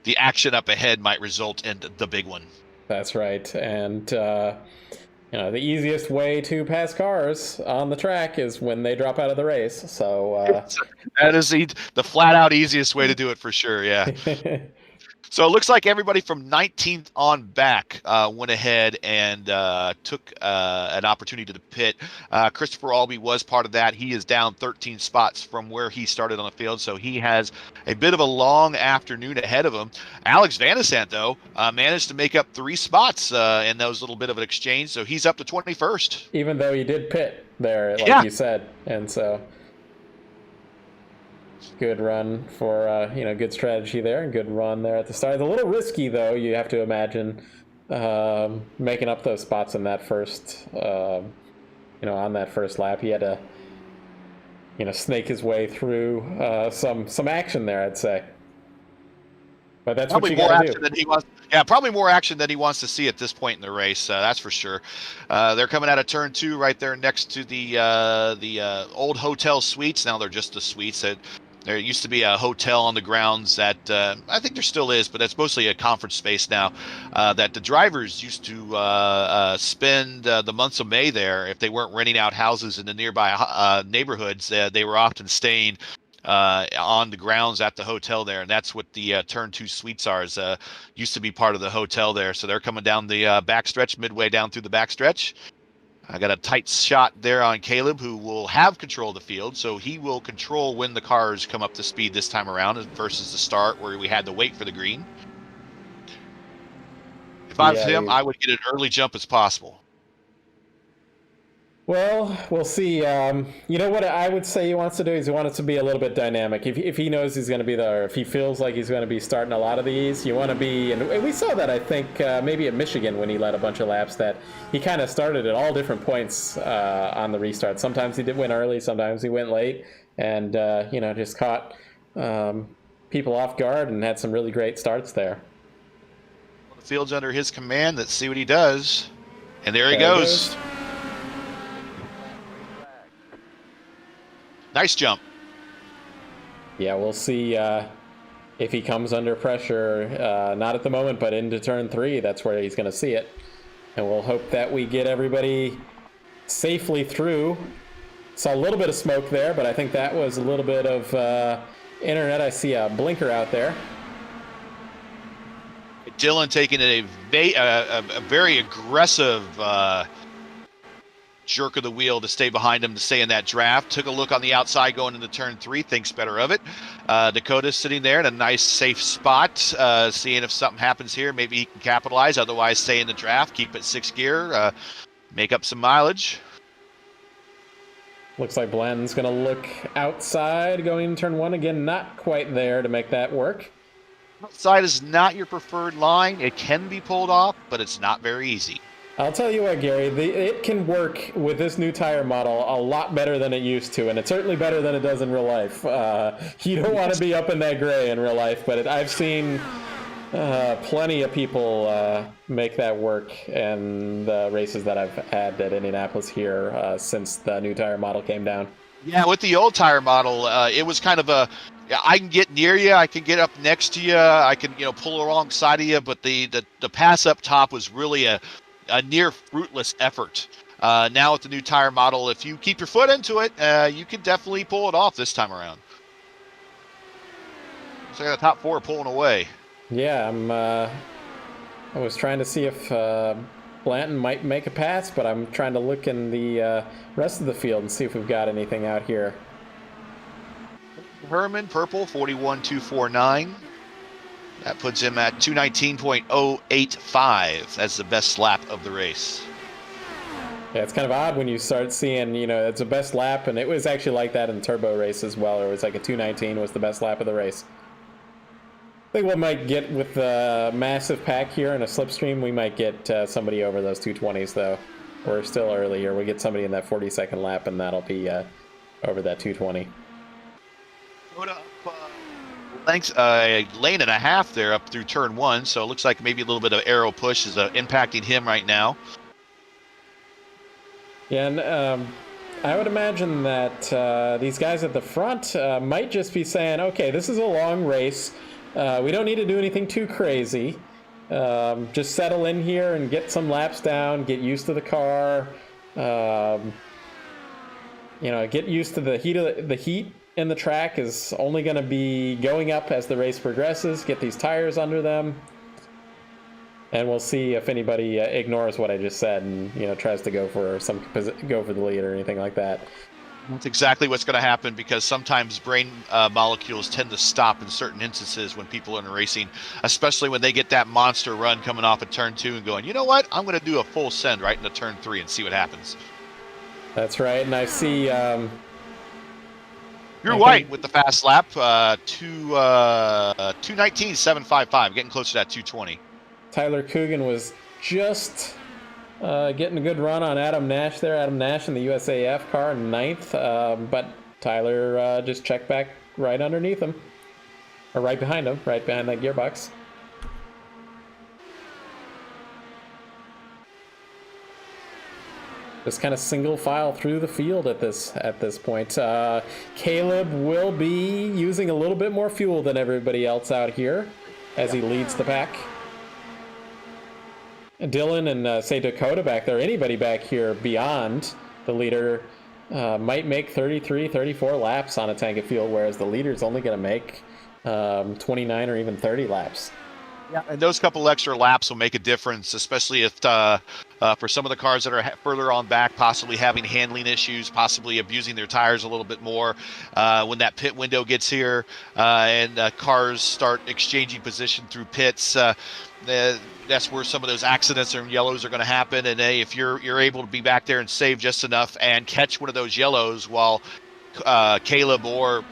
[SPEAKER 6] the action up ahead might result in the big one.
[SPEAKER 3] That's right. And, the easiest way to pass cars on the track is when they drop out of the race. So
[SPEAKER 6] that is the flat out easiest way to do it for sure. Yeah. So it looks like everybody from 19th on back went ahead and took an opportunity to pit. Christopher Albee was part of that. He is down 13 spots from where he started on the field, so he has a bit of a long afternoon ahead of him. Alex Vanasant, though, managed to make up 3 spots in those little bit of an exchange, so he's up to 21st.
[SPEAKER 3] Even though he did pit there, like you said, and so... Good run for, good strategy there and good run there at the start. It's a little risky, though, you have to imagine, making up those spots in that first, on that first lap. He had to, snake his way through some action there, I'd say. But that's
[SPEAKER 6] probably
[SPEAKER 3] what you
[SPEAKER 6] more
[SPEAKER 3] gotta
[SPEAKER 6] action
[SPEAKER 3] do.
[SPEAKER 6] than he wants. Yeah, probably more action than he wants to see at this point in the race. That's for sure. They're coming out of turn 2 right there next to the old hotel suites. Now they're just the suites. There used to be a hotel on the grounds that I think there still is, but that's mostly a conference space now, that the drivers used to spend the months of May there. If they weren't renting out houses in the nearby neighborhoods, they were often staying on the grounds at the hotel there. And that's what the turn 2 suites are, used to be part of the hotel there. So they're coming down the backstretch, midway down through the backstretch. I got a tight shot there on Caleb, who will have control of the field, so he will control when the cars come up to speed this time around versus the start where we had to wait for the green. If I was him, I would get an early jump as possible.
[SPEAKER 3] Well, we'll see. What I would say he wants to do is he wants it to be a little bit dynamic. If he knows he's going to be there, if he feels like he's going to be starting a lot of these, you want to be, and we saw that, I think, maybe at Michigan when he led a bunch of laps, that he kind of started at all different points on the restart. Sometimes he did win early, sometimes he went late, and, just caught people off guard and had some really great starts there.
[SPEAKER 6] The field's under his command. Let's see what he does. And there he goes. Nice jump.
[SPEAKER 3] Yeah, we'll see if he comes under pressure, not at the moment, but into turn 3. That's where he's going to see it. And we'll hope that we get everybody safely through. Saw a little bit of smoke there, but I think that was a little bit of internet. I see a blinker out there.
[SPEAKER 6] Dylan taking a very aggressive jerk of the wheel to stay behind him, to stay in that draft. Took a look on the outside going into turn 3, thinks better of it. Dakota's sitting there in a nice safe spot, seeing if something happens here. Maybe he can capitalize, otherwise stay in the draft, keep it 6th gear, make up some mileage.
[SPEAKER 3] Looks like Blanton's going to look outside going into turn 1 again. Not quite there to make that work.
[SPEAKER 6] Outside is not your preferred line. It can be pulled off, but it's not very easy.
[SPEAKER 3] I'll tell you what, Gary, it can work with this new tire model a lot better than it used to, and it's certainly better than it does in real life. You don't want to be up in that gray in real life, but I've seen plenty of people make that work in the races that I've had at Indianapolis here since the new tire model came down.
[SPEAKER 6] Yeah, with the old tire model, it was kind of I can get near you, I can get up next to you, I can pull alongside of you, but the pass up top was really a near fruitless effort. Now with the new tire model, if you keep your foot into it, you can definitely pull it off this time around. So the top 4 pulling away.
[SPEAKER 3] Yeah, I was trying to see if Blanton might make a pass, but I'm trying to look in the rest of the field and see if we've got anything out here.
[SPEAKER 6] Herman, purple, 41.249. That puts him at 219.085. That's the best lap of the race.
[SPEAKER 3] Yeah, it's kind of odd when you start seeing, it's a best lap, and it was actually like that in turbo race as well. It was like a 2:19 was the best lap of the race. I think we might get with the massive pack here and a slipstream, we might get somebody over those 220s though. We're still early here. We get somebody in that 40-second lap, and that'll be over that 220.
[SPEAKER 6] Put up length, lane and a half there up through turn 1, so it looks like maybe a little bit of aero push is impacting him right now.
[SPEAKER 3] Yeah, and I would imagine that these guys at the front might just be saying, okay, this is a long race. We don't need to do anything too crazy. Just settle in here and get some laps down, get used to the car, get used to the heat in the track is only going to be going up as the race progresses. Get these tires under them, and we'll see if anybody ignores what I just said and tries to go for the lead or anything like that.
[SPEAKER 6] That's exactly what's going to happen, because sometimes brain molecules tend to stop in certain instances when people are in racing, especially when they get that monster run coming off of turn 2 and going, you know what, I'm going to do a full send right into turn 3 and see what happens.
[SPEAKER 3] That's right, and I see
[SPEAKER 6] Drew White with the fast lap, 2:19.755, getting close to that 2:20.
[SPEAKER 3] Tyler Coogan was just getting a good run on Adam Nash there. Adam Nash in the USAF car, 9th, but Tyler just checked back right underneath him, or right behind him, right behind that gearbox. Just kind of single file through the field at this point. Caleb will be using a little bit more fuel than everybody else out here as he leads the pack. Dylan and say Dakota back there, anybody back here beyond the leader might make 33, 34 laps on a tank of fuel, whereas the leader's only going to make 29 or even 30 laps.
[SPEAKER 6] Yeah, and those couple extra laps will make a difference, especially if for some of the cars that are further on back, possibly having handling issues, possibly abusing their tires a little bit more. When that pit window gets here and cars start exchanging position through pits, that's where some of those accidents and yellows are going to happen. And if you're able to be back there and save just enough and catch one of those yellows while Caleb or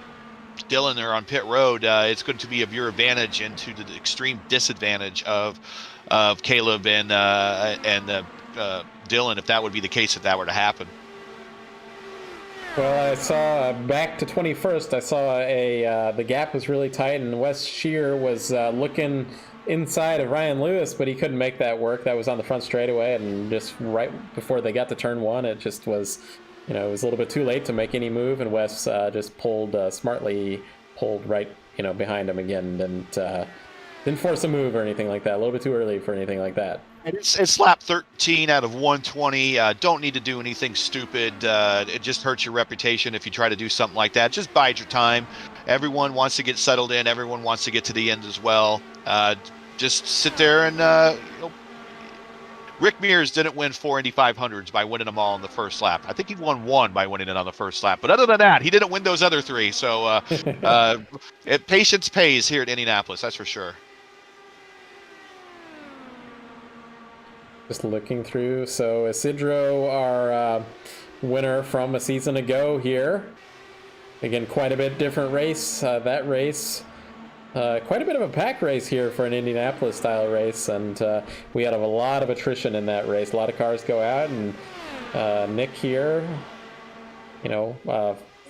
[SPEAKER 6] Dylan are on pit road, it's going to be of your advantage and to the extreme disadvantage of Caleb and Dylan, if that would be the case, if that were to happen.
[SPEAKER 3] Well, I saw back to 21st, I saw the gap was really tight, and Wes Shear was looking inside of Ryan Lewis, but he couldn't make that work. That was on the front straightaway, and just right before they got to turn 1, it just was, it was a little bit too late to make any move, and Wes just smartly pulled right, behind him again, and didn't force a move or anything like that. A little bit too early for anything like that.
[SPEAKER 6] It's lap 13 out of 120. Don't need to do anything stupid. It just hurts your reputation if you try to do something like that. Just bide your time. Everyone wants to get settled in. Everyone wants to get to the end as well. Just sit there and Rick Mears didn't win 4 Indy 500s by winning them all in the first lap. I think he won 1 by winning it on the first lap. But other than that, he didn't win those other 3. So patience pays here at Indianapolis, that's for sure.
[SPEAKER 3] Just looking through. So Isidro, our winner from a season ago here. Again, quite a bit different race. That race, quite a bit of a pack race here for an Indianapolis style race. And we had a lot of attrition in that race. A lot of cars go out, and Nick here,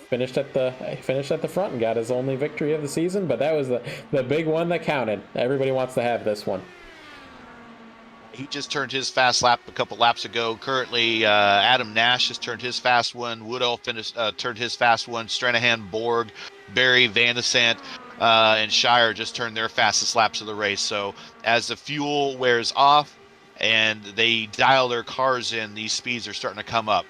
[SPEAKER 3] finished at the front and got his only victory of the season. But that was the big one that counted. Everybody wants to have this one.
[SPEAKER 6] He just turned his fast lap a couple laps ago. Currently, Adam Nash has turned his fast one. Woodall turned his fast one. Stranahan, Borg, Barry, Van de Sant, and Shire just turned their fastest laps of the race. So as the fuel wears off and they dial their cars in, these speeds are starting to come up.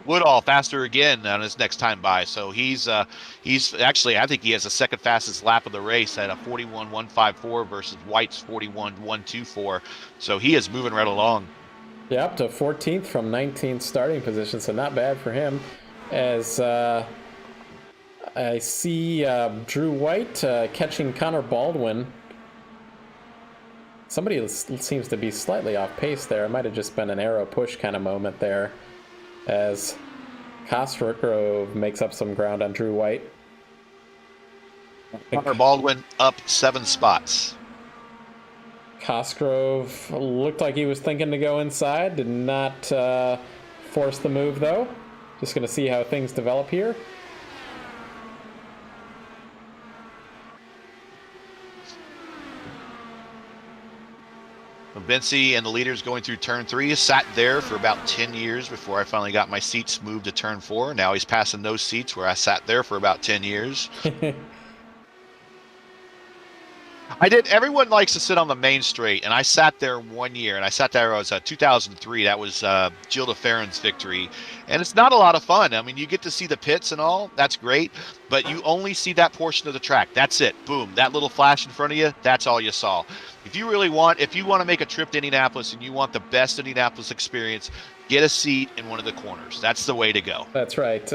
[SPEAKER 6] Woodall faster again on his next time by. So he's actually, I think he has the second fastest lap of the race at a 41.154 versus White's 41.124. So he is moving right along.
[SPEAKER 3] Yeah, up to 14th from 19th starting position, so not bad for him. As I see Drew White catching Connor Baldwin. somebody seems to be slightly off pace there. It might have just been an arrow push kind of moment there as Cosgrove makes up some ground on Drew White.
[SPEAKER 6] Connor Baldwin up 7 spots.
[SPEAKER 3] Cosgrove looked like he was thinking to go inside. Did not force the move, though. Just going to see how things develop here.
[SPEAKER 6] Bency and the leaders going through turn 3. Sat there for about 10 years before I finally got my seats moved to turn 4. Now he's passing those seats where I sat there for about 10 years. Everyone likes to sit on the main straight, and I sat there 1 year, and I sat there, it was 2003. That was Gilles de Ferran's victory. And it's not a lot of fun. I mean, you get to see the pits and all. That's great. But you only see that portion of the track. That's it. Boom. That little flash in front of you, that's all you saw. If you want to make a trip to Indianapolis and you want the best Indianapolis experience, get a seat in one of the corners. That's the way to go.
[SPEAKER 3] That's right.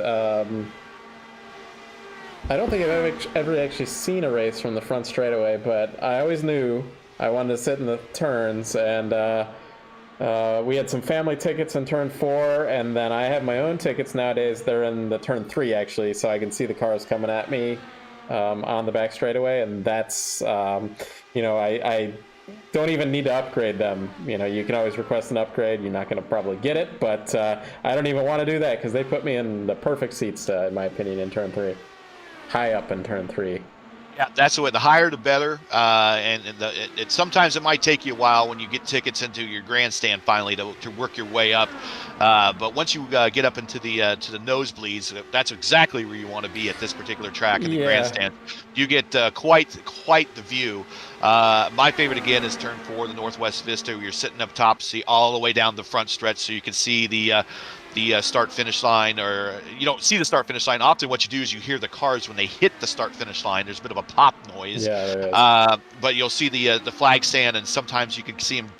[SPEAKER 3] I don't think I've ever actually seen a race from the front straightaway, but I always knew I wanted to sit in the turns, and we had some family tickets in turn 4, and then I have my own tickets nowadays. They're in the turn 3, actually, so I can see the cars coming at me on the back straightaway, and that's, I don't even need to upgrade them. You can always request an upgrade. You're not going to probably get it, but I don't even want to do that because they put me in the perfect seats, in my opinion, in turn 3. High up in turn 3.
[SPEAKER 6] Yeah, that's the way. The higher, the better. Sometimes it might take you a while when you get tickets into your grandstand finally to work your way up. But once you get up into the nosebleeds, that's exactly where you want to be at this particular track in the grandstand. You get quite the view. My favorite again is turn 4, the Northwest Vista, where you're sitting up top, see all the way down the front stretch, so you can see the start-finish line, or you don't see the start-finish line. Often what you do is you hear the cars when they hit the start-finish line. There's a bit of a pop noise.
[SPEAKER 3] Yeah, there is.
[SPEAKER 6] But you'll see the flag stand, and sometimes you can see them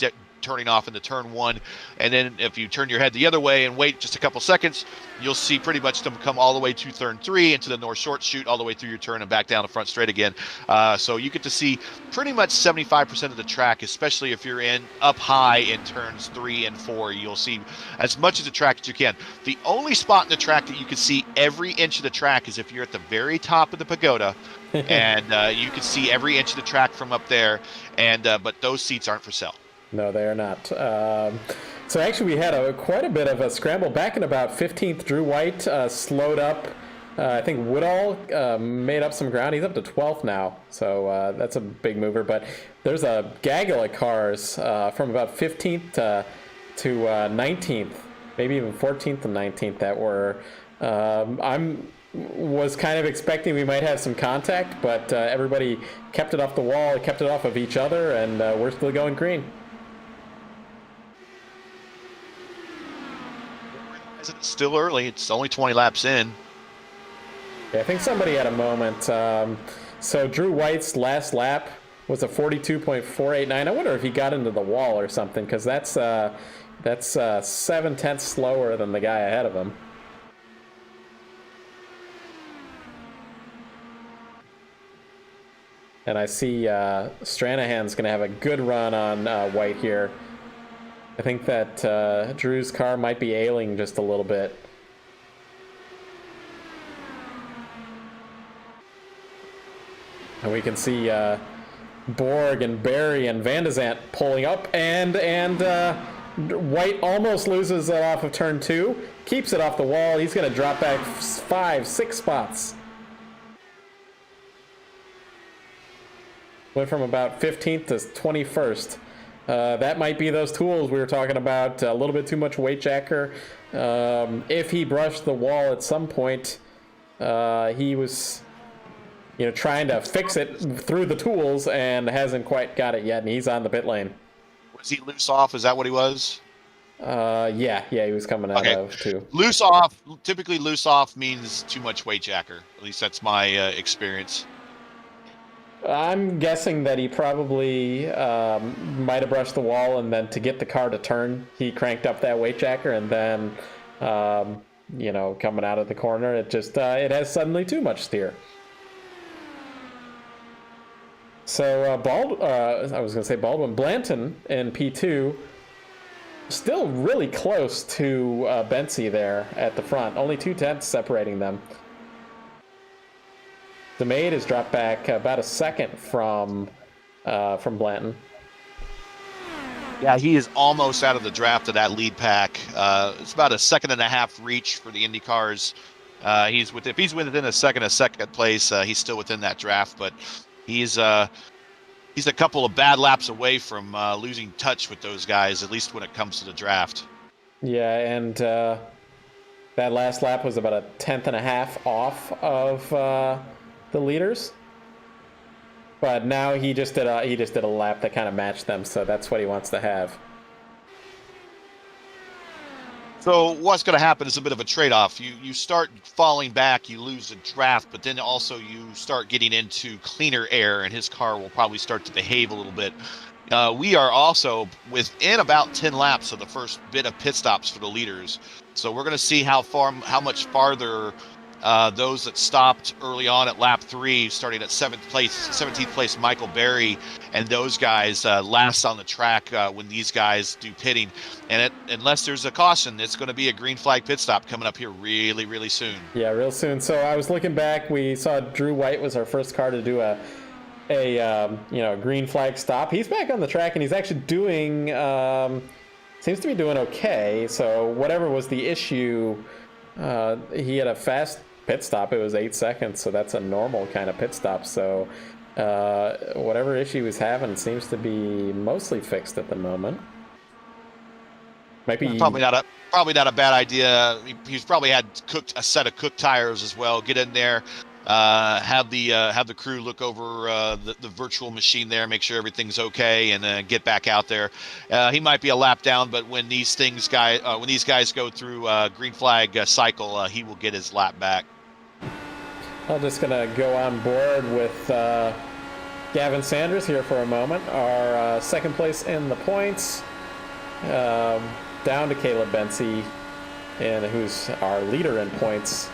[SPEAKER 6] turning off into turn 1. And then if you turn your head the other way and wait just a couple seconds, you'll see pretty much them come all the way to turn 3 into the north short chute, all the way through your turn and back down the front straight again. So you get to see pretty much 75% of the track, especially if you're up high in turns 3 and 4. You'll see as much of the track as you can. The only spot in the track that you can see every inch of the track is if you're at the very top of the pagoda, and you can see every inch of the track from up there. And but those seats aren't for sale.
[SPEAKER 3] No, they are not. So actually, we had quite a bit of a scramble. Back in about 15th, Drew White slowed up. I think Woodall made up some ground. He's up to 12th now, so that's a big mover. But there's a gaggle of cars from about 15th to 19th, maybe even 14th and 19th that were. Was kind of expecting we might have some contact, but everybody kept it off the wall, kept it off of each other, and we're still going green.
[SPEAKER 6] It's still early. It's only 20 laps in.
[SPEAKER 3] Yeah, I think somebody had a moment. So Drew White's last lap was a 42.489. I wonder if he got into the wall or something, because that's 7/10 slower than the guy ahead of him. And I see Stranahan's going to have a good run on White here. I think that Drew's car might be ailing just a little bit. And we can see Borg and Barry and Van de Zandt pulling up, and White almost loses it off of turn 2, keeps it off the wall. He's going to drop back 5-6 spots. Went from about 15th to 21st. That might be those tools we were talking about. A little bit too much weight jacker. If he brushed the wall at some point, he was, trying to fix it through the tools and hasn't quite got it yet. And he's on the pit lane.
[SPEAKER 6] Was he loose off? Is that what he was?
[SPEAKER 3] Yeah, he was coming out of too.
[SPEAKER 6] Loose off. Typically, loose off means too much weight jacker. At least that's my experience.
[SPEAKER 3] I'm guessing that he probably might have brushed the wall, and then to get the car to turn, he cranked up that weight jacker, and then, coming out of the corner, it just it has suddenly too much steer. So I was going to say Baldwin. Blanton in P2, still really close to Bensi there at the front. Only 2/10 separating them. DeMade has dropped back about a second from Blanton.
[SPEAKER 6] Yeah, he is almost out of the draft of that lead pack. It's about a 1.5 reach for the IndyCars. If he's within a second place, he's still within that draft. But he's a couple of bad laps away from losing touch with those guys, at least when it comes to the draft.
[SPEAKER 3] Yeah, and that last lap was about a 10.5 off of the leaders. But now he just did a lap that kind of matched them, so that's what he wants to have.
[SPEAKER 6] So what's going to happen is a bit of a trade-off. You start falling back, you lose the draft, but then also you start getting into cleaner air, and his car will probably start to behave a little bit. We are also within about 10 laps of the first bit of pit stops for the leaders. So we're going to see how much farther those that stopped early on at lap 3, starting at 17th place, Michael Berry, and those guys last on the track when these guys do pitting. And unless there's a caution, it's going to be a green flag pit stop coming up here really, really soon.
[SPEAKER 3] Yeah, real soon. So I was looking back. We saw Drew White was our first car to do a green flag stop. He's back on the track, and he's actually doing seems to be doing okay. So whatever was the issue, he had a fast pit stop. It was 8 seconds, so that's a normal kind of pit stop. So whatever issue he's having seems to be mostly fixed at the moment. Might be
[SPEAKER 6] probably not a bad idea. He's probably had a set of cooked tires as well. Get in there, have the crew look over the virtual machine there, make sure everything's okay, and then get back out there. He might be a lap down, but when these guys go through green flag cycle, he will get his lap back.
[SPEAKER 3] I'm just gonna go on board with Gavin Sanders here for a moment. Our second place in the points, down to Caleb Bensi, and who's our leader in points.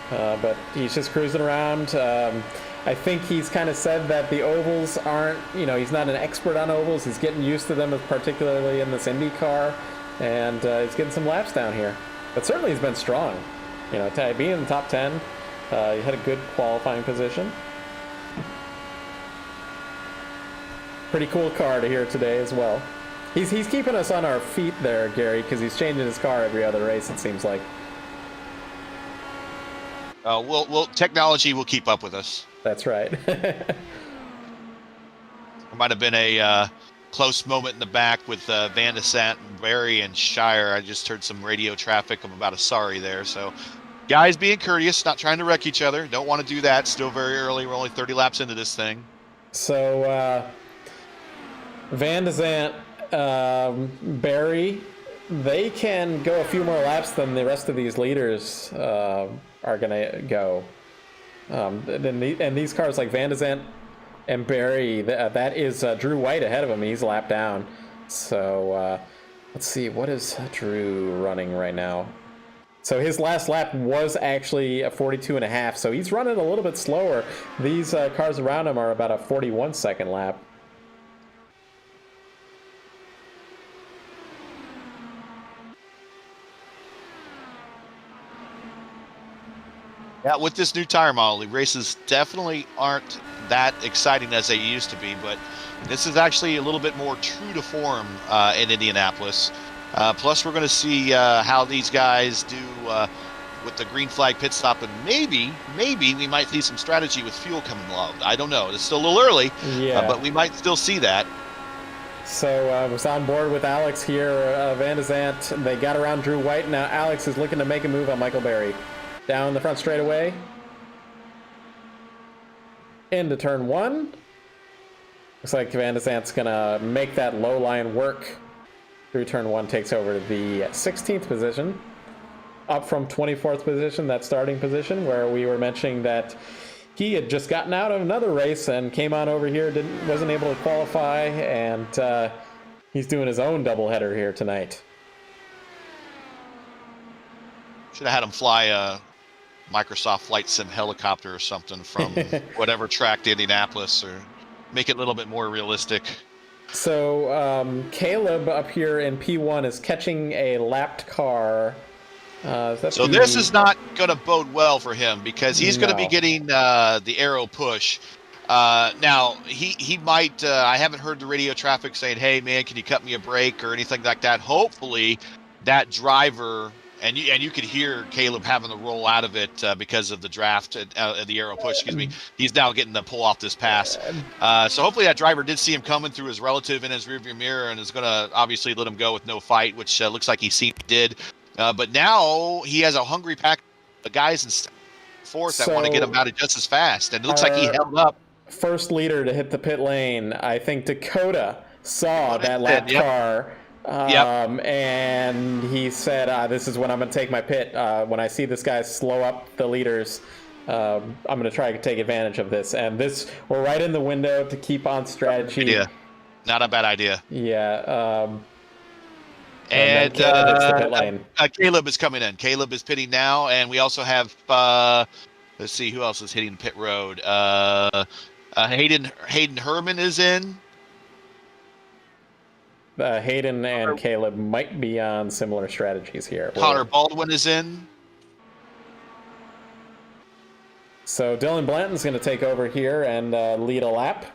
[SPEAKER 3] But he's just cruising around. I think he's kind of said that the ovals aren't, he's not an expert on ovals. He's getting used to them, particularly in this IndyCar, and he's getting some laps down here. But certainly he's been strong. Being in the top 10, he had a good qualifying position. Pretty cool car to hear today as well. He's keeping us on our feet there, Gary, because he's changing his car every other race, it seems like.
[SPEAKER 6] Technology will keep up with us.
[SPEAKER 3] That's right.
[SPEAKER 6] There might have been a close moment in the back with Van de Sant and Barry and Shire. I just heard some radio traffic. I'm about a sorry there. So guys being courteous, not trying to wreck each other. Don't want to do that. Still very early. We're only 30 laps into this thing.
[SPEAKER 3] So Van de Sant, Barry, they can go a few more laps than the rest of these leaders are going to go. And these cars like Van de Sant and Barry, that is Drew White ahead of him. He's a lap down. So let's see, what is Drew running right now? So his last lap was actually a 42.5, so he's running a little bit slower. These cars around him are about a 41-second lap.
[SPEAKER 6] Yeah, with this new tire model, the races definitely aren't that exciting as they used to be, but this is actually a little bit more true to form in Indianapolis. Plus, we're going to see how these guys do with the green flag pit stop, and maybe we might see some strategy with fuel coming along. I don't know. It's still a little early, but we might still see that.
[SPEAKER 3] So I was on board with Alex here. Van de Sant, they got around Drew White. Now Alex is looking to make a move on Michael Berry. Down the front straightaway. Into turn 1. Looks like Van de Sant's going to make that low line work. Through turn 1, takes over to the 16th position. Up from 24th position, that starting position, where we were mentioning that he had just gotten out of another race and came on over here, wasn't able to qualify, and he's doing his own doubleheader here tonight.
[SPEAKER 6] Should have had him fly a Microsoft Flight Sim helicopter or something from whatever track to Indianapolis, or make it a little bit more realistic.
[SPEAKER 3] So Caleb up here in P1 is catching a lapped car.
[SPEAKER 6] So this is not going to bode well for him because he's going to be getting the arrow push. Now he might. I haven't heard the radio traffic saying, "Hey man, can you cut me a break?" or anything like that. Hopefully, that driver and you could hear Caleb having to roll out of it because of the draft, the arrow push. Excuse me. He's now getting to pull off this pass. So hopefully that driver did see him coming through his relative in his rearview mirror and is going to obviously let him go with no fight, which looks like he did. But now he has a hungry pack of guys in fourth that want to get him out of just as fast. And it looks like he held up.
[SPEAKER 3] First leader to hit the pit lane, I think Dakota saw that lapped car. And he said, this is when I'm going to take my pit. When I see this guy slow up the leaders, I'm going to try to take advantage of this. And we're right in the window to keep on strategy.
[SPEAKER 6] Not a bad idea.
[SPEAKER 3] Yeah.
[SPEAKER 6] And
[SPEAKER 3] the pit lane.
[SPEAKER 6] Caleb is coming in. Caleb is pitting now, and we also have let's see who else is hitting pit road. Hayden Herman is in.
[SPEAKER 3] Hayden and Caleb might be on similar strategies here.
[SPEAKER 6] Connor Baldwin is in.
[SPEAKER 3] So Dylan Blanton's going to take over here and lead a lap.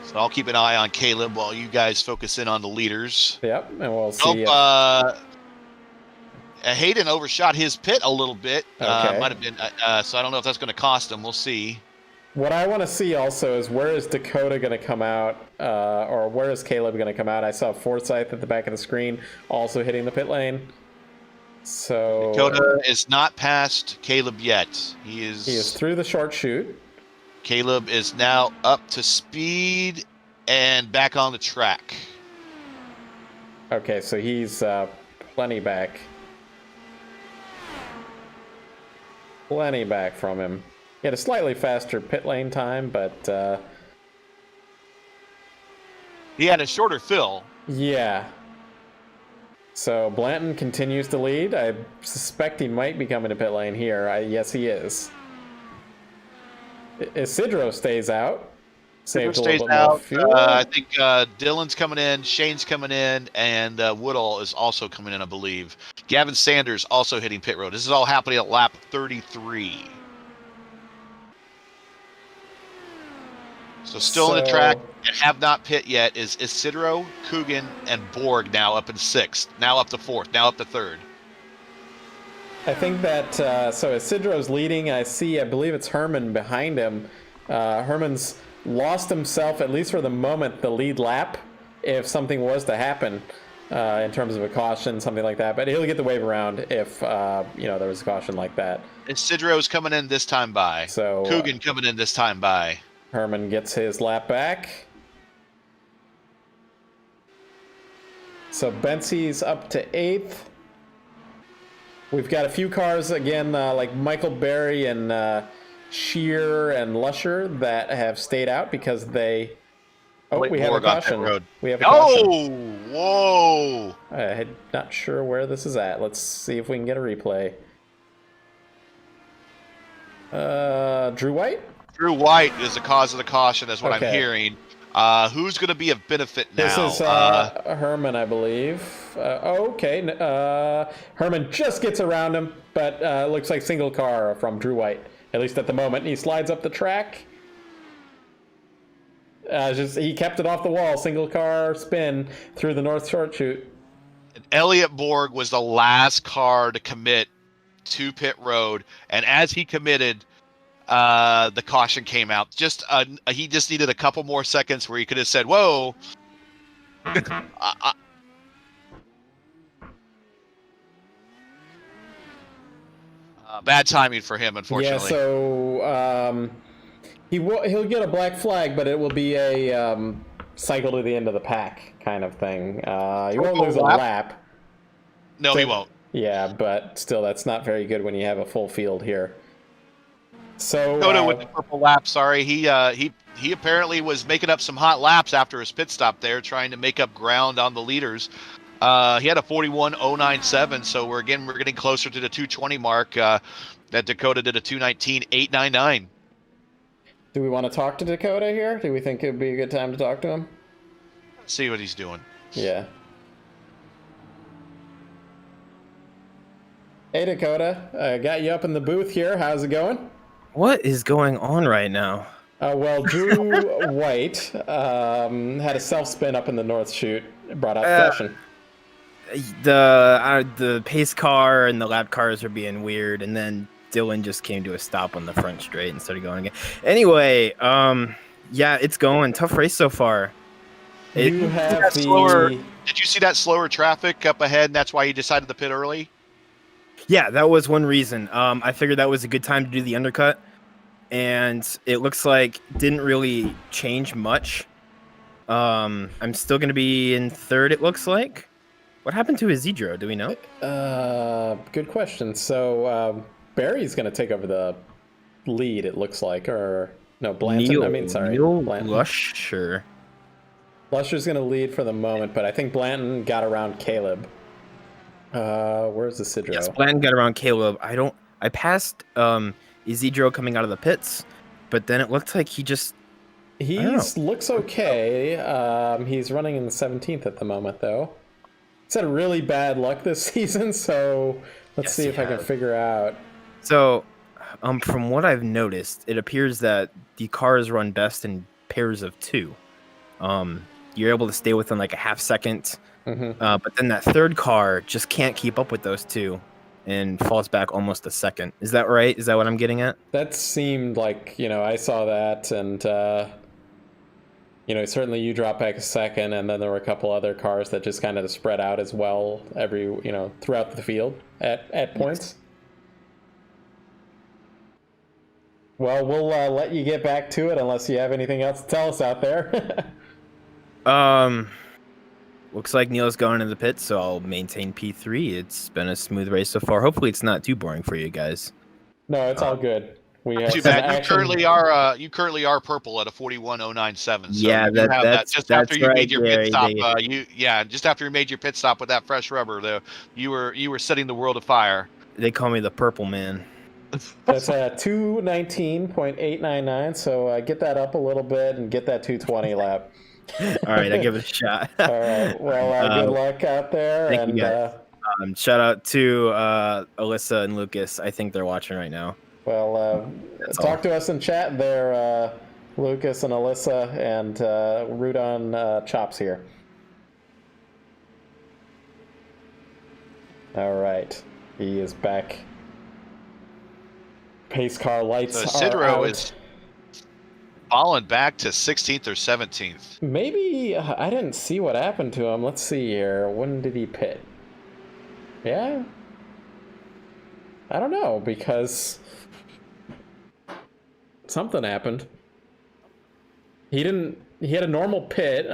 [SPEAKER 6] So I'll keep an eye on Caleb while you guys focus in on the leaders.
[SPEAKER 3] Yep, and we'll see.
[SPEAKER 6] Hayden overshot his pit a little bit.
[SPEAKER 3] Okay.
[SPEAKER 6] Might have been. So I don't know if that's going to cost him. We'll see.
[SPEAKER 3] What I want to see also is where is Dakota going to come out, or where is Caleb going to come out? I saw Forsyth at the back of the screen also hitting the pit lane. So
[SPEAKER 6] Dakota is not past Caleb yet. He
[SPEAKER 3] is through the short chute.
[SPEAKER 6] Caleb is now up to speed and back on the track.
[SPEAKER 3] Okay, so he's plenty back. Plenty back from him. He had a slightly faster pit lane time, but
[SPEAKER 6] he had a shorter fill.
[SPEAKER 3] Yeah. So Blanton continues to lead. I suspect he might be coming to pit lane here. Yes, he is. Isidro stays out. Saved a little bit more fuel.
[SPEAKER 6] I think Dylan's coming in, Shane's coming in, and Woodall is also coming in, I believe. Gavin Sanders also hitting pit road. This is all happening at lap 33. So still in the track and have not pit yet is Isidro, Coogan, and Borg now up in sixth, now up to fourth, now up to third.
[SPEAKER 3] I think that, so Isidro's leading. I believe it's Herman behind him. Herman's lost himself, at least for the moment, the lead lap, if something was to happen in terms of a caution, something like that. But he'll get the wave around if, there was a caution like that.
[SPEAKER 6] Isidro's coming in this time by.
[SPEAKER 3] So
[SPEAKER 6] Coogan coming in this time by.
[SPEAKER 3] Herman gets his lap back. So Bentsy's up to 8th. We've got a few cars, again, like Michael Berry and Shear and Lusher that have stayed out because they... Oh, we have a caution. We have a caution.
[SPEAKER 6] Whoa!
[SPEAKER 3] I'm not sure where this is at. Let's see if we can get a replay. Drew White?
[SPEAKER 6] Drew White is the cause of the caution, is what I'm hearing. Who's going to be of benefit now?
[SPEAKER 3] This is Herman, I believe. Herman just gets around him, but looks like single car from Drew White, at least at the moment. He slides up the track. He kept it off the wall, single car spin through the north short chute.
[SPEAKER 6] And Elliot Borg was the last car to commit to pit road, and as he committed, the caution came out. He just needed a couple more seconds where he could have said, "Whoa." Bad timing for him, unfortunately.
[SPEAKER 3] Yeah, so he'll get a black flag, but it will be a cycle to the end of the pack kind of thing. He won't lose a lap.
[SPEAKER 6] No, he won't.
[SPEAKER 3] Yeah, but still, that's not very good when you have a full field here. So
[SPEAKER 6] Dakota with the purple lap. Sorry, he apparently was making up some hot laps after his pit stop there, trying to make up ground on the leaders. He had a 41.097, so we're getting closer to the 220 mark. That Dakota did a 219.899.
[SPEAKER 3] Do we want to talk to Dakota here? Do we think it would be a good time to talk to him?
[SPEAKER 6] See what he's doing.
[SPEAKER 3] Yeah. Hey, Dakota. I got you up in the booth here. How's it going?
[SPEAKER 7] What is going on right now?
[SPEAKER 3] Well, Drew White had a self-spin up in the North Chute. Brought out caution.
[SPEAKER 7] The pace car and the lap cars are being weird, and then Dylan just came to a stop on the front straight and started going again. Anyway, yeah, it's going. Tough race so far.
[SPEAKER 3] You have
[SPEAKER 6] Did you see that slower traffic up ahead, and that's why you decided to pit early?
[SPEAKER 7] Yeah, that was one reason. I figured that was a good time to do the undercut, and it looks like didn't really change much. I'm still going to be in third, it looks like. What happened to Isidro? Do we know?
[SPEAKER 3] Good question. So Barry's going to take over the lead, it looks like. Or, no, Blanton.
[SPEAKER 7] Neil
[SPEAKER 3] Blanton.
[SPEAKER 7] Lusher.
[SPEAKER 3] Lusher's going to lead for the moment, but I think Blanton got around Caleb. Where's Isidro?
[SPEAKER 7] Yes, Blanton got around Caleb. I passed Isidro coming out of the pits, but then it looked like he looks
[SPEAKER 3] okay. He's running in the 17th at the moment, though. He's had really bad luck this season, so let's see if I can figure out.
[SPEAKER 7] So, from what I've noticed, it appears that the cars run best in pairs of two. You're able to stay within like a half second, but then that third car just can't keep up with those two and falls back almost a second. Is that right? Is that what I'm getting at?
[SPEAKER 3] That seemed like, I saw that, and certainly you dropped back a second, and then there were a couple other cars that just kind of spread out as well throughout the field at points. Well, we'll let you get back to it unless you have anything else to tell us out there.
[SPEAKER 7] Looks like Neil's going to the pits, so I'll maintain P3. It's been a smooth race so far. Hopefully it's not too boring for you guys.
[SPEAKER 3] No, it's all good. We have
[SPEAKER 6] too bad. You currently are purple at a 41.097. So
[SPEAKER 7] yeah, that's
[SPEAKER 6] just after you
[SPEAKER 7] right,
[SPEAKER 6] made your
[SPEAKER 7] Gary,
[SPEAKER 6] pit stop. Just after you made your pit stop with that fresh rubber, though, you were setting the world afire.
[SPEAKER 7] They call me the Purple Man.
[SPEAKER 3] That's 219.899. So get that up a little bit and get that 220 lap.
[SPEAKER 7] All right, I'll give it a shot.
[SPEAKER 3] All right. Well, good luck out there.
[SPEAKER 7] Thank you guys. Shout out to Alyssa and Lucas. I think they're watching right now.
[SPEAKER 3] Well, talk to us in chat there, Lucas and Alyssa, and root on Chops here. All right. He is back. Pace car lights
[SPEAKER 6] so
[SPEAKER 3] are out.
[SPEAKER 6] Isidro is fallen back to 16th or 17th.
[SPEAKER 3] Maybe I didn't see what happened to him. Let's see here. When did he pit? Yeah. I don't know, because something happened. He had a normal pit. He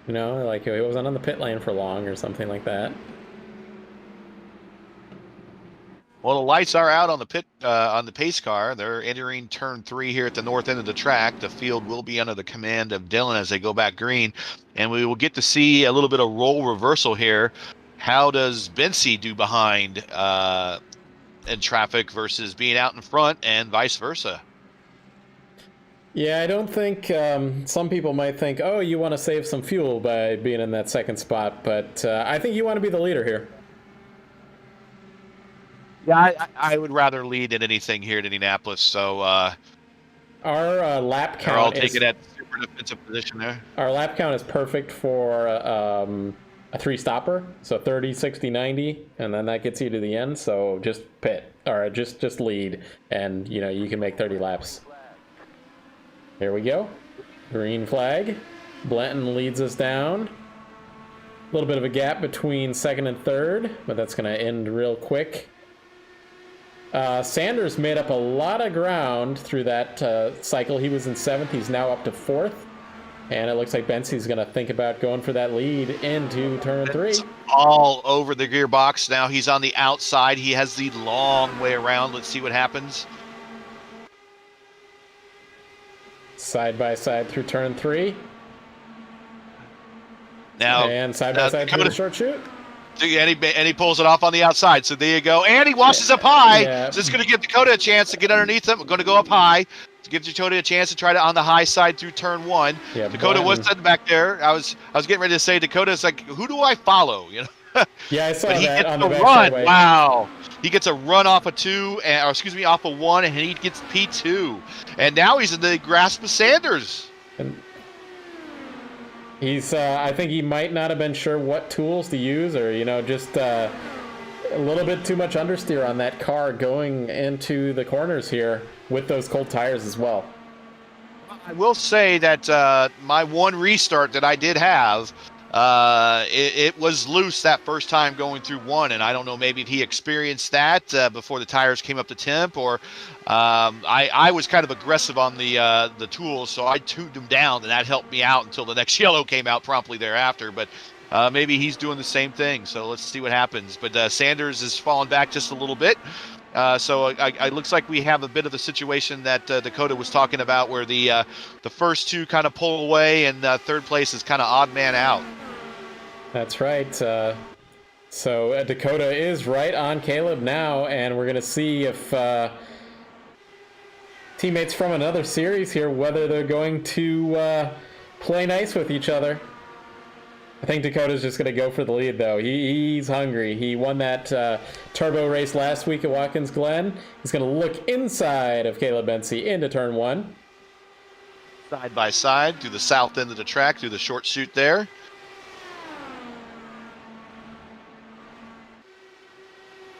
[SPEAKER 3] wasn't on the pit lane for long or something like that.
[SPEAKER 6] Well, the lights are out on the pace car. They're entering turn 3 here at the north end of the track. The field will be under the command of Dylan as they go back green, and we will get to see a little bit of role reversal here. How does Bency do behind in traffic versus being out in front, and vice versa?
[SPEAKER 3] Yeah, I don't think some people might think, oh, you want to save some fuel by being in that second spot, but I think you want to be the leader here.
[SPEAKER 6] Yeah, I would rather lead in anything here at Indianapolis. So
[SPEAKER 3] our lap count.
[SPEAKER 6] They're all taking that super defensive position there.
[SPEAKER 3] Our lap count is perfect for a 3-stopper, so 30, 60, 90, and then that gets you to the end. So just pit, or just lead, and you can make 30 laps. Here we go. Green flag. Blanton leads us down. A little bit of a gap between second and third, but that's going to end real quick. Sanders made up a lot of ground through that cycle. He was in 7th. He's now up to 4th. And it looks like Bency's going to think about going for that lead into turn 3.
[SPEAKER 6] It's all over the gearbox. Now he's on the outside. He has the long way around. Let's see what happens.
[SPEAKER 3] Side by side through turn 3.
[SPEAKER 6] Now,
[SPEAKER 3] and side by side through the short chute.
[SPEAKER 6] And he pulls it off on the outside. So there you go. And he washes up high.
[SPEAKER 3] Yeah.
[SPEAKER 6] So it's going to give Dakota a chance to get underneath him. We're going to go up high to give Dakota a chance to try to on the high side through turn 1.
[SPEAKER 3] Yeah,
[SPEAKER 6] Dakota was sitting back there. I was getting ready to say Dakota's like, who do I follow? You know.
[SPEAKER 3] Yeah, I saw
[SPEAKER 6] But he
[SPEAKER 3] that
[SPEAKER 6] gets
[SPEAKER 3] on
[SPEAKER 6] a
[SPEAKER 3] the back
[SPEAKER 6] run.
[SPEAKER 3] straightaway.
[SPEAKER 6] Wow. He gets a run off of 2, off of 1, and he gets P2. And now he's in the grasp of Sanders.
[SPEAKER 3] And he's, I think he might not have been sure what tools to use, or, just a little bit too much understeer on that car going into the corners here with those cold tires as well.
[SPEAKER 6] I will say that my one restart that I did have, it was loose that first time going through 1, and I don't know, maybe if he experienced that before the tires came up to temp, or I was kind of aggressive on the tools, so I tuned them down, and that helped me out until the next yellow came out promptly thereafter. But maybe he's doing the same thing, so let's see what happens. But Sanders is falling back just a little bit. So it looks like we have a bit of the situation that Dakota was talking about, where the first 2 kind of pull away, and third place is kind of odd man out.
[SPEAKER 3] That's right. So Dakota is right on Caleb now, and we're going to see if teammates from another series here, whether they're going to play nice with each other. I think Dakota's just going to go for the lead, though. He's hungry. He won that turbo race last week at Watkins Glen. He's going to look inside of Caleb Bency into turn 1.
[SPEAKER 6] Side by side through the south end of the track, through the short chute there.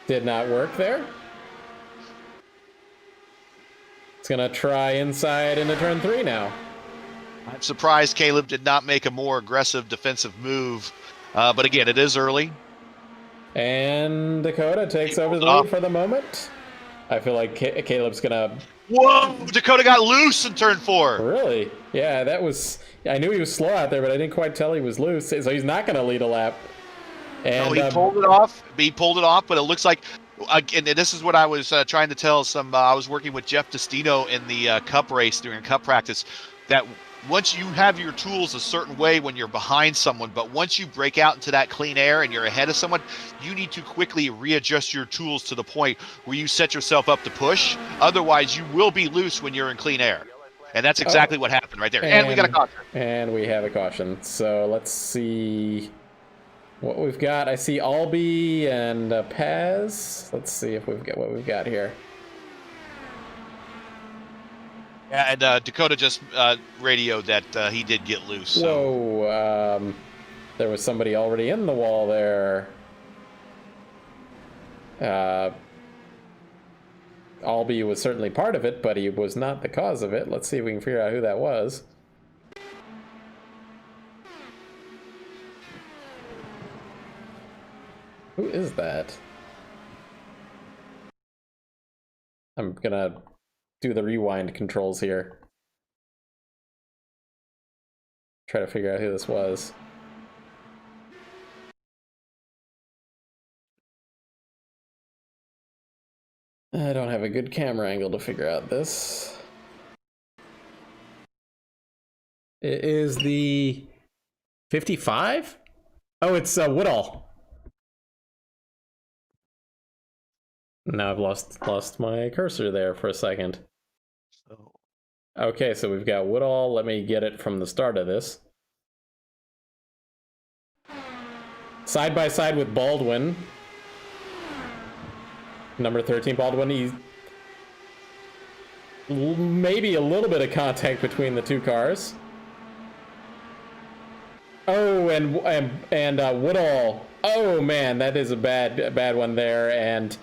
[SPEAKER 3] Did not work there. It's going to try inside into turn 3 now.
[SPEAKER 6] I'm surprised Caleb did not make a more aggressive defensive move. But again, it is early.
[SPEAKER 3] And Dakota takes over the lead for the moment. I feel like Caleb's going to...
[SPEAKER 6] Whoa! Dakota got loose in turn 4.
[SPEAKER 3] Really? Yeah, that was... I knew he was slow out there, but I didn't quite tell he was loose. So he's not going to lead a lap. And,
[SPEAKER 6] no, he pulled it off. He pulled it off, but it looks like... And this is what I was trying to tell some... I was working with Jeff Destino in the Cup race during Cup practice, that... Once you have your tools a certain way when you're behind someone, but once you break out into that clean air and you're ahead of someone, you need to quickly readjust your tools to the point where you set yourself up to push. Otherwise, you will be loose when you're in clean air. And that's exactly what happened right there. And we got a caution.
[SPEAKER 3] And we have a caution. So let's see what we've got. I see Albee and Paz. Let's see if we've got what we've got here.
[SPEAKER 6] Yeah, and Dakota just radioed that he did get loose. So.
[SPEAKER 3] Whoa, there was somebody already in the wall there. Albee was certainly part of it, but he was not the cause of it. Let's see if we can figure out who that was. Who is that? I'm gonna do the rewind controls here. Try to figure out who this was. I don't have a good camera angle to figure out this. It is the 55? Oh, it's Woodall. Now I've lost my cursor there for a second. Okay, so we've got Woodall. Let me get it from the start of this. Side by side with Baldwin. Number 13, Baldwin. He's maybe a little bit of contact between the two cars. Oh, and Woodall. Oh man, that is a bad one there. And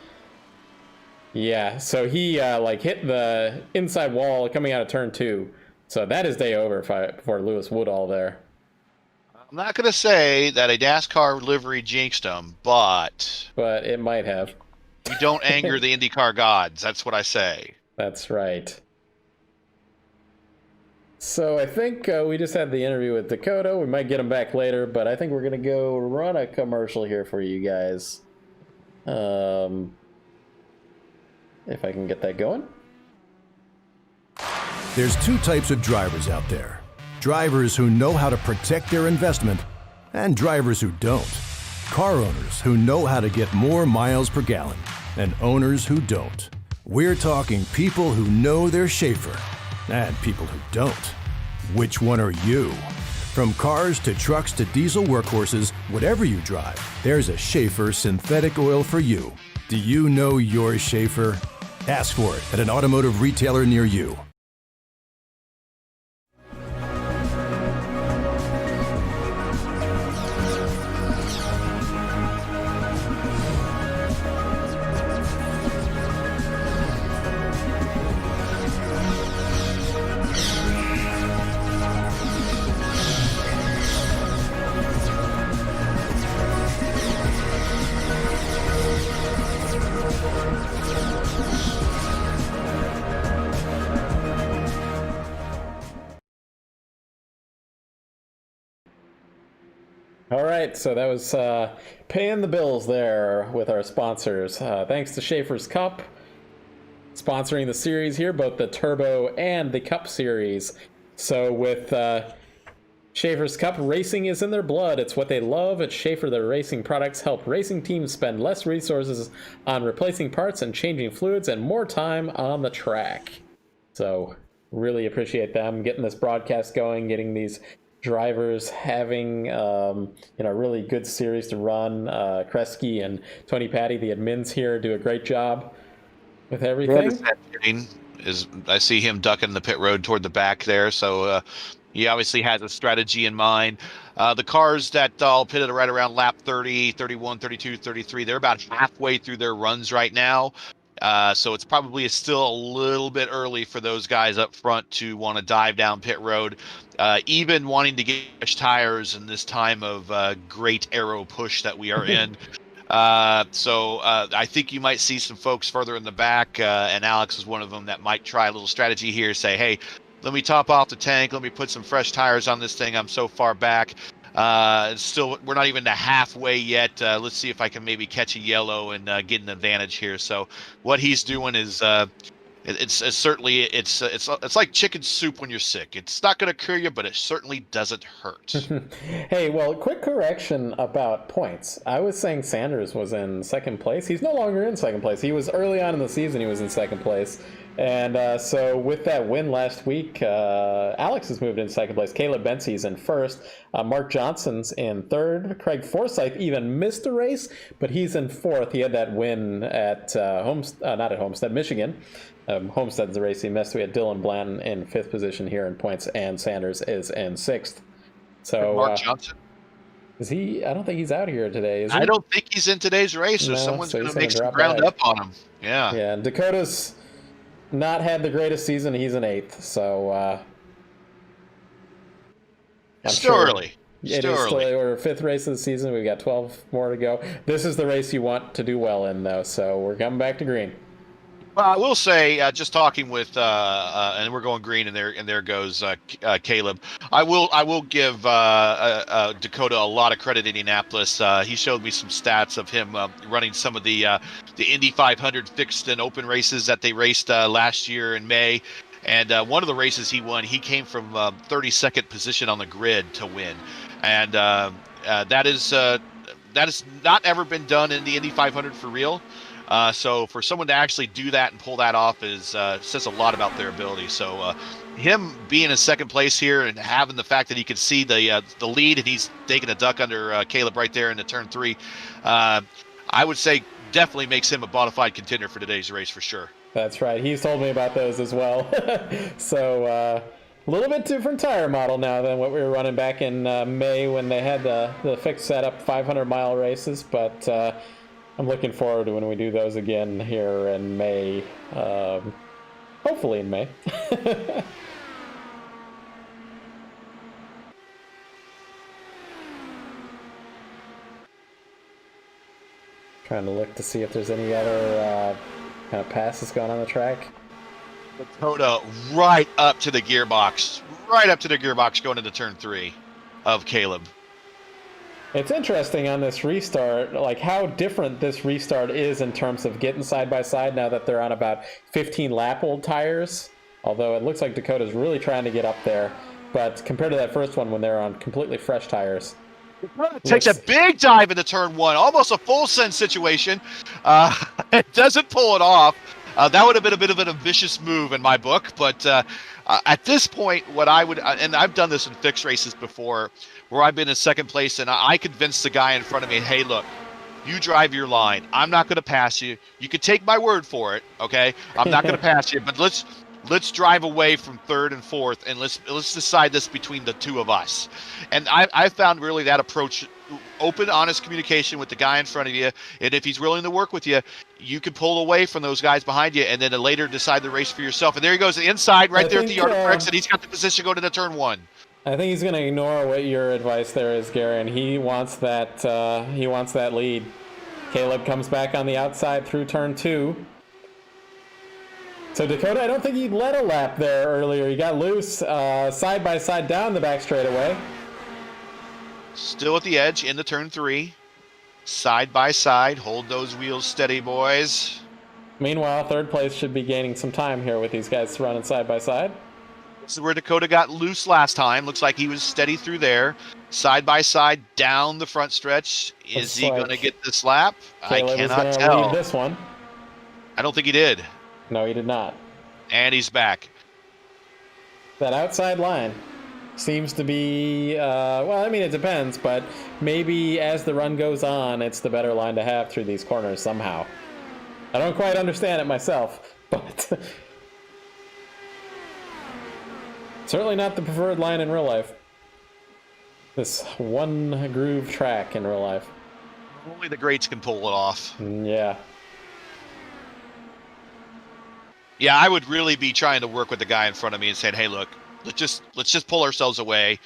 [SPEAKER 3] yeah, so he like hit the inside wall coming out of turn 2. So that is day over for Lewis Woodall there.
[SPEAKER 6] I'm not going to say that a NASCAR livery jinxed him, but
[SPEAKER 3] it might have.
[SPEAKER 6] You don't anger the IndyCar gods. That's what I say.
[SPEAKER 3] That's right. So I think we just had the interview with Dakota. We might get him back later, but I think we're going to go run a commercial here for you guys. If I can get that going.
[SPEAKER 2] There's two types of drivers out there. Drivers who know how to protect their investment and drivers who don't. car owners who know how to get more miles per gallon, and owners who don't. We're talking people who know their Schaeffer and people who don't. Which one are you? From cars to trucks to diesel workhorses, whatever you drive, there's a Schaeffer synthetic oil for you. Do you know your Schaeffer? Ask for it at an automotive retailer near you.
[SPEAKER 3] All right, so that was paying the bills there with our sponsors. Thanks to Schaeffer's Cup, sponsoring the series here, both the Turbo and the Cup series. So with Schaeffer's Cup, racing is in their blood. It's what they love. At Schaeffer, their racing products help racing teams spend less resources on replacing parts and changing fluids and more time on the track. So really appreciate them getting this broadcast going, getting these drivers having really good series to run. Kresge and Tony Patty, the admins here, do a great job with everything.
[SPEAKER 6] I see him ducking the pit road toward the back there, so he obviously has a strategy in mind. The cars that all pitted right around lap 30, 31, 32, 33, they're about halfway through their runs right now. So it's probably still a little bit early for those guys up front to want to dive down pit road, even wanting to get fresh tires in this time of great aero push that we are in. So I think you might see some folks further in the back, and Alex is one of them that might try a little strategy here, say, hey, let me top off the tank, let me put some fresh tires on this thing, I'm so far back. Still, we're not even to halfway yet. Let's see if I can maybe catch a yellow and get an advantage here. So what he's doing is it's like chicken soup when you're sick. It's not going to cure you, but it certainly doesn't hurt.
[SPEAKER 3] Hey, well, quick correction about points. I was saying Sanders was in second place. He's no longer in second place. He was early on in the season. He was in second place. And so with that win last week, Alex has moved in second place. Caleb Bensey's in first. Mark Johnson's in third. Craig Forsyth even missed a race, but he's in fourth. He had that win at not at Homestead, Michigan. Homestead's the race he missed. We had Dylan Blanton in fifth position here in points, and Sanders is in sixth. So
[SPEAKER 6] Mark Johnson.
[SPEAKER 3] Is he? I don't think he's out here today. Is he?
[SPEAKER 6] I don't think he's in today's race, so someone's going to make some ground up on him. Yeah.
[SPEAKER 3] Yeah, and Dakota's not had the greatest season. He's in eighth, so
[SPEAKER 6] still early.
[SPEAKER 3] We're fifth race of the season. We've got 12 more to go. This is the race you want to do well in, though, so we're coming back to green.
[SPEAKER 6] Well, I will say, just talking with, and we're going green, and there goes Caleb. I will give Dakota a lot of credit in Indianapolis. He showed me some stats of him running some of the Indy 500 fixed and open races that they raced last year in May. And one of the races he won, he came from 32nd position on the grid to win, and that is not ever been done in the Indy 500 for real. So for someone to actually do that and pull that off says a lot about their ability. So him being in second place here and having the fact that he could see the lead and he's taking a duck under Caleb right there into turn 3, I would say definitely makes him a bona fide contender for today's race for sure.
[SPEAKER 3] That's right. He's told me about those as well. So a little bit different tire model now than what we were running back in May when they had the fixed setup 500-mile races. But I'm looking forward to when we do those again here in May. Hopefully in May. Trying to look to see if there's any other kind of passes going on the track.
[SPEAKER 6] Dakota right up to the gearbox going into turn 3 of Caleb.
[SPEAKER 3] It's interesting on this restart, like how different this restart is in terms of getting side by side now that they're on about 15 lap old tires. Although it looks like Dakota's really trying to get up there, but compared to that first one when they're on completely fresh tires,
[SPEAKER 6] Takes a big dive into turn one, almost a full send situation. It doesn't pull it off. That would have been a bit of an ambitious move in my book, but at this point, what I would, and I've done this in fixed races before, where I've been in second place, and I convinced the guy in front of me, hey, look, you drive your line. I'm not going to pass you. You can take my word for it, okay? I'm not going to pass you, but let's drive away from third and fourth, and let's decide this between the two of us. And I found really that approach, open, honest communication with the guy in front of you, and if he's willing to work with you, you can pull away from those guys behind you, and then later decide the race for yourself. And there he goes, the inside right there at the yard of bricks, and he's got the position going into turn one.
[SPEAKER 3] I think he's going to ignore what your advice there is, Gary, and he wants that lead. Caleb comes back on the outside through turn two. So Dakota, I don't think he led a lap there earlier. He got loose side by side down the back straightaway.
[SPEAKER 6] Still at the edge into turn three. Side by side. Hold those wheels steady, boys.
[SPEAKER 3] Meanwhile, third place should be gaining some time here with these guys running side by side.
[SPEAKER 6] This is where Dakota got loose last time. Looks like he was steady through there. Side by side down the front stretch. Is he going to get this lap?
[SPEAKER 3] Caleb
[SPEAKER 6] I cannot tell.
[SPEAKER 3] Lead this one.
[SPEAKER 6] I don't think he did.
[SPEAKER 3] No, he did not.
[SPEAKER 6] And he's back.
[SPEAKER 3] That outside line seems to be, well, I mean, it depends, but maybe as the run goes on, it's the better line to have through these corners somehow. I don't quite understand it myself, but certainly not the preferred line in real life. This one groove track in real life.
[SPEAKER 6] Only the greats can pull it off.
[SPEAKER 3] Yeah.
[SPEAKER 6] Yeah, I would really be trying to work with the guy in front of me and saying, "Hey, look, let's just pull ourselves away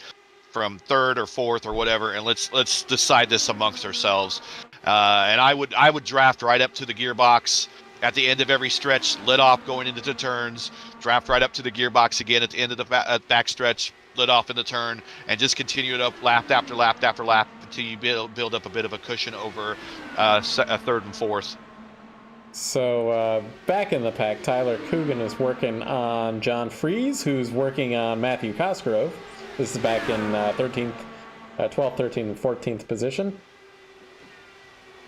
[SPEAKER 6] from third or fourth or whatever, and let's decide this amongst ourselves." And I would draft right up to the gearbox at the end of every stretch, let off going into the turns, draft right up to the gearbox again at the end of the back stretch, let off in the turn, and just continue it up lap after lap after lap until you build up a bit of a cushion over a third and fourth.
[SPEAKER 3] So back in the pack, Tyler Coogan is working on John Freeze, who's working on Matthew Cosgrove. This is back in 12th, 13th, and 14th position.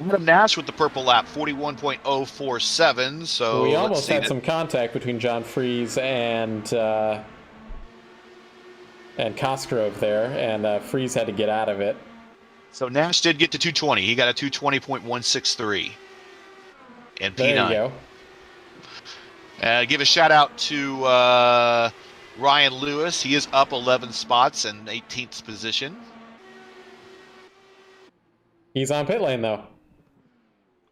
[SPEAKER 6] Adam Nash with the purple lap, 41.047. So
[SPEAKER 3] we almost had some contact between John Freeze and Cosgrove there, and Freeze had to get out of it.
[SPEAKER 6] So Nash did get to 220. He got a 220.163. And P9.
[SPEAKER 3] There you
[SPEAKER 6] go. Give a shout out to Ryan Lewis. He is up 11 spots in 18th position.
[SPEAKER 3] He's on pit lane though.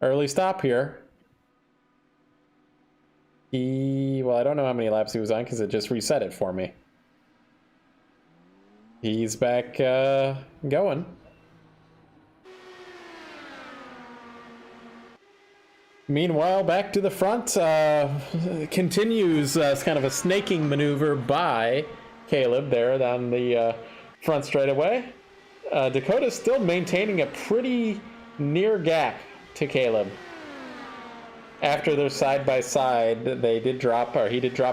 [SPEAKER 3] Early stop here. Well, I don't know how many laps he was on because it just reset it for me. He's back going. Meanwhile, back to the front, continues kind of a snaking maneuver by Caleb there down the front straightaway. Dakota's still maintaining a pretty near gap to Caleb. After they're side by side, he did drop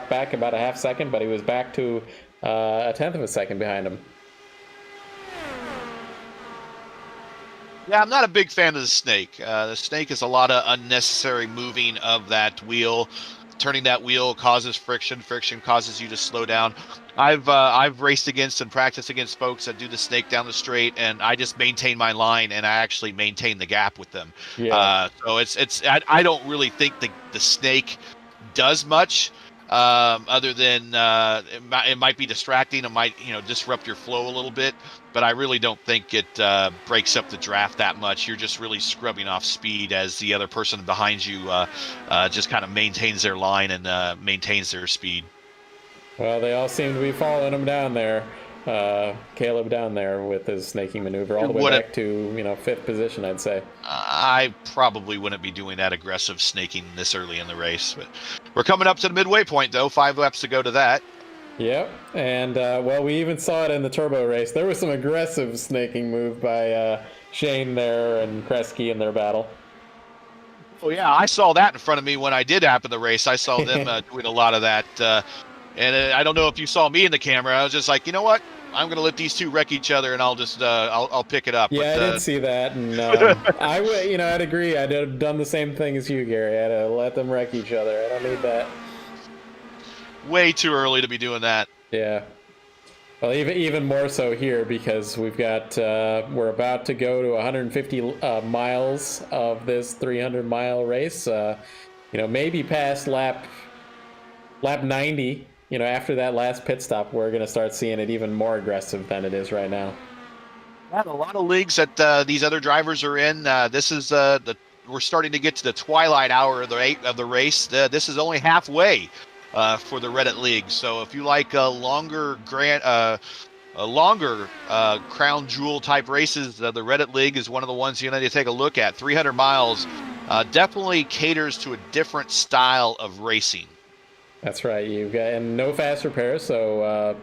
[SPEAKER 3] back about a half second, but he was back to a tenth of a second behind him.
[SPEAKER 6] Yeah, I'm not a big fan of the snake. The snake is a lot of unnecessary moving of that wheel. Turning that wheel causes friction. Friction causes you to slow down. I've raced against and practiced against folks that do the snake down the straight, and I just maintain my line, and I actually maintain the gap with them.
[SPEAKER 3] Yeah.
[SPEAKER 6] So I don't really think the snake does much. Other than it might be distracting, it might disrupt your flow a little bit, but I really don't think it breaks up the draft that much. You're just really scrubbing off speed as the other person behind you just kind of maintains their line and maintains their speed.
[SPEAKER 3] Well, they all seem to be following him down there. Caleb down there with his snaking maneuver all the way back to fifth position, I'd say.
[SPEAKER 6] I probably wouldn't be doing that aggressive snaking this early in the race, but we're coming up to the midway point though. 5 laps to go to that.
[SPEAKER 3] Yep, and well, we even saw it in the turbo race. There was some aggressive snaking move by Shane there and Kresge in their battle.
[SPEAKER 6] Oh yeah, I saw that in front of me when I did happen the race. I saw them doing a lot of that. And I don't know if you saw me in the camera. I was just like, you know what? I'm gonna let these two wreck each other, and I'll just I'll pick it up.
[SPEAKER 3] Yeah,
[SPEAKER 6] But,
[SPEAKER 3] I did see that, and I would, I'd agree. I'd have done the same thing as you, Gary. I'd have let them wreck each other. I don't need that.
[SPEAKER 6] Way too early to be doing that.
[SPEAKER 3] Yeah. Well, even more so here because we've got we're about to go to 150 miles of this 300-mile race. Maybe past lap 90. After that last pit stop, we're going to start seeing it even more aggressive than it is right now.
[SPEAKER 6] Yeah, a lot of leagues that these other drivers are in. This is we're starting to get to the twilight hour of the race. This is only halfway for the Reddit League. So if you like longer crown jewel type races, the Reddit League is one of the ones you need to take a look at. 300 miles definitely caters to a different style of racing.
[SPEAKER 3] That's right. You've got and no fast repairs, so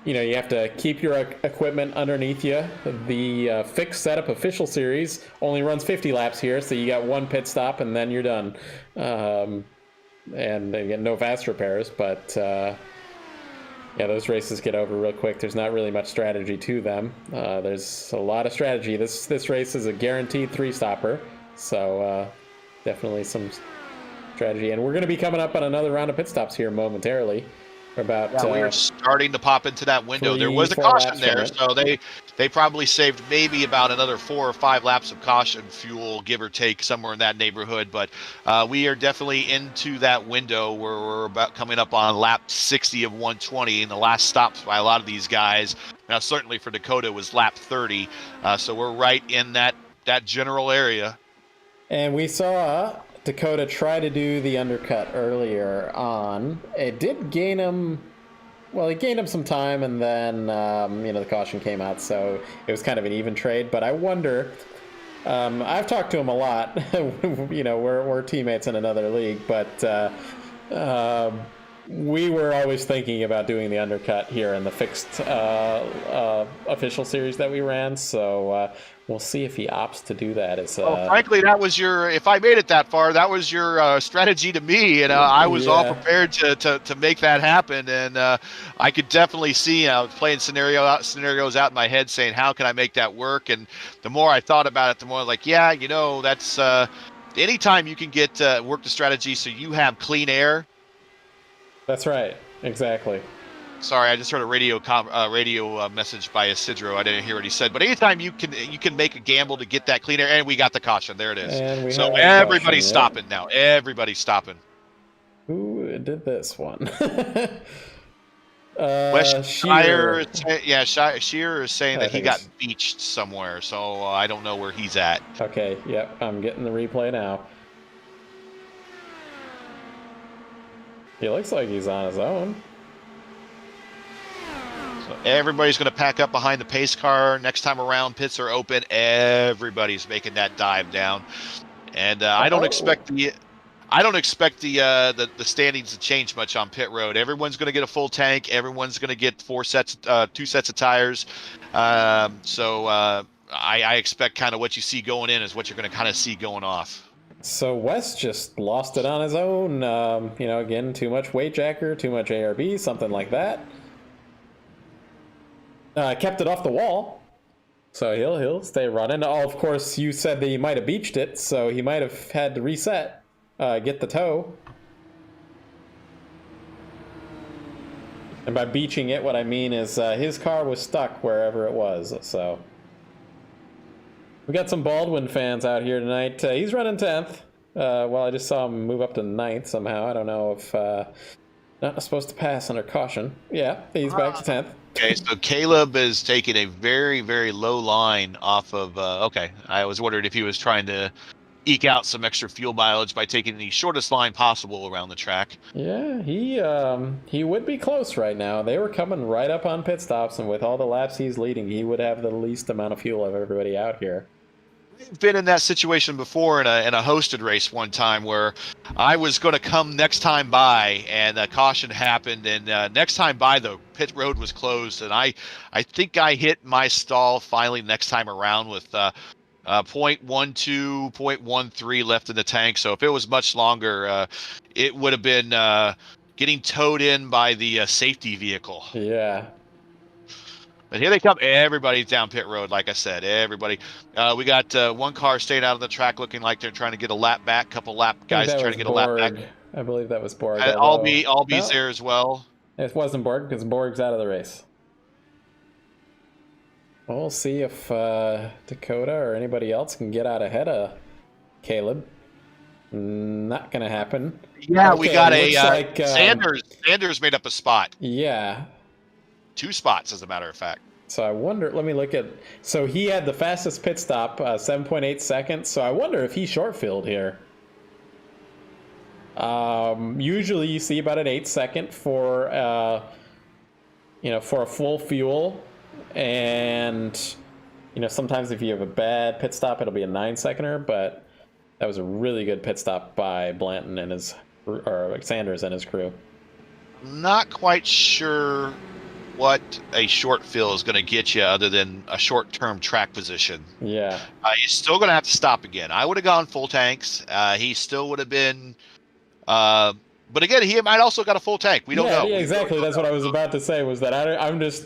[SPEAKER 3] you have to keep your equipment underneath you. The fixed setup official series only runs 50 laps here, so you got one pit stop and then you're done. And they get no fast repairs, but those races get over real quick. There's not really much strategy to them. There's a lot of strategy. This race is a guaranteed 3-stopper, so definitely some strategy. And we're going to be coming up on another round of pit stops here momentarily. We
[SPEAKER 6] are starting to pop into that window. There was a caution there, so they probably saved maybe about another 4 or 5 laps of caution fuel, give or take, somewhere in that neighborhood. But we are definitely into that window where we're about coming up on lap 60 of 120, and the last stops by a lot of these guys. Now, certainly for Dakota was lap 30, so we're right in that general area.
[SPEAKER 3] And we saw Dakota try to do the undercut earlier on. It did gain him. Well, it gained him some time, and then the caution came out, so it was kind of an even trade. But I wonder. I've talked to him a lot. We're teammates in another league, but we were always thinking about doing the undercut here in the fixed official series that we ran. So we'll see if he opts to do that.
[SPEAKER 6] Frankly, that was if I made it that far, that was your strategy to me, and I was all prepared to make that happen. And I could definitely see playing scenarios out in my head, saying, how can I make that work? And the more I thought about it, the more like, that's anytime you can get work the strategy so you have clean air.
[SPEAKER 3] That's right. Exactly.
[SPEAKER 6] Sorry, I just heard a radio message by Isidro. I didn't hear what he said. But anytime you can make a gamble to get that clean air, and we got the caution. There it is. So everybody's stopping now. Everybody's stopping.
[SPEAKER 3] Who did this one?
[SPEAKER 6] Shearer. Shearer is saying that he got beached somewhere. So I don't know where he's at.
[SPEAKER 3] Okay. Yep. I'm getting the replay now. He looks like he's on his own.
[SPEAKER 6] So everybody's going to pack up behind the pace car. Next time around, pits are open. Everybody's making that dive down, and I don't expect the standings to change much on pit road. Everyone's going to get a full tank. Everyone's going to get 2 sets of tires. So I expect kind of what you see going in is what you're going to kind of see going off.
[SPEAKER 3] So West just lost it on his own. Again, too much weight jacker, too much ARB, something like that. Kept it off the wall, so he'll stay running. Oh, of course, you said that he might have beached it, so he might have had to reset, get the tow. And by beaching it, what I mean is his car was stuck wherever it was, so... We got some Baldwin fans out here tonight. He's running 10th. I just saw him move up to 9th somehow. I don't know if not supposed to pass under caution. Yeah, he's back to 10th.
[SPEAKER 6] Okay, so Caleb is taking a very, very low line off of... I was wondering if he was trying to eke out some extra fuel mileage by taking the shortest line possible around the track.
[SPEAKER 3] Yeah, he would be close right now. They were coming right up on pit stops, and with all the laps he's leading, he would have the least amount of fuel of everybody out here.
[SPEAKER 6] I've been in that situation before in a hosted race one time where I was going to come next time by, and a caution happened, and next time by the pit road was closed, and I think I hit my stall finally next time around with 0.12, 0.13 left in the tank. So if it was much longer, it would have been getting towed in by the safety vehicle.
[SPEAKER 3] Yeah.
[SPEAKER 6] But here they come. Everybody's down pit road, like I said. Everybody. We got one car staying out of the track looking like they're trying to get a lap back. Couple lap guys trying to get a lap back.
[SPEAKER 3] I believe that was Borg.
[SPEAKER 6] Albee's there as well.
[SPEAKER 3] It wasn't Borg because Borg's out of the race. We'll see if Dakota or anybody else can get out ahead of Caleb. Not gonna happen.
[SPEAKER 6] Yeah,
[SPEAKER 3] okay,
[SPEAKER 6] we got a Sanders made up a spot.
[SPEAKER 3] Yeah.
[SPEAKER 6] 2 spots, as a matter of fact.
[SPEAKER 3] So I wonder, let me look at, so he had the fastest pit stop, 7.8 seconds. So I wonder if he short-filled here. Usually you see about an 8-second for, for a full fuel. And, sometimes if you have a bad pit stop, it'll be a 9-seconder, but that was a really good pit stop by Blanton and or Sanders and his crew.
[SPEAKER 6] Not quite sure what a short fill is going to get you other than a short-term track position.
[SPEAKER 3] Yeah.
[SPEAKER 6] He's still going to have to stop again. I would have gone full tanks. He still would have been... but again, he might also got a full tank. We don't know.
[SPEAKER 3] Yeah, exactly. That's what I was about to say, was that I'm just,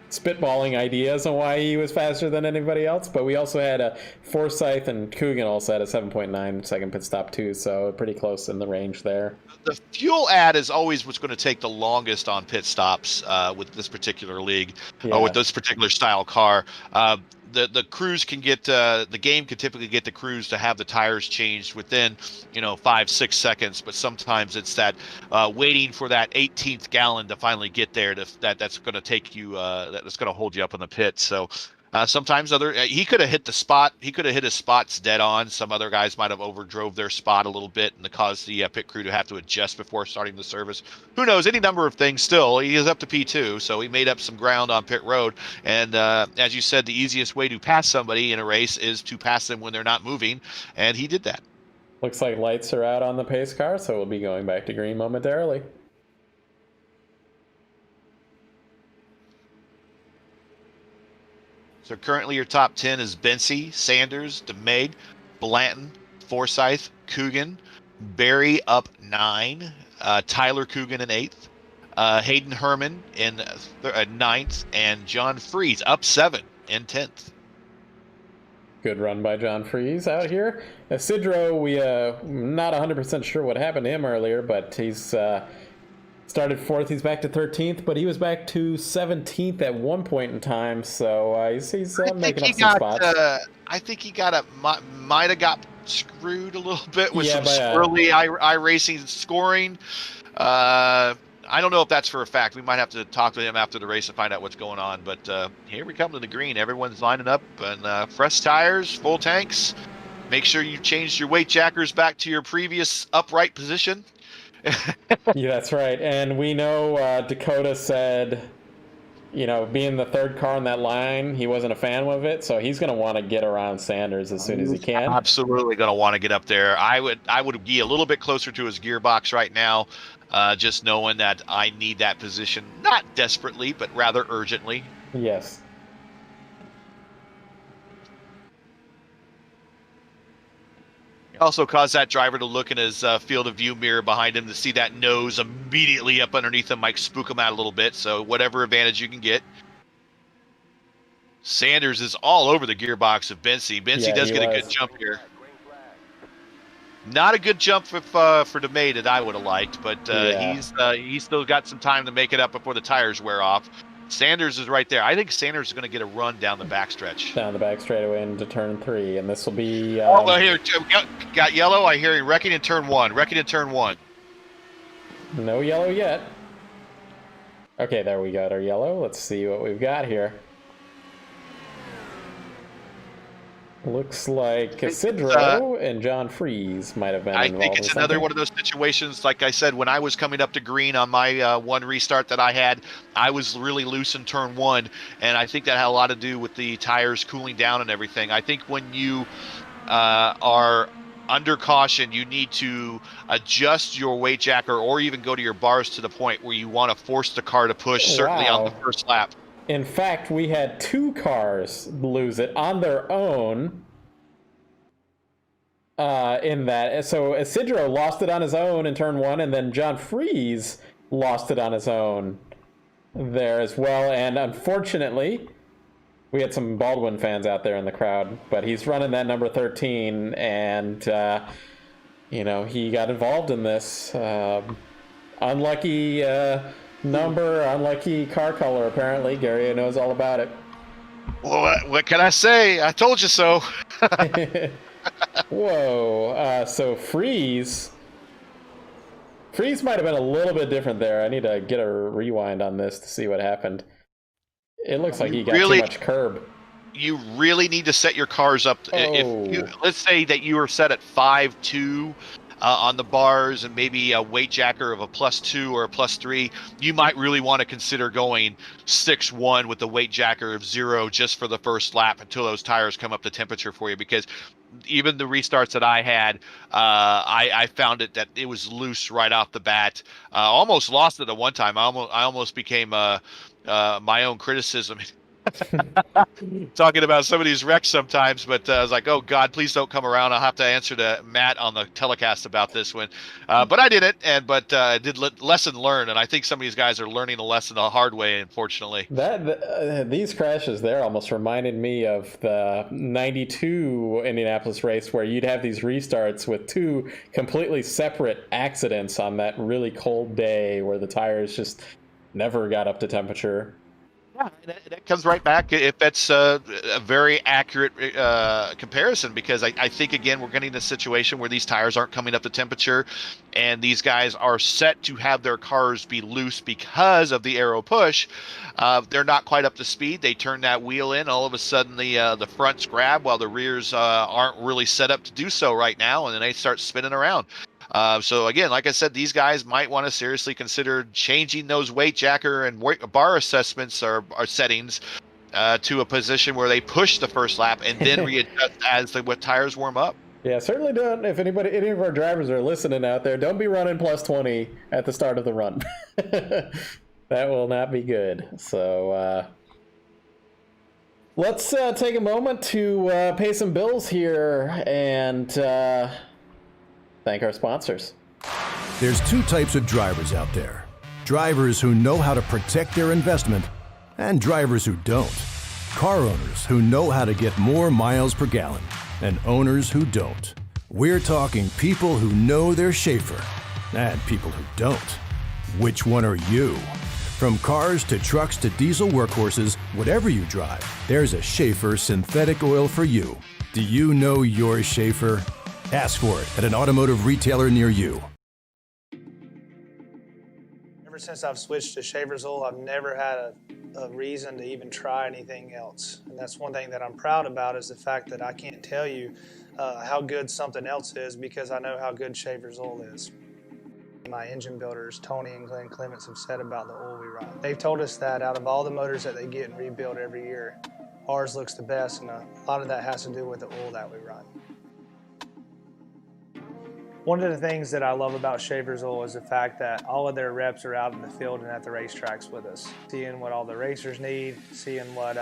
[SPEAKER 3] spitballing ideas on why he was faster than anybody else. But we also had Forsyth and Coogan also had a 7.9 second pit stop too, so pretty close in the range there.
[SPEAKER 6] The fuel ad is always what's going to take the longest on pit stops with this particular league, or with this particular style car. The crews can get the game can typically get the crews to have the tires changed within 5-6 seconds, but sometimes it's that waiting for that 18th gallon to finally get there that's going to take you that's going to hold you up in the pit. So sometimes he could have hit the spot. He could have hit his spots dead on. Some other guys might have overdrove their spot a little bit and caused the pit crew to have to adjust before starting the service. Who knows? Any number of things. Still, he is up to P2, so he made up some ground on pit road. And as you said, the easiest way to pass somebody in a race is to pass them when they're not moving, and he did that.
[SPEAKER 3] Looks like lights are out on the pace car, so we'll be going back to green momentarily.
[SPEAKER 6] So currently your top 10 is Bency, Sanders, DeMade, Blanton, Forsyth, Coogan, Barry up 9, Tyler Coogan in 8th, Hayden Herman in 9th, and John Freeze up 7 in 10th.
[SPEAKER 3] Good run by John Freeze out here. Isidro, we not 100% sure what happened to him earlier, but he's started 4th. He's back to 13th, but he was back to 17th at one point in time. So he's making up some spots.
[SPEAKER 6] I think he might have got screwed a little bit with some early iRacing scoring. I don't know if that's for a fact. We might have to talk to him after the race and find out what's going on. But here we come to the green. Everyone's lining up, and fresh tires, full tanks. Make sure you changed your weight jackers back to your previous upright position.
[SPEAKER 3] Yeah, that's right. And we know Dakota said, being the third car on that line, he wasn't a fan of it. So he's going to want to get around Sanders as soon as he can.
[SPEAKER 6] Absolutely going to want to get up there. I would be a little bit closer to his gearbox right now, just knowing that I need that position, not desperately, but rather urgently.
[SPEAKER 3] Yes.
[SPEAKER 6] Also caused that driver to look in his field of view mirror behind him to see that nose immediately up underneath him might spook him out a little bit. So whatever advantage you can get. Sanders is all over the gearbox of Bency. Bency does get a good jump here. Not a good jump for DeMay that I would have liked, but he's still got some time to make it up before the tires wear off. Sanders is right there. I think Sanders is going to get a run down the backstretch.
[SPEAKER 3] Down the back straightaway into turn 3, and this will be...
[SPEAKER 6] here, got yellow. I hear wrecking in turn 1. Wrecking in turn 1.
[SPEAKER 3] No yellow yet. Okay, there we got our yellow. Let's see what we've got here. Looks like Isidro and John Freeze might have been involved.
[SPEAKER 6] I think it's another one of those situations, like I said, when I was coming up to green on my one restart that I had, I was really loose in turn 1, and I think that had a lot to do with the tires cooling down and everything. I think when you are under caution, you need to adjust your weight jacker or even go to your bars to the point where you want to force the car to push, certainly on the first lap.
[SPEAKER 3] In fact, we had 2 cars lose it on their own in that. So Isidro lost it on his own in turn 1, and then John Freeze lost it on his own there as well. And unfortunately, we had some Baldwin fans out there in the crowd, but he's running that number 13, and he got involved in this. Unlucky number, unlucky car color. Apparently, Gary knows all about it.
[SPEAKER 6] Well, what can I say? I told you so.
[SPEAKER 3] Whoa. So Freeze might have been a little bit different there. I need to get a rewind on this to see what happened. It looks like he got too much curb.
[SPEAKER 6] You really need to set your cars up. If let's say that you were set at 5.2 on the bars and maybe a weight jacker of a +2 or a +3, you might really want to consider going 6.1 with the weight jacker of 0 just for the first lap until those tires come up to temperature for you, because even the restarts that I had, I found that it was loose right off the bat. Almost lost it at one time. I almost became my own criticism talking about some of these wrecks sometimes, but I was like, oh God, please don't come around. I'll have to answer to Matt on the telecast about this one. But I did it, but I did lesson learned, and I think some of these guys are learning the lesson the hard way, unfortunately.
[SPEAKER 3] These crashes there almost reminded me of the 92 Indianapolis race, where you'd have these restarts with two completely separate accidents on that really cold day where the tires just never got up to temperature.
[SPEAKER 6] Yeah, that comes right back if that's a very accurate comparison, because I think, again, we're getting a situation where these tires aren't coming up to temperature, and these guys are set to have their cars be loose because of the aero push. They're not quite up to speed. They turn that wheel in. All of a sudden, the fronts grab while the rears aren't really set up to do so right now, and then they start spinning around. So again, like I said, these guys might want to seriously consider changing those weight jacker and bar assessments or settings to a position where they push the first lap and then readjust as what tires warm up.
[SPEAKER 3] Yeah, certainly don't. If any of our drivers are listening out there, don't be running +20 at the start of the run. That will not be good. So let's take a moment to pay some bills here and thank our sponsors.
[SPEAKER 2] There's two types of drivers out there. Drivers who know how to protect their investment, and drivers who don't. Car owners who know how to get more miles per gallon, and owners who don't. We're talking people who know their Schaeffer, and people who don't. Which one are you? From cars to trucks to diesel workhorses, whatever you drive, there's a Schaeffer synthetic oil for you. Do you know your Schaeffer? Ask for it at an automotive retailer near you.
[SPEAKER 1] Ever since I've switched to Schaeffer's oil, I've never had a reason to even try anything else. And that's one thing that I'm proud about, is the fact that I can't tell you how good something else is, because I know how good Schaeffer's oil is. My engine builders, Tony and Glenn Clements, have said about the oil we run. They've told us that out of all the motors that they get and rebuild every year, ours looks the best, and a lot of that has to do with the oil that we run. One of the things that I love about Schaeffer's oil is the fact that all of their reps are out in the field and at the racetracks with us, seeing what all the racers need, seeing what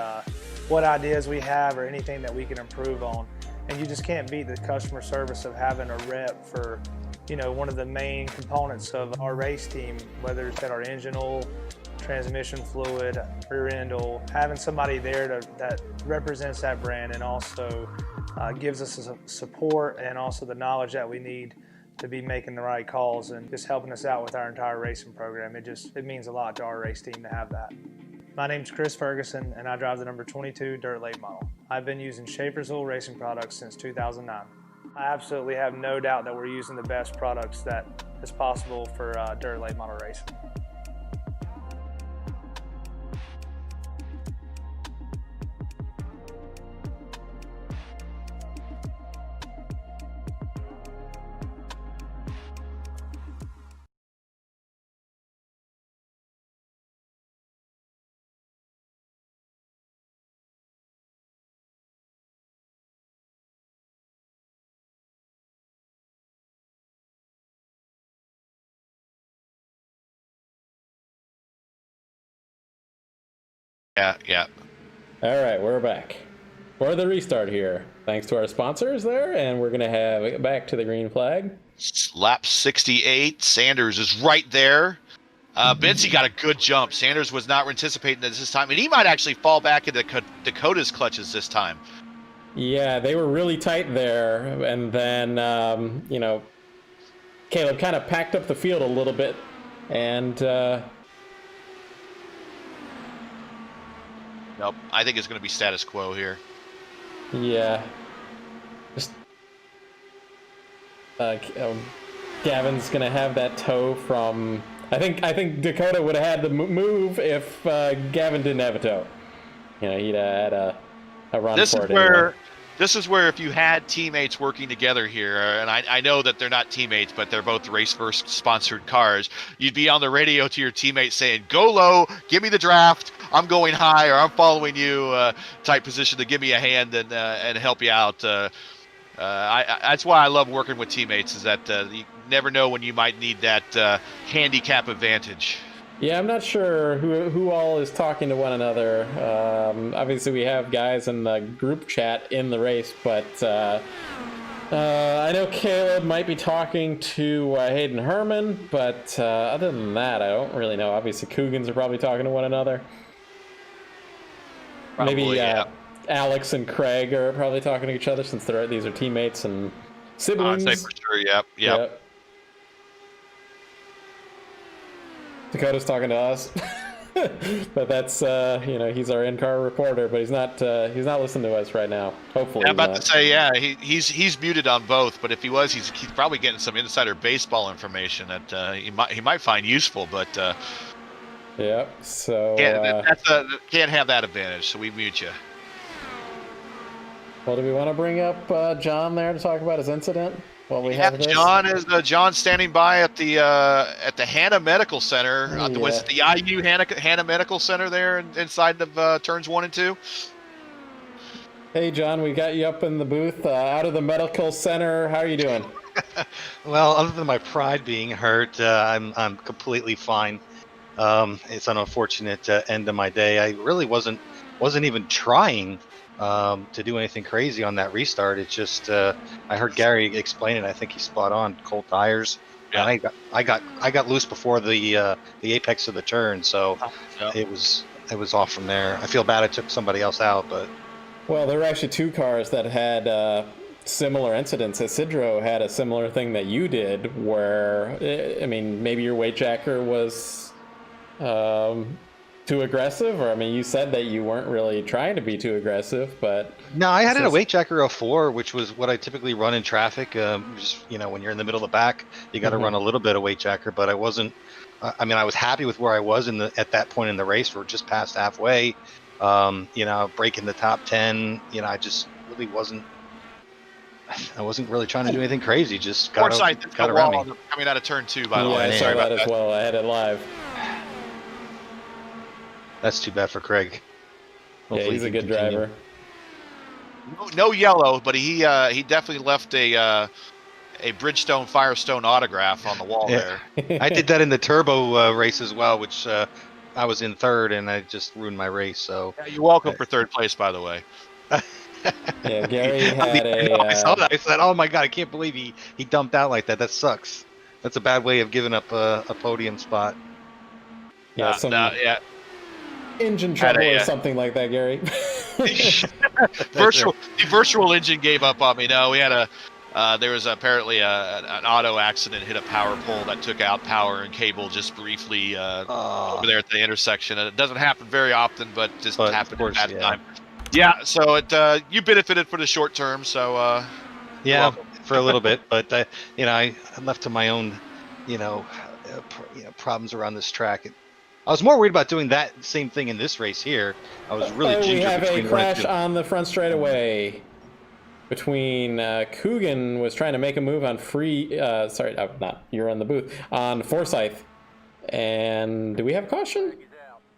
[SPEAKER 1] ideas we have or anything that we can improve on. And you just can't beat the customer service of having a rep for, one of the main components of our race team, whether it's at our engine oil, transmission fluid, rear end oil, having somebody there that represents that brand and also gives us support and also the knowledge that we need to be making the right calls and just helping us out with our entire racing program. It means a lot to our race team to have that. My name's Chris Ferguson, and I drive the number 22 dirt late model. I've been using Schaeffer's oil racing products since 2009. I absolutely have no doubt that we're using the best products that is possible for dirt late model racing.
[SPEAKER 6] Yeah.
[SPEAKER 3] All right, we're back for the restart here. Thanks to our sponsors there, and we're going to have it back to the green flag.
[SPEAKER 6] Lap 68. Sanders is right there. Benzie got a good jump. Sanders was not anticipating this time, and he might actually fall back into Dakota's clutches this time.
[SPEAKER 3] Yeah, they were really tight there, and then Caleb kind of packed up the field a little bit, and
[SPEAKER 6] nope, I think it's going to be status quo here.
[SPEAKER 3] Yeah, just Gavin's gonna have that toe from. I think Dakota would have had the move if Gavin didn't have a toe. He'd have had a run for it. Anyway.
[SPEAKER 6] This is where if you had teammates working together here, and I know that they're not teammates, but they're both Race First sponsored cars, you'd be on the radio to your teammates saying, "Go low, give me the draft. I'm going high, or I'm following you." Type position to give me a hand and help you out. That's why I love working with teammates. Is that you never know when you might need that handicap advantage.
[SPEAKER 3] Yeah, I'm not sure who all is talking to one another. Obviously, we have guys in the group chat in the race, but I know Caleb might be talking to Hayden Herman, but other than that, I don't really know. Obviously, Cougans are probably talking to one another.
[SPEAKER 6] Probably,
[SPEAKER 3] maybe
[SPEAKER 6] yeah.
[SPEAKER 3] Alex and Craig are probably talking to each other since these are teammates and siblings.
[SPEAKER 6] I'd say for sure, yep.
[SPEAKER 3] Dakota's talking to us, but that's he's our in-car reporter, but he's not listening to us right now. Hopefully,
[SPEAKER 6] I'm about to say, he's muted on both, but if he was, he's probably getting some insider baseball information that he might find useful, but
[SPEAKER 3] yeah. So
[SPEAKER 6] can't have that advantage, so we mute you.
[SPEAKER 3] Well, do we want to bring up John there to talk about his incident? Well, we have this.
[SPEAKER 6] John standing by at the Hanna Medical Center. Was it the IU Hanna Medical Center there inside of turns 1 and 2?
[SPEAKER 3] Hey, John, we got you up in the booth out of the medical center. How are you doing?
[SPEAKER 8] Well, other than my pride being hurt, I'm completely fine. It's an unfortunate end of my day. I really wasn't even trying to do anything crazy on that restart. It's just I heard Gary explain it. I think he's spot on. Cold tires. Yeah. And I got loose before the apex of the turn, so it was off from there. I feel bad I took somebody else out, but
[SPEAKER 3] well, there were actually 2 cars that had similar incidents. Isidro had a similar thing that you did, where maybe your weight jacker was too aggressive, or you said that you weren't really trying to be too aggressive, but
[SPEAKER 8] no, I had a weight jacker of 4, which was what I typically run in traffic. Just when you're in the middle of the back, you got to run a little bit of weight jacker, but I wasn't. I was happy with where I was at that point in the race. We're just past halfway. Breaking the top 10. I just really wasn't. I wasn't really trying to do anything crazy. Just got around me.
[SPEAKER 6] Coming out of turn 2, by the way.
[SPEAKER 3] I saw that as well. I had it live.
[SPEAKER 8] That's too bad for Craig.
[SPEAKER 3] Hopefully he's a good driver.
[SPEAKER 6] No yellow, but he definitely left a Bridgestone Firestone autograph on the wall there.
[SPEAKER 8] I did that in the turbo race as well, which I was in 3rd, and I just ruined my race. So
[SPEAKER 6] you're welcome for 3rd place, by the way.
[SPEAKER 3] Yeah, Gary had
[SPEAKER 8] I saw that. I said, "Oh my god, I can't believe he dumped out like that. That sucks. That's a bad way of giving up a podium spot."
[SPEAKER 3] Yeah, engine trouble or something like that, Gary.
[SPEAKER 6] The virtual engine gave up on me. No, we had there was apparently an auto accident, hit a power pole that took out power and cable just briefly over there at the intersection. And it doesn't happen very often, but just happened at that time. Yeah, so you benefited for the short term. So
[SPEAKER 8] for a little bit, but I left to my own problems around this track. I was more worried about doing that same thing in this race here. I was really ginger.
[SPEAKER 3] We have a crash on the front straightaway between Coogan was trying to make a move on you're in the booth, on Forsyth. And do we have caution?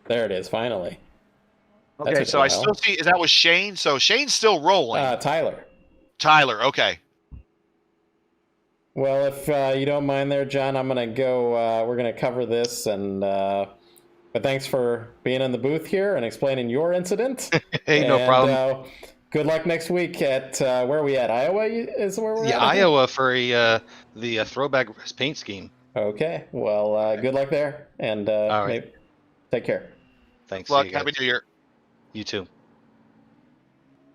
[SPEAKER 3] There it is, finally.
[SPEAKER 6] Okay, so I still see, that was Shane? So Shane's still rolling.
[SPEAKER 3] Tyler,
[SPEAKER 6] okay.
[SPEAKER 3] Well, if you don't mind there, John, I'm going to go, we're going to cover this, and but thanks for being in the booth here and explaining your incident.
[SPEAKER 8] Hey, no problem.
[SPEAKER 3] Good luck next week at, where are we at? Iowa is where we're at?
[SPEAKER 8] Yeah, Iowa for the Throwback paint scheme.
[SPEAKER 3] Okay. Well, good luck there, and
[SPEAKER 8] All right.
[SPEAKER 3] take care.
[SPEAKER 8] Thanks.
[SPEAKER 6] Good luck. Happy New Year.
[SPEAKER 8] You too.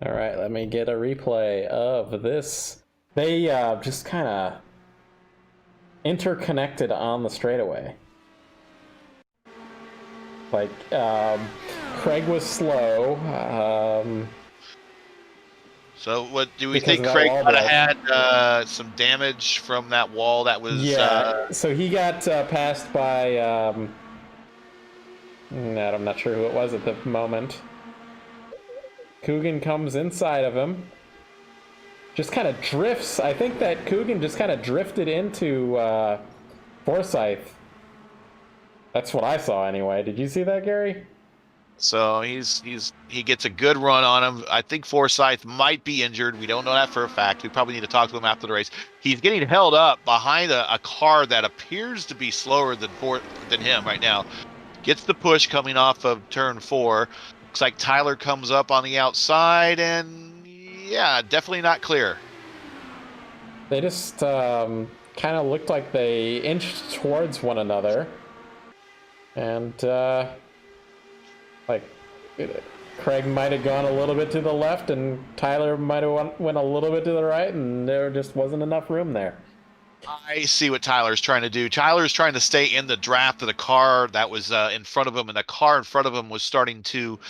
[SPEAKER 3] All right, let me get a replay of this. They just kind of interconnected on the straightaway. Like, Craig was slow.
[SPEAKER 6] So, what do we
[SPEAKER 3] Because
[SPEAKER 6] think?
[SPEAKER 3] of that
[SPEAKER 6] Craig
[SPEAKER 3] wall
[SPEAKER 6] might have
[SPEAKER 3] break.
[SPEAKER 6] had some damage from that wall that was.
[SPEAKER 3] Yeah, so he got passed by, I'm not sure who it was at the moment. Coogan comes inside of him. Just kind of drifts. I think that Coogan just kind of drifted into Forsyth. That's what I saw anyway. Did you see that, Gary?
[SPEAKER 6] So he gets a good run on him. I think Forsyth might be injured. We don't know that for a fact. We probably need to talk to him after the race. He's getting held up behind a car that appears to be slower than him right now. Gets the push coming off of turn 4. Looks like Tyler comes up on the outside, and yeah, definitely not clear.
[SPEAKER 3] They just kind of looked like they inched towards one another. And, like, Craig might have gone a little bit to the left, and Tyler might have went a little bit to the right, and there just wasn't enough room there.
[SPEAKER 6] I see what Tyler's trying to do. Tyler's trying to stay in the draft of the car that was in front of him, and the car in front of him was starting to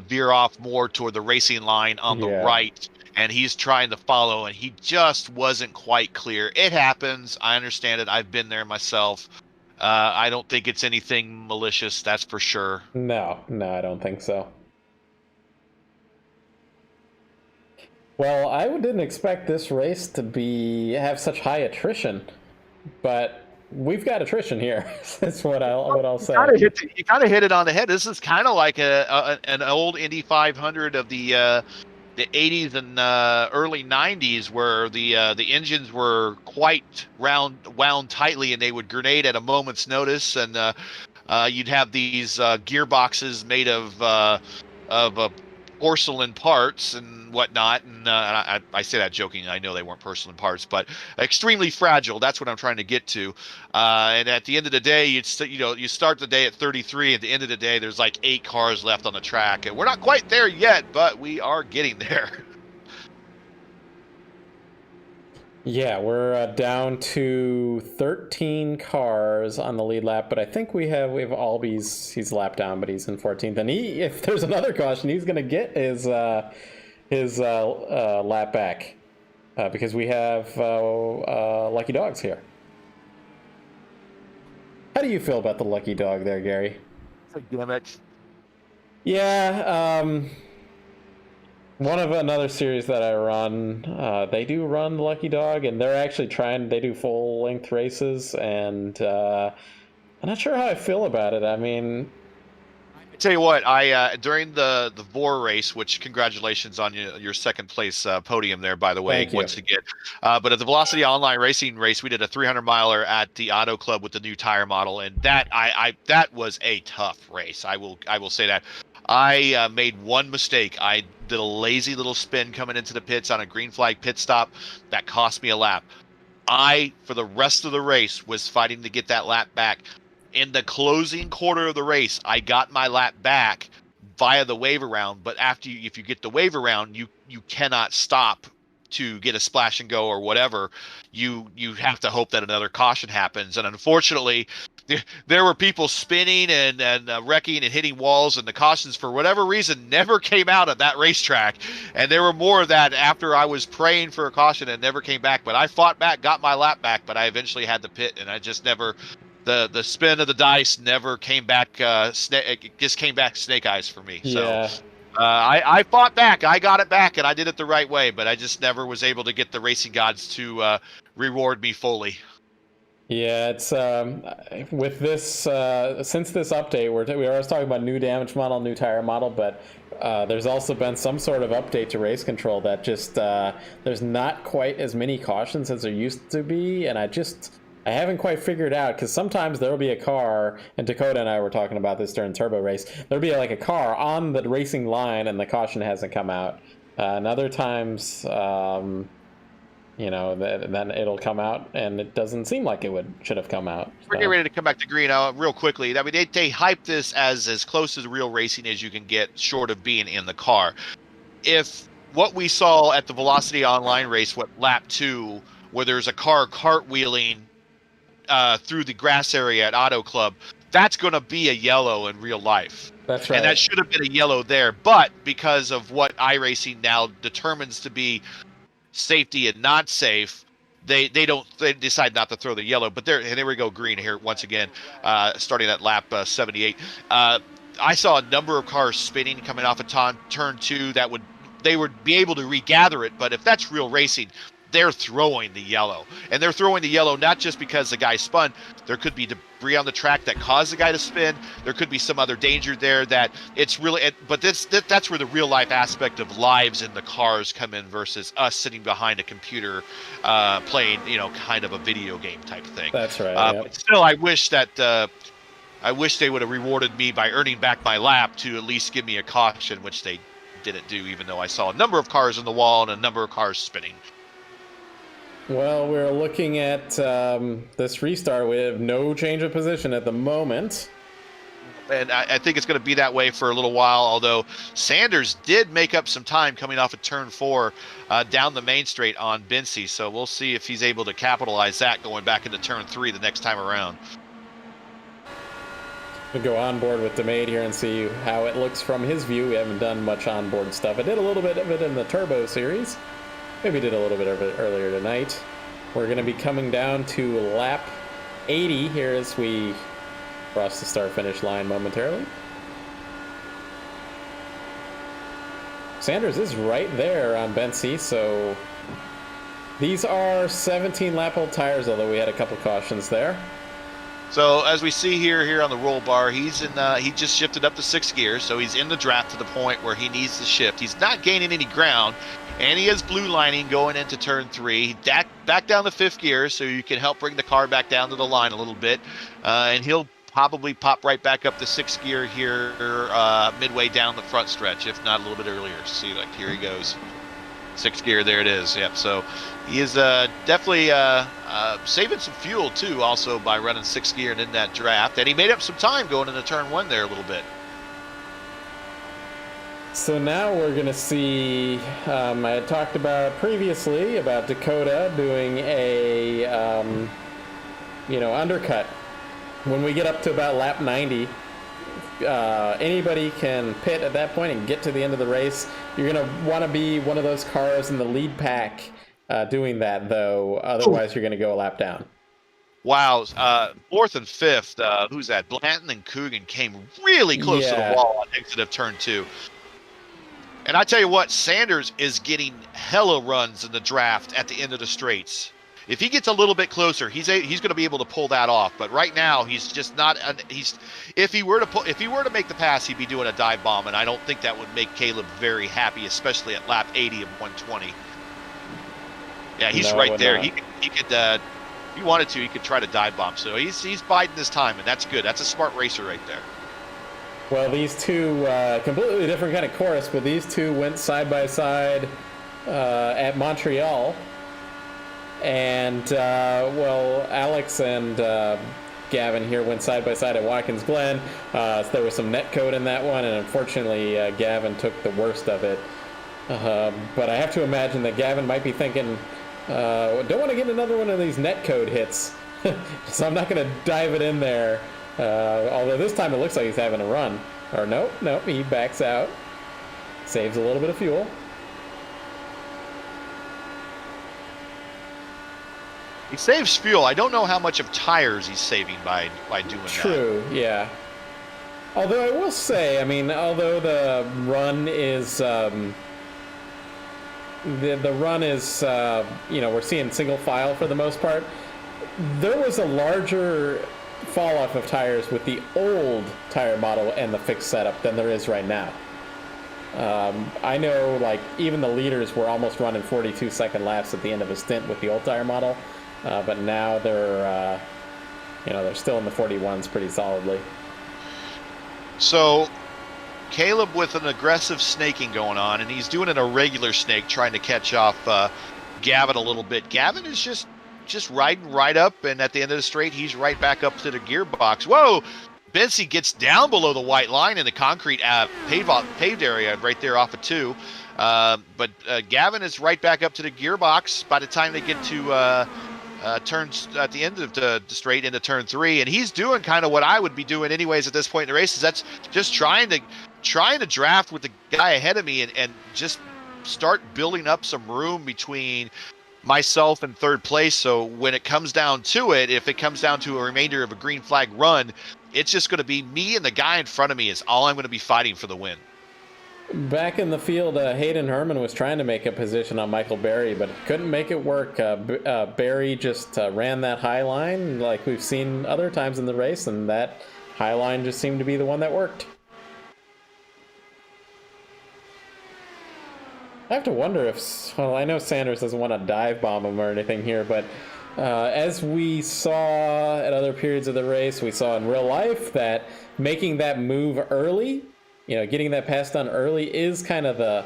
[SPEAKER 6] veer off more toward the racing line on the right, and he's trying to follow, and he just wasn't quite clear. It happens. I understand it. I've been there myself. I don't think it's anything malicious, that's for sure.
[SPEAKER 3] No, I don't think so. Well, I didn't expect this race to have such high attrition, but we've got attrition here. That's what I'll say.
[SPEAKER 6] You kind of hit it on the head. This is kind of like an old Indy 500 of the 80s and early 90s, where the engines were quite wound tightly, and they would grenade at a moment's notice, and you'd have these gearboxes made of porcelain parts and whatnot, and I say that joking. I know they weren't porcelain parts, but extremely fragile. That's what I'm trying to get to. And at the end of the day, you start the day at 33. At the end of the day, there's like 8 cars left on the track, and we're not quite there yet, but we are getting there.
[SPEAKER 3] Yeah, we're down to 13 cars on the lead lap, but I think we have Albies. He's lap down, but he's in 14th. And if there's another caution, he's going to get his lap back because we have Lucky Dogs here. How do you feel about the Lucky Dog there, Gary?
[SPEAKER 6] It's a gimmick.
[SPEAKER 3] Yeah, one of another series that I run, they do run Lucky Dog, and they're actually they do full-length races, and I'm not sure how I feel about it. I mean,
[SPEAKER 6] Tell you what, I during the VOR race, which congratulations on your second place podium there, by the way, once again. But at the Velocity Online Racing race, we did a 300-miler at the Auto Club with the new tire model, and that was a tough race. I will say that. I made one mistake. I did a lazy little spin coming into the pits on a green flag pit stop that cost me a lap. For the rest of the race, was fighting to get that lap back. In the closing quarter of the race, I got my lap back via the wave around, but if you get the wave around, you cannot stop to get a splash and go or whatever. You have to hope that another caution happens. And unfortunately, there were people spinning and wrecking and hitting walls, and the cautions, for whatever reason, never came out at that racetrack. And there were more of that after I was praying for a caution and never came back. But I fought back, got my lap back, but I eventually had to pit, and I just never... The spin of the dice never came back. It just came back snake eyes for me.
[SPEAKER 3] Yeah.
[SPEAKER 6] So I fought back. I got it back, and I did it the right way. But I just never was able to get the racing gods to reward me fully.
[SPEAKER 3] Yeah, it's with this since this update, we were always talking about new damage model, new tire model, but there's also been some sort of update to race control that just there's not quite as many cautions as there used to be, and I haven't quite figured out, because sometimes there'll be a car, and Dakota and I were talking about this during Turbo Race, there'll be like a car on the racing line and the caution hasn't come out. And other times, then it'll come out, and it doesn't seem like it should have come out.
[SPEAKER 6] We're getting ready to come back to green real quickly. I mean, they hype this as close to the real racing as you can get, short of being in the car. If what we saw at the Velocity Online race, lap 2, where there's a car cartwheeling through the grass area at Auto Club, that's going to be a yellow in real life.
[SPEAKER 3] That's right.
[SPEAKER 6] And that should have been a yellow there. But because of what iRacing now determines to be safety and not safe, they decide not to throw the yellow. But there we go, green here once again, starting at lap 78. I saw a number of cars spinning coming off of turn 2 they would be able to regather it. But if that's real racing, they're throwing the yellow. And they're throwing the yellow not just because the guy spun. There could be debris on the track that caused the guy to spin. There could be some other danger there that it's really – but that's where the real-life aspect of lives in the cars come in versus us sitting behind a computer playing, kind of a video game type thing.
[SPEAKER 3] That's right.
[SPEAKER 6] But still, I wish they would have rewarded me by earning back my lap to at least give me a caution, which they didn't do, even though I saw a number of cars in the wall and a number of cars spinning.
[SPEAKER 3] Well, we're looking at this restart. We have no change of position at the moment.
[SPEAKER 6] And I think it's going to be that way for a little while, although Sanders did make up some time coming off of turn 4 down the main straight on Bincy. So we'll see if he's able to capitalize that going back into turn 3 the next time around.
[SPEAKER 3] We'll go on board with DeMade here and see how it looks from his view. We haven't done much onboard stuff. I did a little bit of it in the Turbo series. Maybe did a little bit of it earlier tonight. We're going to be coming down to lap 80 here as we cross the start-finish line momentarily. Sanders is right there on Bincy, so these are 17 lap-old tires, although we had a couple cautions there.
[SPEAKER 6] So as we see here on the roll bar, he just shifted up to 6th gear, so he's in the draft to the point where he needs to shift. He's not gaining any ground, and he has blue lining going into turn 3. Back down to 5th gear, so you can help bring the car back down to the line a little bit, and he'll probably pop right back up to 6th gear here midway down the front stretch, if not a little bit earlier. See, like here he goes. 6th gear, there it is. Yep. So he is definitely saving some fuel too, also by running 6th gear and in that draft. And he made up some time going into turn 1 there a little bit.
[SPEAKER 3] So now we're going to see, I had talked about previously about Dakota doing a, undercut. When we get up to about lap 90, anybody can pit at that point and get to the end of the race. You're going to want to be one of those cars in the lead pack doing that, though. Otherwise, you're going to go a lap down.
[SPEAKER 6] Wow. 4th and 5th, who's that? Blanton and Coogan came really close to the wall on exit of turn 2. And I tell you what, Sanders is getting hella runs in the draft at the end of the straights. If he gets a little bit closer, he's going to be able to pull that off. But right now, he's just not. If he were to make the pass, he'd be doing a dive bomb, and I don't think that would make Caleb very happy, especially at lap 80 of 120. Yeah, he's right there. He could. If he wanted to, he could try to dive bomb. So he's biding his time, and that's good. That's a smart racer right there.
[SPEAKER 3] Well, these two completely different kind of course, but these two went side by side at Montreal. And, Alex and Gavin here went side by side at Watkins Glen. So there was some net code in that one, and unfortunately, Gavin took the worst of it. But I have to imagine that Gavin might be thinking, don't want to get another one of these net code hits, so I'm not going to dive it in there. Although this time it looks like he's having a run. Or nope, he backs out. Saves a little bit of fuel.
[SPEAKER 6] He saves fuel. I don't know how much of tires he's saving by doing that.
[SPEAKER 3] True, yeah. Although I will say, although the run is, the run is, we're seeing single file for the most part. There was a larger fall off of tires with the old tire model and the fixed setup than there is right now. I know, even the leaders were almost running 42-second laps at the end of a stint with the old tire model. But now they're still in the 41s pretty solidly.
[SPEAKER 6] So Caleb with an aggressive snaking going on, and he's doing an irregular snake trying to catch off Gavin a little bit. Gavin is just riding right up, and at the end of the straight, he's right back up to the gearbox. Whoa! Bensy gets down below the white line in the concrete paved area right there off of 2. But Gavin is right back up to the gearbox by the time they get to turns at the end of the straight into turn 3, and he's doing kind of what I would be doing anyways at this point in the race. Is that's just trying to draft with the guy ahead of me and just start building up some room between myself and third place. So when it comes down to it, if it comes down to a remainder of a green flag run, it's just going to be me and the guy in front of me is all I'm going to be fighting for the win.
[SPEAKER 3] Back in the field, Hayden Herman was trying to make a position on Michael Berry, but couldn't make it work. Berry just ran that high line like we've seen other times in the race, and that high line just seemed to be the one that worked. I have to wonder if, well, I know Sanders doesn't want to dive bomb him or anything here, but as we saw at other periods of the race, we saw in real life that making that move early, getting that pass done early is kind of the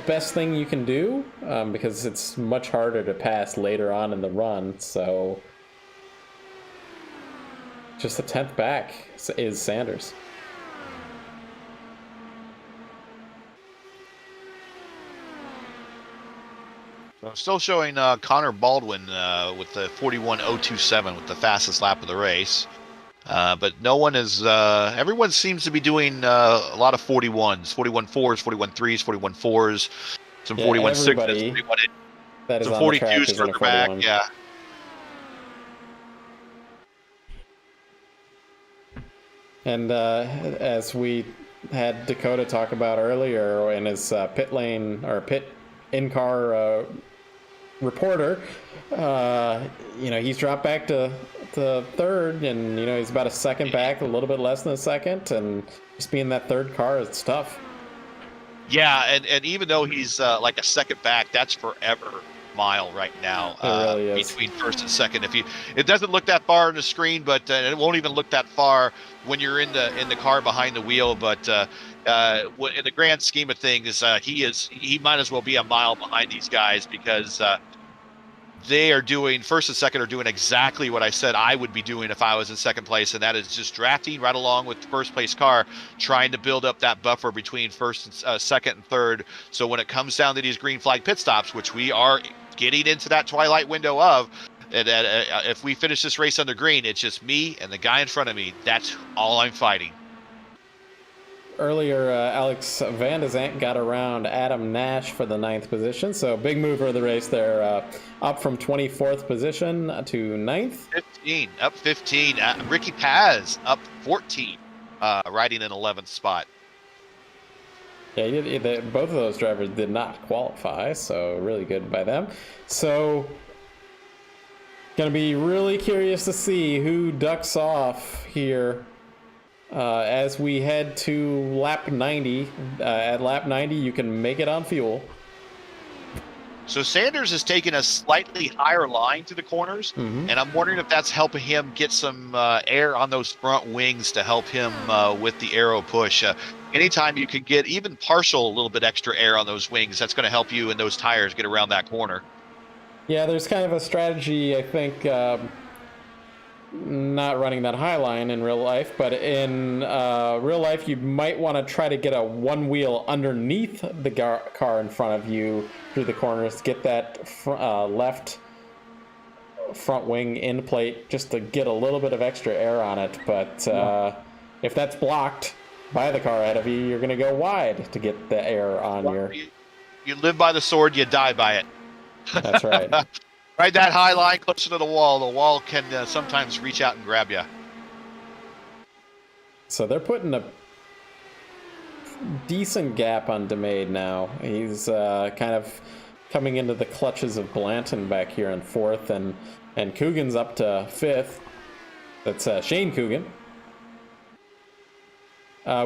[SPEAKER 3] best thing you can do because it's much harder to pass later on in the run. So just the 10th back is Sanders.
[SPEAKER 6] So I'm still showing Connor Baldwin with the 41.027 with the fastest lap of the race. But no one is, everyone seems to be doing a lot of 41s, 41.4s, 41.3s, 41.4s, some 41.6s, 41.8s, some 42s further back, yeah.
[SPEAKER 3] And as we had Dakota talk about earlier in his pit lane or pit in-car reporter, he's dropped back to third, and he's about a second back, a little bit less than a second, and just being that third car, it's tough.
[SPEAKER 6] Yeah, and even though he's like a second back, that's forever mile right now
[SPEAKER 3] really
[SPEAKER 6] between first and second. It doesn't look that far on the screen, but it won't even look that far when you're in the car behind the wheel. But in the grand scheme of things, he might as well be a mile behind these guys because they are doing, first and second are doing exactly what I said I would be doing if I was in second place, and that is just drafting right along with the first place car, trying to build up that buffer between first and second and third. So when it comes down to these green flag pit stops, which we are getting into that twilight window of, and if we finish this race under green, it's just me and the guy in front of me. That's all I'm fighting.
[SPEAKER 3] Earlier, Alex Van de Zandt got around Adam Nash for the 9th position, so big mover of the race there, up from 24th position to 9th.
[SPEAKER 6] 15, up 15. Ricky Paz up 14, riding in 11th spot.
[SPEAKER 3] Yeah, both of those drivers did not qualify, so really good by them. So, going to be really curious to see who ducks off here. As we head to lap 90, at lap 90, you can make it on fuel.
[SPEAKER 6] So Sanders has taken a slightly higher line to the corners, and I'm wondering if that's helping him get some air on those front wings to help him with the aero push. Anytime you can get even partial a little bit extra air on those wings, that's going to help you and those tires get around that corner.
[SPEAKER 3] Yeah, there's kind of a strategy, I think, not running that high line in real life, but in real life you might want to try to get a one wheel underneath the car in front of you through the corners, get that left front wing end plate just to get a little bit of extra air on it. But if that's blocked by the car ahead of you, you're going to go wide to get the air on
[SPEAKER 6] you live by the sword, you die by it.
[SPEAKER 3] That's right.
[SPEAKER 6] Ride that high line closer to the wall. The wall can sometimes reach out and grab you.
[SPEAKER 3] So they're putting a decent gap on DeMade now. He's kind of coming into the clutches of Blanton back here in 4th, and Coogan's up to 5th. That's Shane Coogan.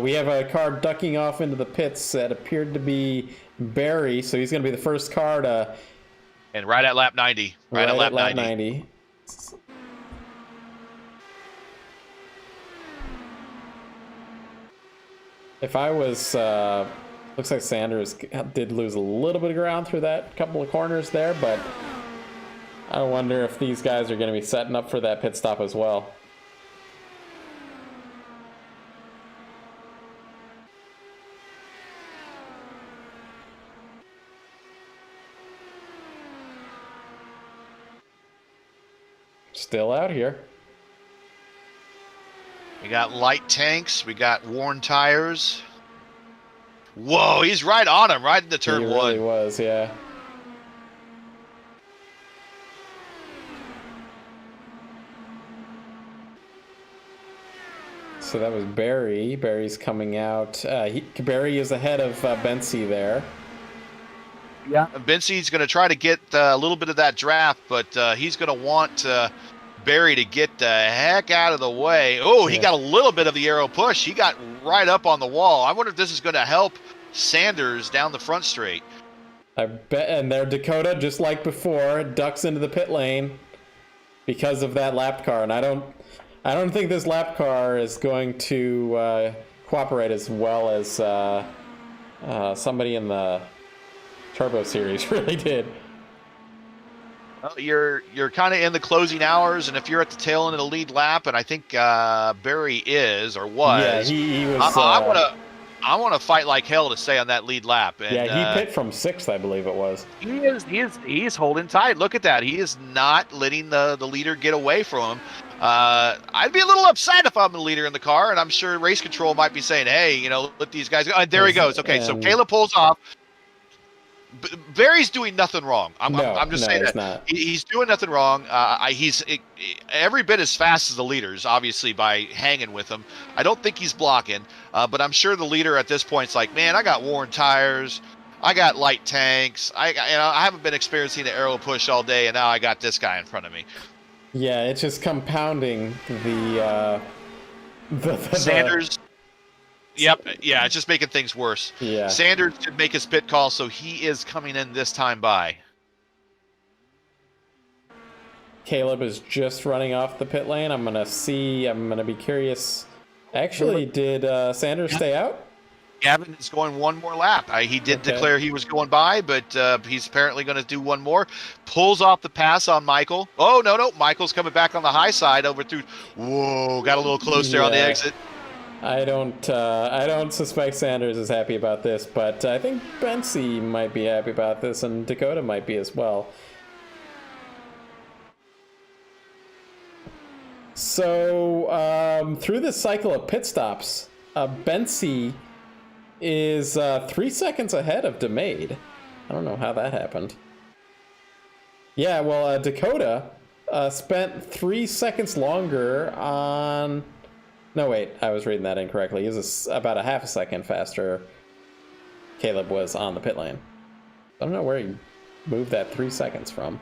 [SPEAKER 3] We have a car ducking off into the pits that appeared to be Barry, so he's going to be the first car to...
[SPEAKER 6] And right at lap 90. Right at lap
[SPEAKER 3] 90. If I was Looks like Sanders did lose a little bit of ground through that couple of corners there, but I wonder if these guys are going to be setting up for that pit stop as well. Still out here.
[SPEAKER 6] We got light tanks. We got worn tires. Whoa, he's right on him, right into turn
[SPEAKER 3] He
[SPEAKER 6] one.
[SPEAKER 3] really was, yeah. So that was Barry. Barry's coming out. Barry is ahead of Bensi there.
[SPEAKER 6] Yeah. Vincey's going to try to get a little bit of that draft, but he's going to want Barry to get the heck out of the way. Oh, he got a little bit of the aero push. He got right up on the wall. I wonder if this is going to help Sanders down the front straight.
[SPEAKER 3] I bet, and there Dakota, just like before, ducks into the pit lane because of that lap car, and I don't think this lap car is going to cooperate as well as somebody in the Turbo Series really did.
[SPEAKER 6] Well, you're kind of in the closing hours, and if you're at the tail end of the lead lap, and I think Barry is or was,
[SPEAKER 3] yeah, he was.
[SPEAKER 6] I want to fight like hell to stay on that lead lap. And,
[SPEAKER 3] yeah, he pit from 6th, I believe it was.
[SPEAKER 6] He is holding tight. Look at that. He is not letting the leader get away from him. I'd be a little upset if I'm the leader in the car, and I'm sure race control might be saying, hey, let these guys go. There he goes. Okay, so Caleb pulls off. Barry's doing nothing wrong. I'm just saying that he's doing nothing wrong. He's every bit as fast as the leaders, obviously, by hanging with him. I don't think he's blocking, but I'm sure the leader at this point is like, man, I got worn tires, I got light tanks, I haven't been experiencing the aero push all day, and now I got this guy in front of me.
[SPEAKER 3] Yeah, it's just compounding the
[SPEAKER 6] Sanders. Yep. Yeah, it's just making things worse.
[SPEAKER 3] Yeah.
[SPEAKER 6] Sanders did make his pit call, so he is coming in this time by.
[SPEAKER 3] Caleb is just running off the pit lane. I'm going to be curious. Actually, did Sanders stay out?
[SPEAKER 6] Gavin is going one more lap. He did declare he was going by, but he's apparently going to do one more. Pulls off the pass on Michael. Oh, no. Michael's coming back on the high side over through. Whoa, got a little close there on the exit.
[SPEAKER 3] I don't suspect Sanders is happy about this, but I think Bensi might be happy about this, and Dakota might be as well. So through this cycle of pit stops, Bensi is 3 seconds ahead of DeMade. I don't know how that happened. Yeah, well, Dakota spent 3 seconds longer on... No, wait, I was reading that incorrectly. He was about a half a second faster Caleb was on the pit lane. I don't know where he moved that 3 seconds from.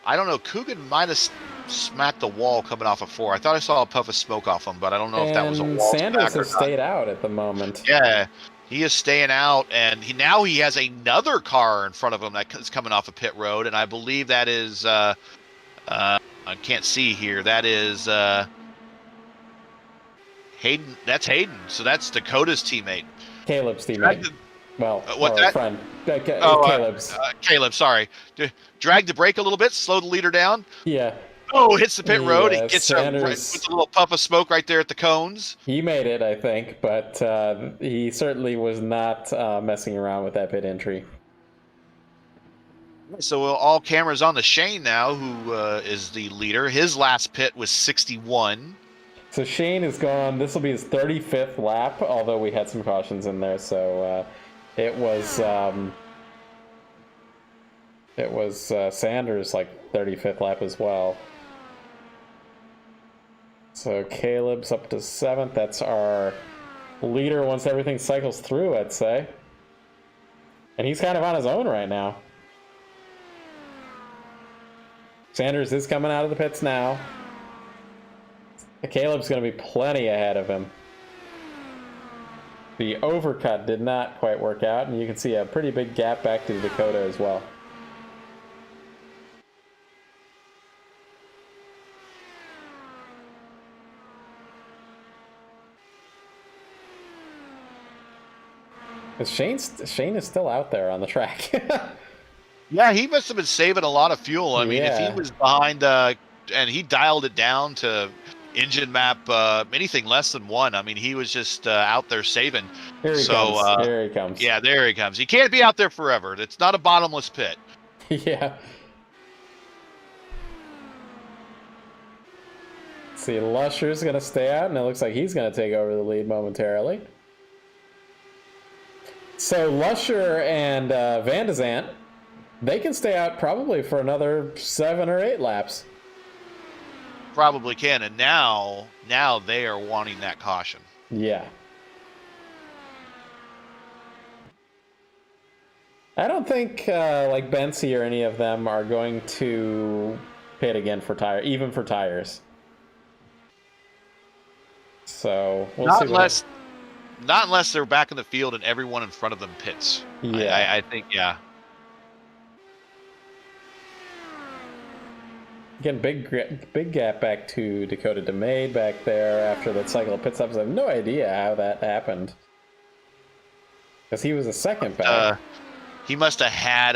[SPEAKER 6] I don't know. Coogan might have smacked the wall coming off of 4. I thought I saw a puff of smoke off him, but I don't know if that was a wall.
[SPEAKER 3] Sanders has stayed out at the moment.
[SPEAKER 6] Yeah, he is staying out, and he has another car in front of him that is coming off a pit road, and I believe that is I can't see here. That is Hayden. That's Hayden. So that's Dakota's teammate.
[SPEAKER 3] Caleb's teammate. Friend.
[SPEAKER 6] Caleb's. Caleb, sorry. Drag the brake a little bit, slow the leader down.
[SPEAKER 3] Yeah.
[SPEAKER 6] Oh, hits the pit road. It gets puts a little puff of smoke right there at the cones.
[SPEAKER 3] He made it, I think, but he certainly was not messing around with that pit entry.
[SPEAKER 6] So all cameras on the Shane now, who is the leader. His last pit was 61.
[SPEAKER 3] So Shane is gone. This will be his 35th lap, although we had some cautions in there. So it was Sanders' 35th lap as well. So Caleb's up to 7th. That's our leader once everything cycles through, I'd say. And he's kind of on his own right now. Sanders is coming out of the pits now. Caleb's going to be plenty ahead of him. The overcut did not quite work out, and you can see a pretty big gap back to Dakota as well. Shane is still out there on the track.
[SPEAKER 6] Yeah, he must have been saving a lot of fuel. I mean, if
[SPEAKER 3] Yeah.
[SPEAKER 6] he was behind, and he dialed it down to engine map anything less than 1, I mean, he was just out there saving.
[SPEAKER 3] Here he comes. Here he comes.
[SPEAKER 6] Yeah, there he comes. He can't be out there forever. It's not a bottomless pit.
[SPEAKER 3] Yeah. See, Lusher's going to stay out, and it looks like he's going to take over the lead momentarily. So Lusher and Van de Zandt, they can stay out probably for another 7 or 8 laps.
[SPEAKER 6] Probably can. And now they are wanting that caution.
[SPEAKER 3] Yeah. I don't think like Bensi or any of them are going to pit again for even for tires. So we'll
[SPEAKER 6] not
[SPEAKER 3] see.
[SPEAKER 6] Not unless they're back in the field and everyone in front of them pits.
[SPEAKER 3] Yeah,
[SPEAKER 6] I think, yeah.
[SPEAKER 3] Again, big gap back to Dakota DeMade back there after that cycle of pit stops. I have no idea how that happened. Because he was a second back.
[SPEAKER 6] He must have had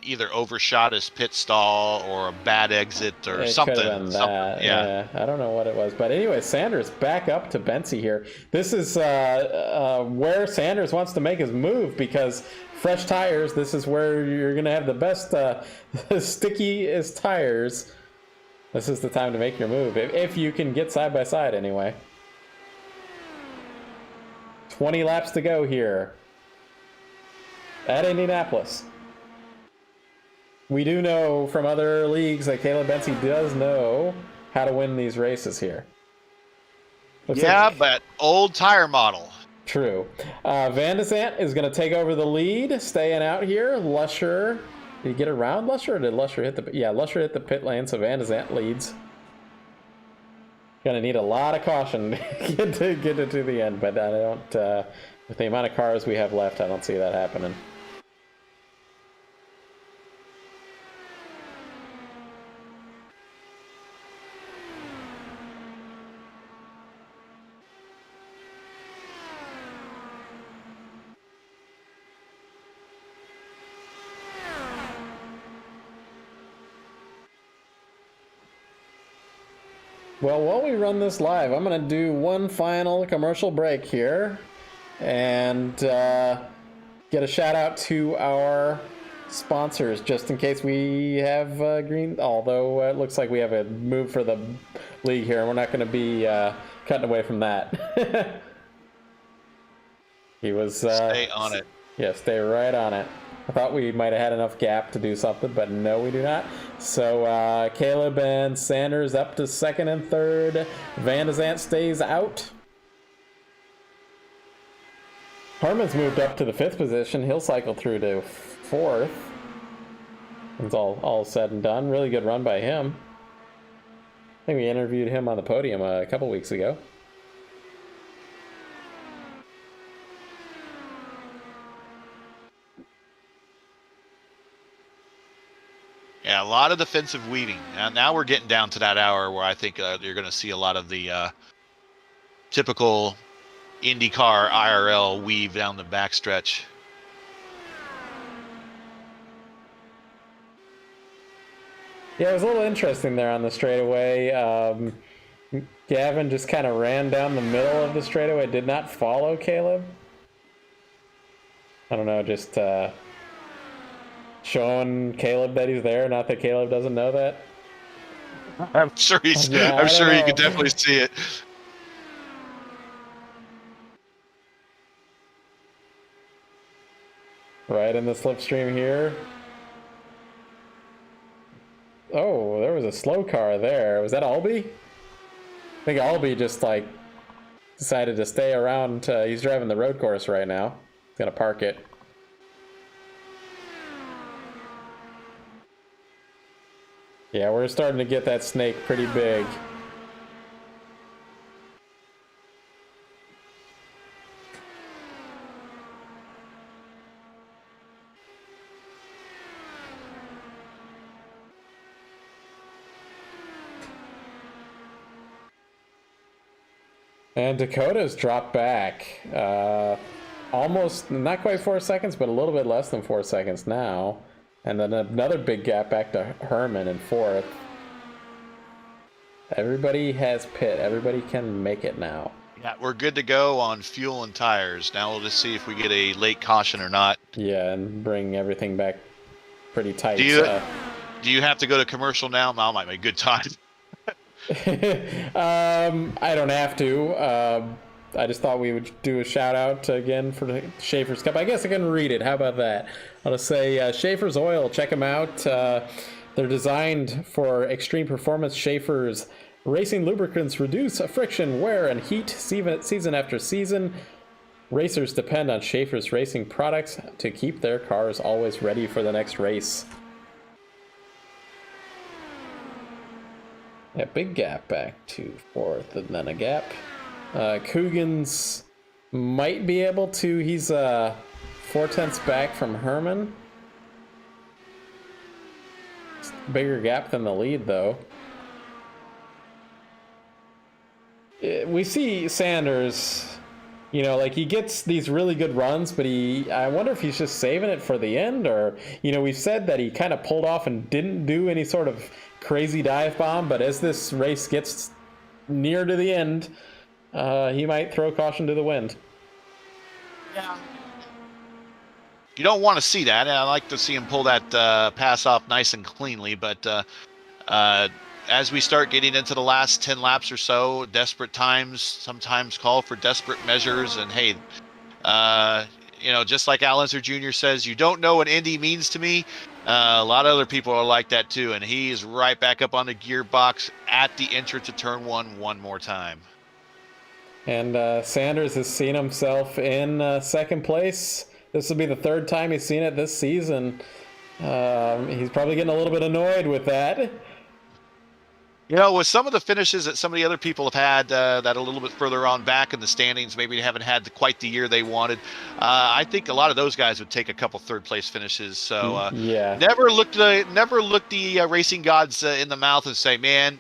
[SPEAKER 6] either overshot his pit stall or a bad exit or something.
[SPEAKER 3] Could have been that. Yeah, I don't know what it was. But anyway, Sanders back up to Bensi here. This is where Sanders wants to make his move because fresh tires, this is where you're going to have the best, stickiest tires. This is the time to make your move. If you can get side by side anyway. 20 laps to go here at Indianapolis. We do know from other leagues that Caleb Bensi does know how to win these races here.
[SPEAKER 6] But old tire model.
[SPEAKER 3] True. Van de Zandt is going to take over the lead, staying out here. Lusher, did he get around Lusher or did Lusher hit the... Yeah, Lusher hit the pit lane, so Van de Zandt leads. Going to need a lot of caution to get it to the end, but I don't... with the amount of cars we have left, I don't see that happening. Well, while we run this live, I'm going to do one final commercial break here and get a shout out to our sponsors, just in case we have green. Although it looks like we have a move for the league here, and we're not going to be cutting away from that. He was
[SPEAKER 6] stay on it.
[SPEAKER 3] Yeah, stay right on it. I thought we might have had enough gap to do something, but no, we do not. So Caleb and Sanders up to second and third. Van de Zandt stays out. Harmon's moved up to the 5th position. He'll cycle through to 4th. It's all said and done. Really good run by him. I think we interviewed him on the podium a couple weeks ago.
[SPEAKER 6] Yeah, a lot of defensive weaving. Now we're getting down to that hour where I think you're going to see a lot of the typical IndyCar IRL weave down the backstretch.
[SPEAKER 3] Yeah, it was a little interesting there on the straightaway. Gavin just kind of ran down the middle of the straightaway, did not follow Caleb. I don't know, just showing Caleb that he's there, not that Caleb doesn't know that.
[SPEAKER 6] I'm sure he could definitely see it.
[SPEAKER 3] Right in the slipstream here. Oh, there was a slow car there. Was that Albee? I think Albee just decided to stay around. He's driving the road course right now. He's gonna park it. Yeah, we're starting to get that snake pretty big. And Dakota's dropped back. almost, not quite 4 seconds, but a little bit less than 4 seconds now. And then another big gap back to Herman in fourth. Everybody has pit. Everybody can make it now.
[SPEAKER 6] Yeah, we're good to go on fuel and tires. Now we'll just see if we get a late caution or not.
[SPEAKER 3] Yeah, and bring everything back pretty tight.
[SPEAKER 6] Do you have to go to commercial now? That might be a good time.
[SPEAKER 3] I don't have to. I just thought we would do a shout out again for the Schaeffer's Cup. I guess I can read it. How about that? I'll just say Schaeffer's Oil. Check them out. They're designed for extreme performance. Schaeffer's racing lubricants reduce friction, wear, and heat season after season. Racers depend on Schaeffer's racing products to keep their cars always ready for the next race. Yeah, big gap back to fourth, and then a gap. Coogan's might be able to. He's 4/10 back from Herman. It's a bigger gap than the lead, though. We see Sanders, you know, like he gets these really good runs, but I wonder if he's just saving it for the end, or, you know, we've said that he kind of pulled off and didn't do any sort of crazy dive bomb, but as this race gets near to the end, he might throw caution to the wind.
[SPEAKER 6] Yeah. You don't want to see that. I like to see him pull that pass off nice and cleanly, but as we start getting into the last 10 laps or so, desperate times sometimes call for desperate measures. And hey, you know, just like Al Unser Jr. says, you don't know what Indy means to me. A lot of other people are like that too, and he is right back up on the gearbox at the entrance to turn one more time.
[SPEAKER 3] And Sanders has seen himself in second place. This will be the third time he's seen it this season. He's probably getting a little bit annoyed with that.
[SPEAKER 6] You know, with some of the finishes that some of the other people have had that are a little bit further on back in the standings, maybe they haven't had quite the year they wanted. I think a lot of those guys would take a couple third-place finishes. So
[SPEAKER 3] yeah,
[SPEAKER 6] never look the racing gods in the mouth and say, "Man,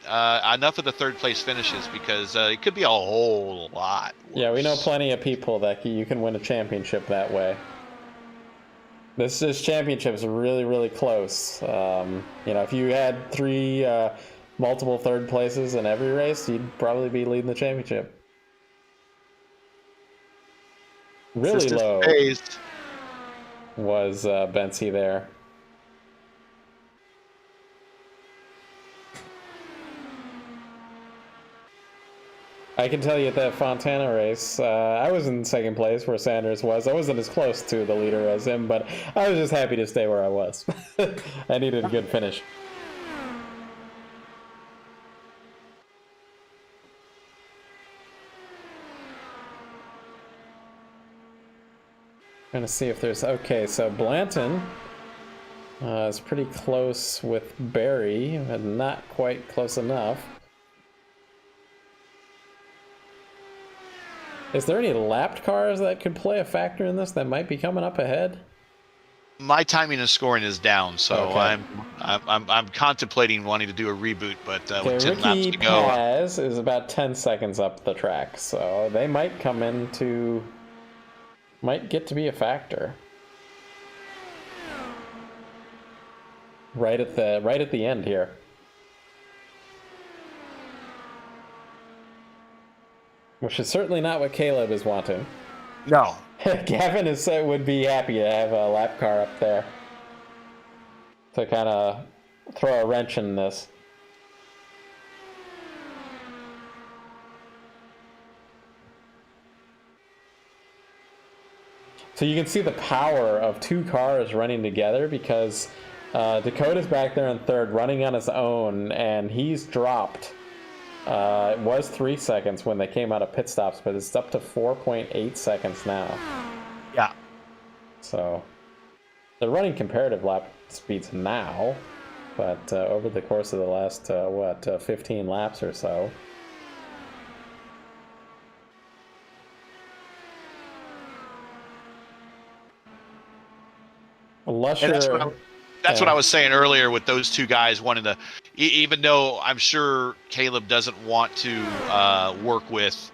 [SPEAKER 6] enough of the third-place finishes," because it could be a whole lot worse.
[SPEAKER 3] Yeah, we know plenty of people that you can win a championship that way. This championship is really, really close. You know, if you had three. Multiple third places in every race, you'd probably be leading the championship. Really low was Bensy there. I can tell you at that Fontana race, I was in second place where Sanders was. I wasn't as close to the leader as him, but I was just happy to stay where I was. I needed a good finish. Trying to see if there's... Okay, so Blanton is pretty close with Barry, but not quite close enough. Is there any lapped cars that could play a factor in this that might be coming up ahead?
[SPEAKER 6] My timing and scoring is down, so
[SPEAKER 3] okay.
[SPEAKER 6] I'm contemplating wanting to do a reboot, but with 10
[SPEAKER 3] Ricky
[SPEAKER 6] laps to go...
[SPEAKER 3] Paz is about 10 seconds up the track, so they might come into... Might get to be a factor. Right at the end here. Which is certainly not what Caleb is wanting.
[SPEAKER 6] No.
[SPEAKER 3] Gavin would be happy to have a lap car up there to kind of throw a wrench in this. So you can see the power of two cars running together, because Dakota's back there in third running on his own, and he's dropped. It was 3 seconds when they came out of pit stops, but it's up to 4.8 seconds now.
[SPEAKER 6] Yeah.
[SPEAKER 3] So they're running comparative lap speeds now, but over the course of the last, 15 laps or so. Lusher,
[SPEAKER 6] that's what I was saying earlier with those two guys wanting to, even though I'm sure Caleb doesn't want to work with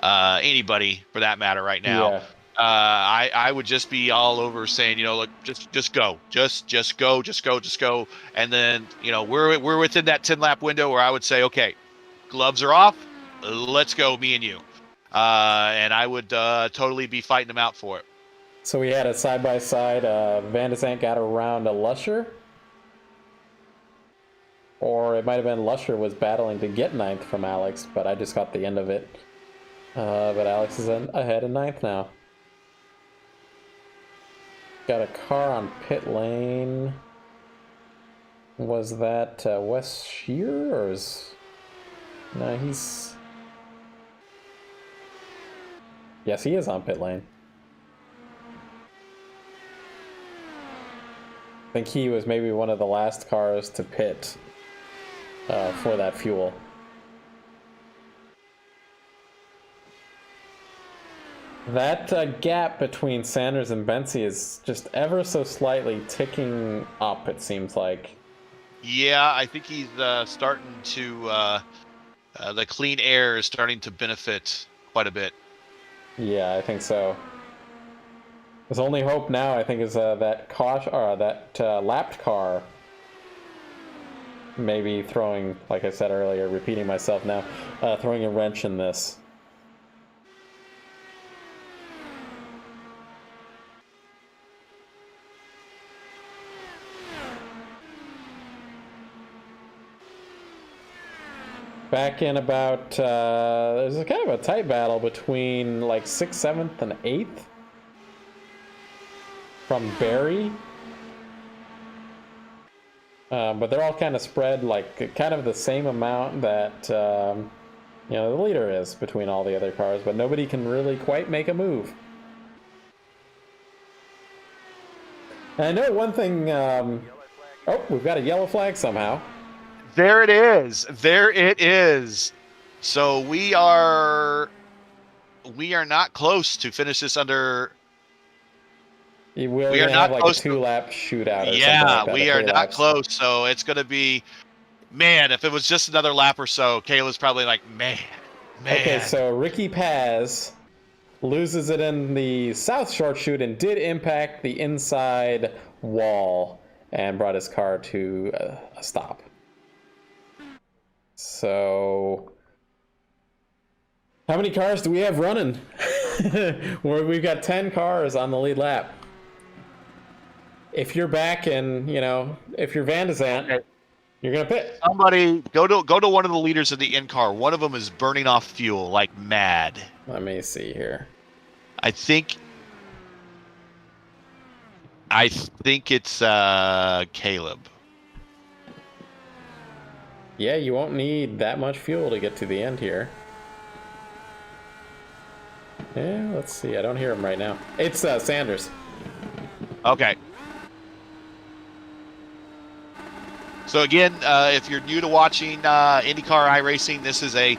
[SPEAKER 6] anybody for that matter right now. I would just be all over saying, look, just go, just go, and then we're within that 10-lap window where I would say, okay, gloves are off, let's go, me and you, and I would totally be fighting them out for it.
[SPEAKER 3] So we had a side-by-side. Van de Zandt got around a Lusher, or it might have been Lusher was battling to get 9th from Alex, but I just got the end of it. But Alex is ahead in 9th now. Got a car on pit lane. Was that Wes Shear, or is... No, he's... Yes, he is on pit lane. I think he was maybe one of the last cars to pit for that fuel. That gap between Sanders and Bensi is just ever so slightly ticking up, it seems like.
[SPEAKER 6] Yeah, I think he's starting to... the clean air is starting to benefit quite a bit.
[SPEAKER 3] Yeah, I think so. His only hope now, I think, is that lapped car maybe throwing, like I said earlier, repeating myself now, throwing a wrench in this. Back in about, there's a kind of a tight battle between like 6th, 7th, and 8th from Barry. But they're all kind of spread like kind of the same amount that, the leader is between all the other cars, but nobody can really quite make a move. And I know one thing, oh, we've got a yellow flag somehow.
[SPEAKER 6] There it is. There it is. So we are not close to finish this under.
[SPEAKER 3] We are not like close. A 2-lap shootout. Or
[SPEAKER 6] yeah,
[SPEAKER 3] like
[SPEAKER 6] we are not close. So it's going to be, man. If it was just another lap or so, Kayla's probably like, man.
[SPEAKER 3] Okay, so Ricky Paz loses it in the south short chute and did impact the inside wall and brought his car to a stop. So, how many cars do we have running? We've got 10 cars on the lead lap. If you're back and, if you're Van de Zandt, you're going to pit.
[SPEAKER 6] Somebody, go to one of the leaders of the in-car. One of them is burning off fuel like mad.
[SPEAKER 3] Let me see here.
[SPEAKER 6] I think it's Caleb.
[SPEAKER 3] Yeah, you won't need that much fuel to get to the end here. Yeah, let's see. I don't hear him right now. It's Sanders.
[SPEAKER 6] Okay. So again, if you're new to watching IndyCar iRacing, this is a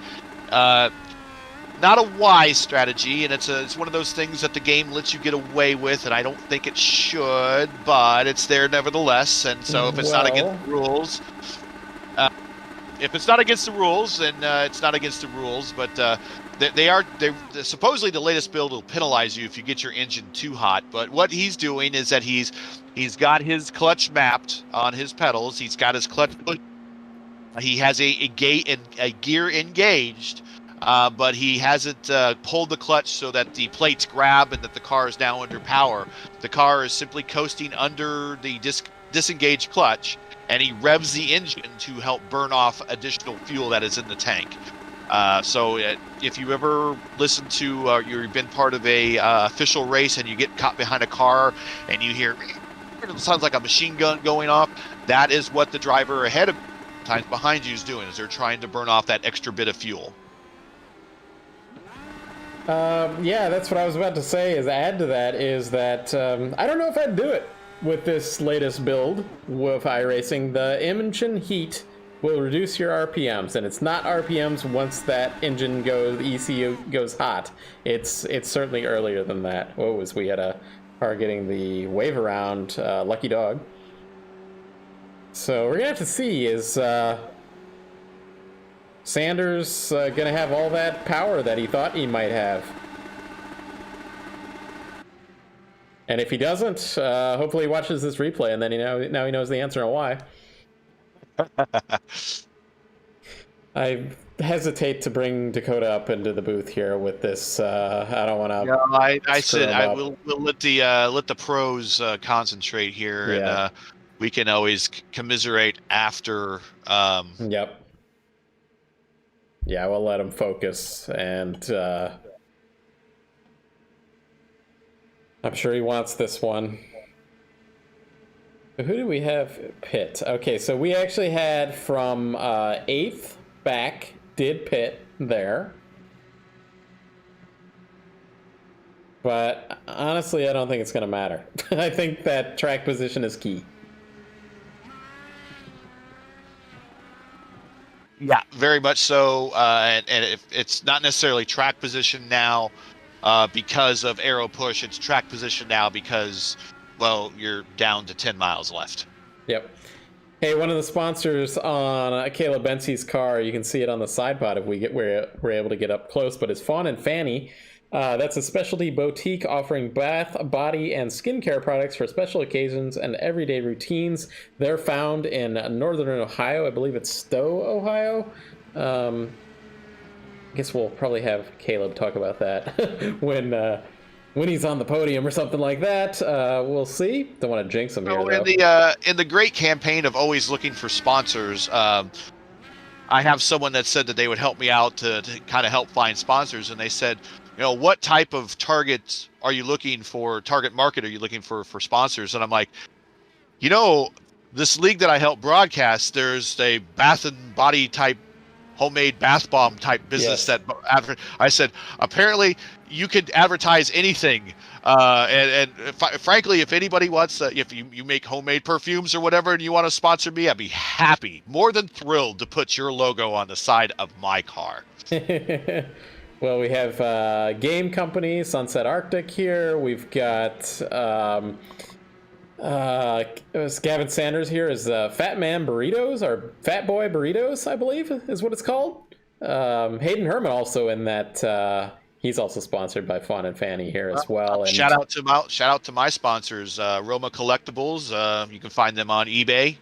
[SPEAKER 6] not a wise strategy, and it's one of those things that the game lets you get away with, and I don't think it should, but it's there nevertheless. And so if it's not against the rules. If it's not against the rules, then it's not against the rules. But they supposedly the latest build will penalize you if you get your engine too hot. But what he's doing is that he's got his clutch mapped on his pedals. He's got his clutch. He has a gear engaged, but he hasn't pulled the clutch so that the plates grab and that the car is now under power. The car is simply coasting under the disengaged clutch, and he revs the engine to help burn off additional fuel that is in the tank. So if you ever listen to, you've been part of a official race and you get caught behind a car and you hear, it sounds like a machine gun going off, that is what the driver ahead of times behind you is doing, is they're trying to burn off that extra bit of fuel.
[SPEAKER 3] Yeah, that's what I was about to say, is add to that, is that I don't know if I'd do it. With this latest build with iRacing, the engine heat will reduce your RPMs, and it's not RPMs once that engine ECU goes hot. It's certainly earlier than that. We had a car getting the wave around Lucky Dog. So we're gonna have to see, is Sanders gonna have all that power that he thought he might have? And if he doesn't, hopefully he watches this replay, and then now he knows the answer on why. I hesitate to bring Dakota up into the booth here with this. I don't want to.
[SPEAKER 6] No, I said we'll let the pros concentrate here, and we can always commiserate after.
[SPEAKER 3] Yep. Yeah, we'll let him focus, and I'm sure he wants this one. Who do we have pit? Okay, so we actually had from 8th back, did pit there. But honestly, I don't think it's going to matter. I think that track position is key.
[SPEAKER 6] Yeah, very much so. And if it's not necessarily track position now because of aero push, it's track position now because, well, you're down to 10 miles left.
[SPEAKER 3] Yep. Hey, one of the sponsors on Caleb Bensey's car, you can see it on the side pod if we're able to get up close, but it's Fawn and Fanny. That's a specialty boutique offering bath, body, and skincare products for special occasions and everyday routines. They're found in northern Ohio. I believe it's Stowe, Ohio. I guess we'll probably have Caleb talk about that when he's on the podium or something like that. We'll see. Don't want to jinx him here, though.
[SPEAKER 6] In the great campaign of always looking for sponsors, I have someone that said that they would help me out to kind of help find sponsors, and they said, what type of target are you looking for? Target market are you looking for sponsors? And I'm like, this league that I help broadcast, there's a bath and body type, homemade bath bomb type business that I said, apparently you could advertise anything. And frankly, if anybody wants, if you make homemade perfumes or whatever, and you want to sponsor me, I'd be happy, more than thrilled to put your logo on the side of my car.
[SPEAKER 3] Well, we have Game Company, Sunset Arctic here. We've got Gavin Sanders here is Fat Man Burritos, or Fat Boy Burritos, I believe is what it's called. Hayden Herman also in that. He's also sponsored by Fawn and Fanny here as well. And
[SPEAKER 6] shout out to my sponsors, Roma Collectibles. You can find them on eBay.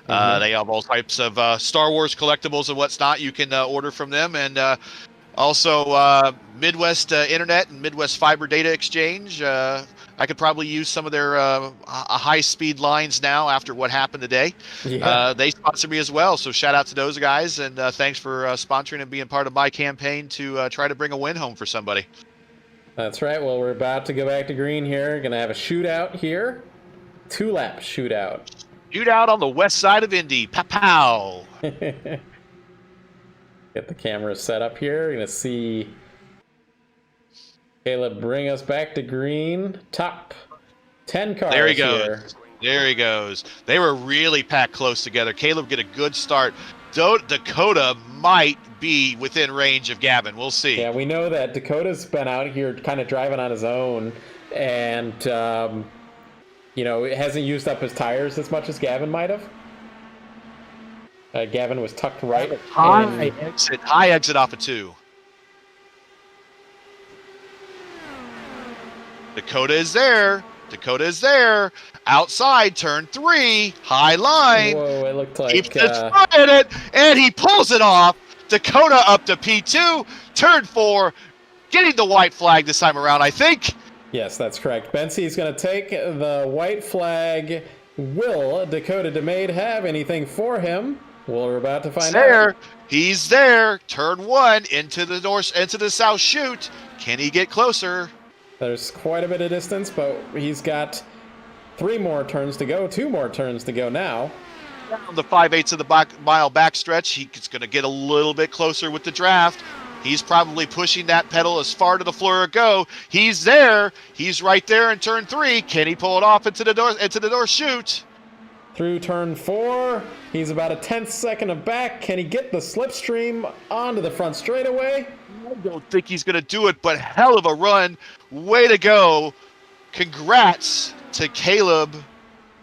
[SPEAKER 6] They have all types of Star Wars collectibles and what's not. You can order from them, and also Midwest Internet and Midwest Fiber Data Exchange. I could probably use some of their high-speed lines now after what happened today. Yeah. They sponsor me as well, so shout out to those guys, and thanks for sponsoring and being part of my campaign to try to bring a win home for somebody.
[SPEAKER 3] That's right. Well, we're about to go back to green here. Going to have a shootout here. 2-lap shootout.
[SPEAKER 6] Shootout on the west side of Indy. Pow!
[SPEAKER 3] Get the camera set up here. You're going to see Caleb bring us back to green. Top 10 cars.
[SPEAKER 6] There he goes.
[SPEAKER 3] Here.
[SPEAKER 6] There he goes. They were really packed close together. Caleb get a good start. Dakota might be within range of Gavin. We'll see.
[SPEAKER 3] Yeah, we know that Dakota's been out here kind of driving on his own, and it hasn't used up his tires as much as Gavin might have. Gavin was tucked right.
[SPEAKER 6] High exit off of 2. Dakota is there. Outside turn 3. High line.
[SPEAKER 3] Whoa, it looked like
[SPEAKER 6] keeps his foot in it, and he pulls it off. Dakota up to P2. Turn 4. Getting the white flag this time around, I think.
[SPEAKER 3] Yes, that's correct. Bensey's going to take the white flag. Will Dakota DeMade have anything for him? Well, we're about to find out.
[SPEAKER 6] He's there. Turn 1 into the south chute. Can he get closer?
[SPEAKER 3] There's quite a bit of distance, but he's got 3 more turns to go, 2 more turns to go now.
[SPEAKER 6] On the 5/8 of the mile backstretch, he's going to get a little bit closer with the draft. He's probably pushing that pedal as far to the floor as go. He's there. He's right there in turn 3. Can he pull it off into the door chute?
[SPEAKER 3] Through turn 4, he's about a 10th second of back. Can he get the slipstream onto the front straightaway?
[SPEAKER 6] I don't think he's going to do it, but hell of a run. Way to go. Congrats to Caleb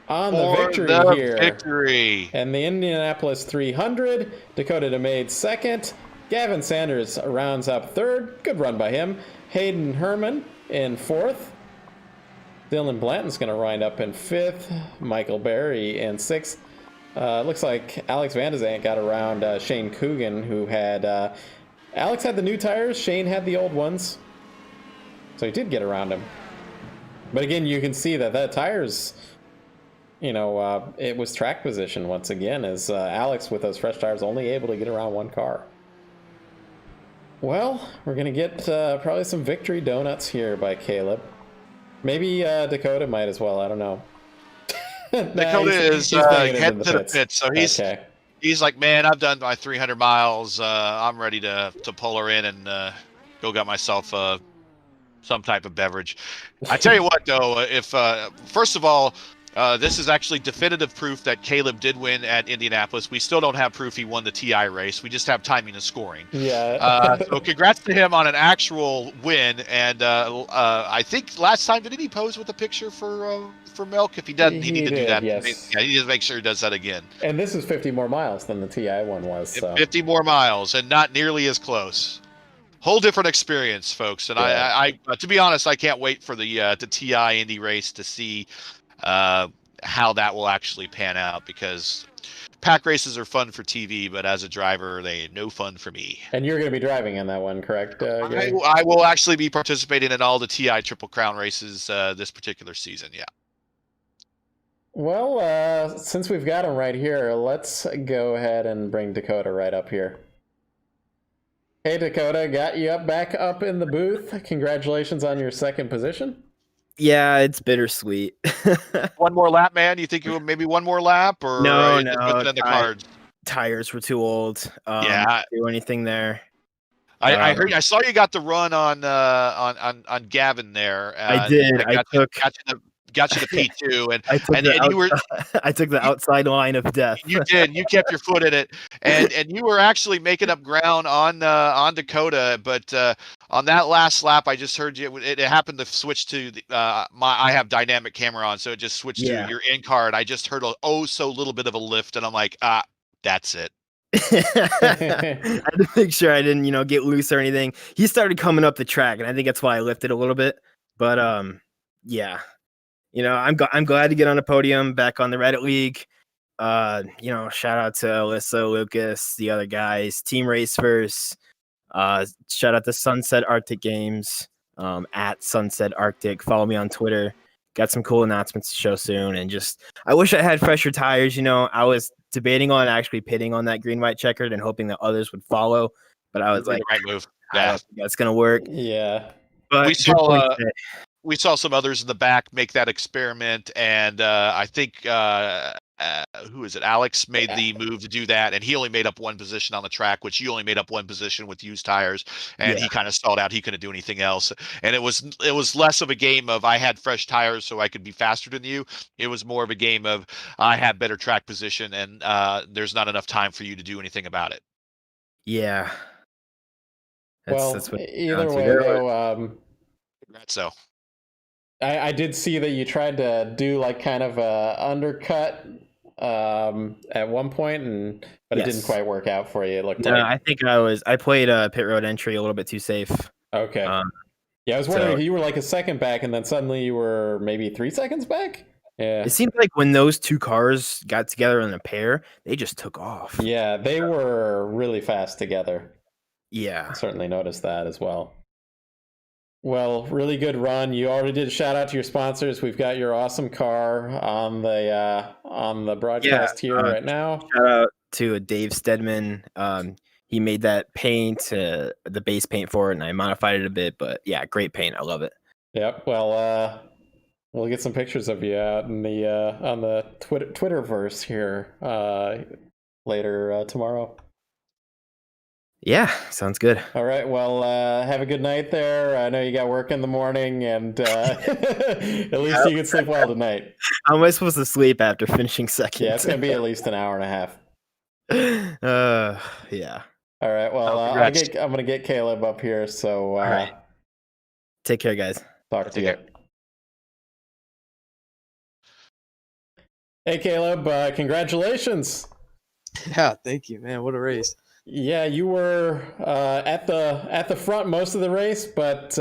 [SPEAKER 3] on the victory. And the Indianapolis 300, Dakota DeMade second. Gavin Sanders rounds up third. Good run by him. Hayden Herman in fourth. Dylan Blanton's going to wind up in 5th. Michael Berry in 6th. Looks like Alex Van de Zandt got around Shane Coogan, who had... Alex had the new tires. Shane had the old ones. So he did get around him. But again, you can see that tires... it was track position once again, as Alex, with those fresh tires, only able to get around one car. Well, we're going to get probably some victory donuts here by Caleb. Maybe Dakota might as well. I don't know.
[SPEAKER 6] Dakota is heading to the pits, so he's like, man, I've done my 300 miles. I'm ready to pull her in and go get myself some type of beverage. I tell you what, though, if first of all, this is actually definitive proof that Caleb did win at Indianapolis. We still don't have proof he won the TI race. We just have timing and scoring.
[SPEAKER 3] Yeah.
[SPEAKER 6] So congrats to him on an actual win. And I think last time, didn't he pose with a picture for Milk? If he doesn't, he needs to do that.
[SPEAKER 3] Yes.
[SPEAKER 6] Yeah, he needs to make sure he does that again.
[SPEAKER 3] And this is 50 more miles than the TI one was. So.
[SPEAKER 6] 50 more miles and not nearly as close. Whole different experience, folks. And
[SPEAKER 3] yeah.
[SPEAKER 6] I to be honest, I can't wait for the TI Indy race to see how that will actually pan out, because pack races are fun for TV, but as a driver, they no fun for me.
[SPEAKER 3] And you're going to be driving in that one, correct?
[SPEAKER 6] I will actually be participating in all the TI Triple Crown races this particular season. Yeah.
[SPEAKER 3] Well, since we've got him right here, let's go ahead and bring Dakota right up here. Hey, Dakota, got you back up in the booth. Congratulations on your 2nd position.
[SPEAKER 7] Yeah, it's bittersweet.
[SPEAKER 6] One more lap, man? You think you maybe one more lap, or
[SPEAKER 7] no?
[SPEAKER 6] In the cards?
[SPEAKER 7] Tires were too old.
[SPEAKER 6] Yeah,
[SPEAKER 7] do anything there.
[SPEAKER 6] I heard. I saw you got the run on Gavin there.
[SPEAKER 7] I did.
[SPEAKER 6] Got you the P2, and
[SPEAKER 7] you were. I took the outside line of death.
[SPEAKER 6] You did. You kept your foot in it, and you were actually making up ground on Dakota. But on that last lap, I just heard you. It happened to switch to I have dynamic camera on, so it just switched to your in car, and I just heard so little bit of a lift, and I'm like, that's it.
[SPEAKER 7] I had to make sure I didn't, get loose or anything. He started coming up the track, and I think that's why I lifted a little bit. But yeah. I'm glad to get on a podium back on the Reddit League. Shout out to Alyssa, Lucas, the other guys, Team Race First. Shout out to Sunset Arctic Games, at Sunset Arctic. Follow me on Twitter. Got some cool announcements to show soon. And I wish I had fresher tires. I was debating on actually pitting on that green, white checkered and hoping that others would follow. But I was like,
[SPEAKER 6] the right move.
[SPEAKER 7] Yeah, I don't think that's going to work.
[SPEAKER 3] Yeah.
[SPEAKER 7] But
[SPEAKER 6] we saw some others in the back make that experiment, and I think who is it? Alex made the move to do that, and he only made up one position on the track, which you only made up one position with used tires, and he kind of stalled out. He couldn't do anything else, and it was less of a game of I had fresh tires so I could be faster than you. It was more of a game of I have better track position, and there's not enough time for you to do anything about it.
[SPEAKER 7] Yeah.
[SPEAKER 3] That's what either way, though.
[SPEAKER 6] So.
[SPEAKER 3] I did see that you tried to do like kind of a undercut at one point, but it didn't quite work out for you. It looked like.
[SPEAKER 7] I think I played pit road entry a little bit too safe.
[SPEAKER 3] Okay. Yeah, I was wondering if you were like a second back, and then suddenly you were maybe 3 seconds back. Yeah.
[SPEAKER 7] It seemed like when those two cars got together in a pair, they just took off.
[SPEAKER 3] Yeah, they were really fast together.
[SPEAKER 7] Yeah.
[SPEAKER 3] I certainly noticed that as well. Well, really good run. You already did a shout out to your sponsors. We've got your awesome car on the broadcast here right now.
[SPEAKER 7] Shout out to Dave Stedman. He made that paint, the base paint for it, and I modified it a bit. But yeah, great paint. I love it.
[SPEAKER 3] Yep. Well, we'll get some pictures of you out in the on the Twitterverse here later tomorrow.
[SPEAKER 7] Yeah, sounds good.
[SPEAKER 3] All right. Well, have a good night there. I know you got work in the morning, and at least you can sleep well tonight.
[SPEAKER 7] How am I supposed to sleep after finishing second?
[SPEAKER 3] Yeah, it's going to be at least an hour and a half.
[SPEAKER 7] Yeah.
[SPEAKER 3] All right. Well, I'm going to get Caleb up here. So,
[SPEAKER 7] all right. Take care, guys.
[SPEAKER 3] Talk to you. Hey, Caleb. Congratulations.
[SPEAKER 9] Yeah, thank you, man. What a race.
[SPEAKER 3] Yeah, you were at the front most of the race, but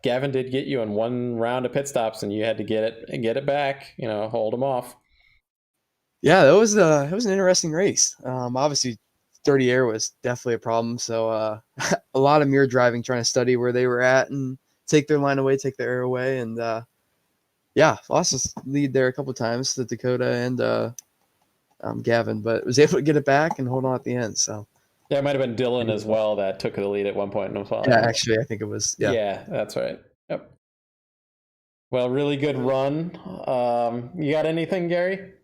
[SPEAKER 3] Gavin did get you in one round of pit stops, and you had to get it back. Hold him off.
[SPEAKER 9] Yeah, that was an interesting race. Obviously, dirty air was definitely a problem. So a lot of mirror driving, trying to study where they were at and take their line away, take their air away, and yeah, lost his lead there a couple of times to Dakota and Gavin, but was able to get it back and hold on at the end. So
[SPEAKER 3] yeah, it might have been Dylan as well that took the lead at one point as well.
[SPEAKER 9] Yeah, actually, I think it was. Yeah,
[SPEAKER 3] yeah, that's right. Yep. Well, really good run. You got anything, Gary?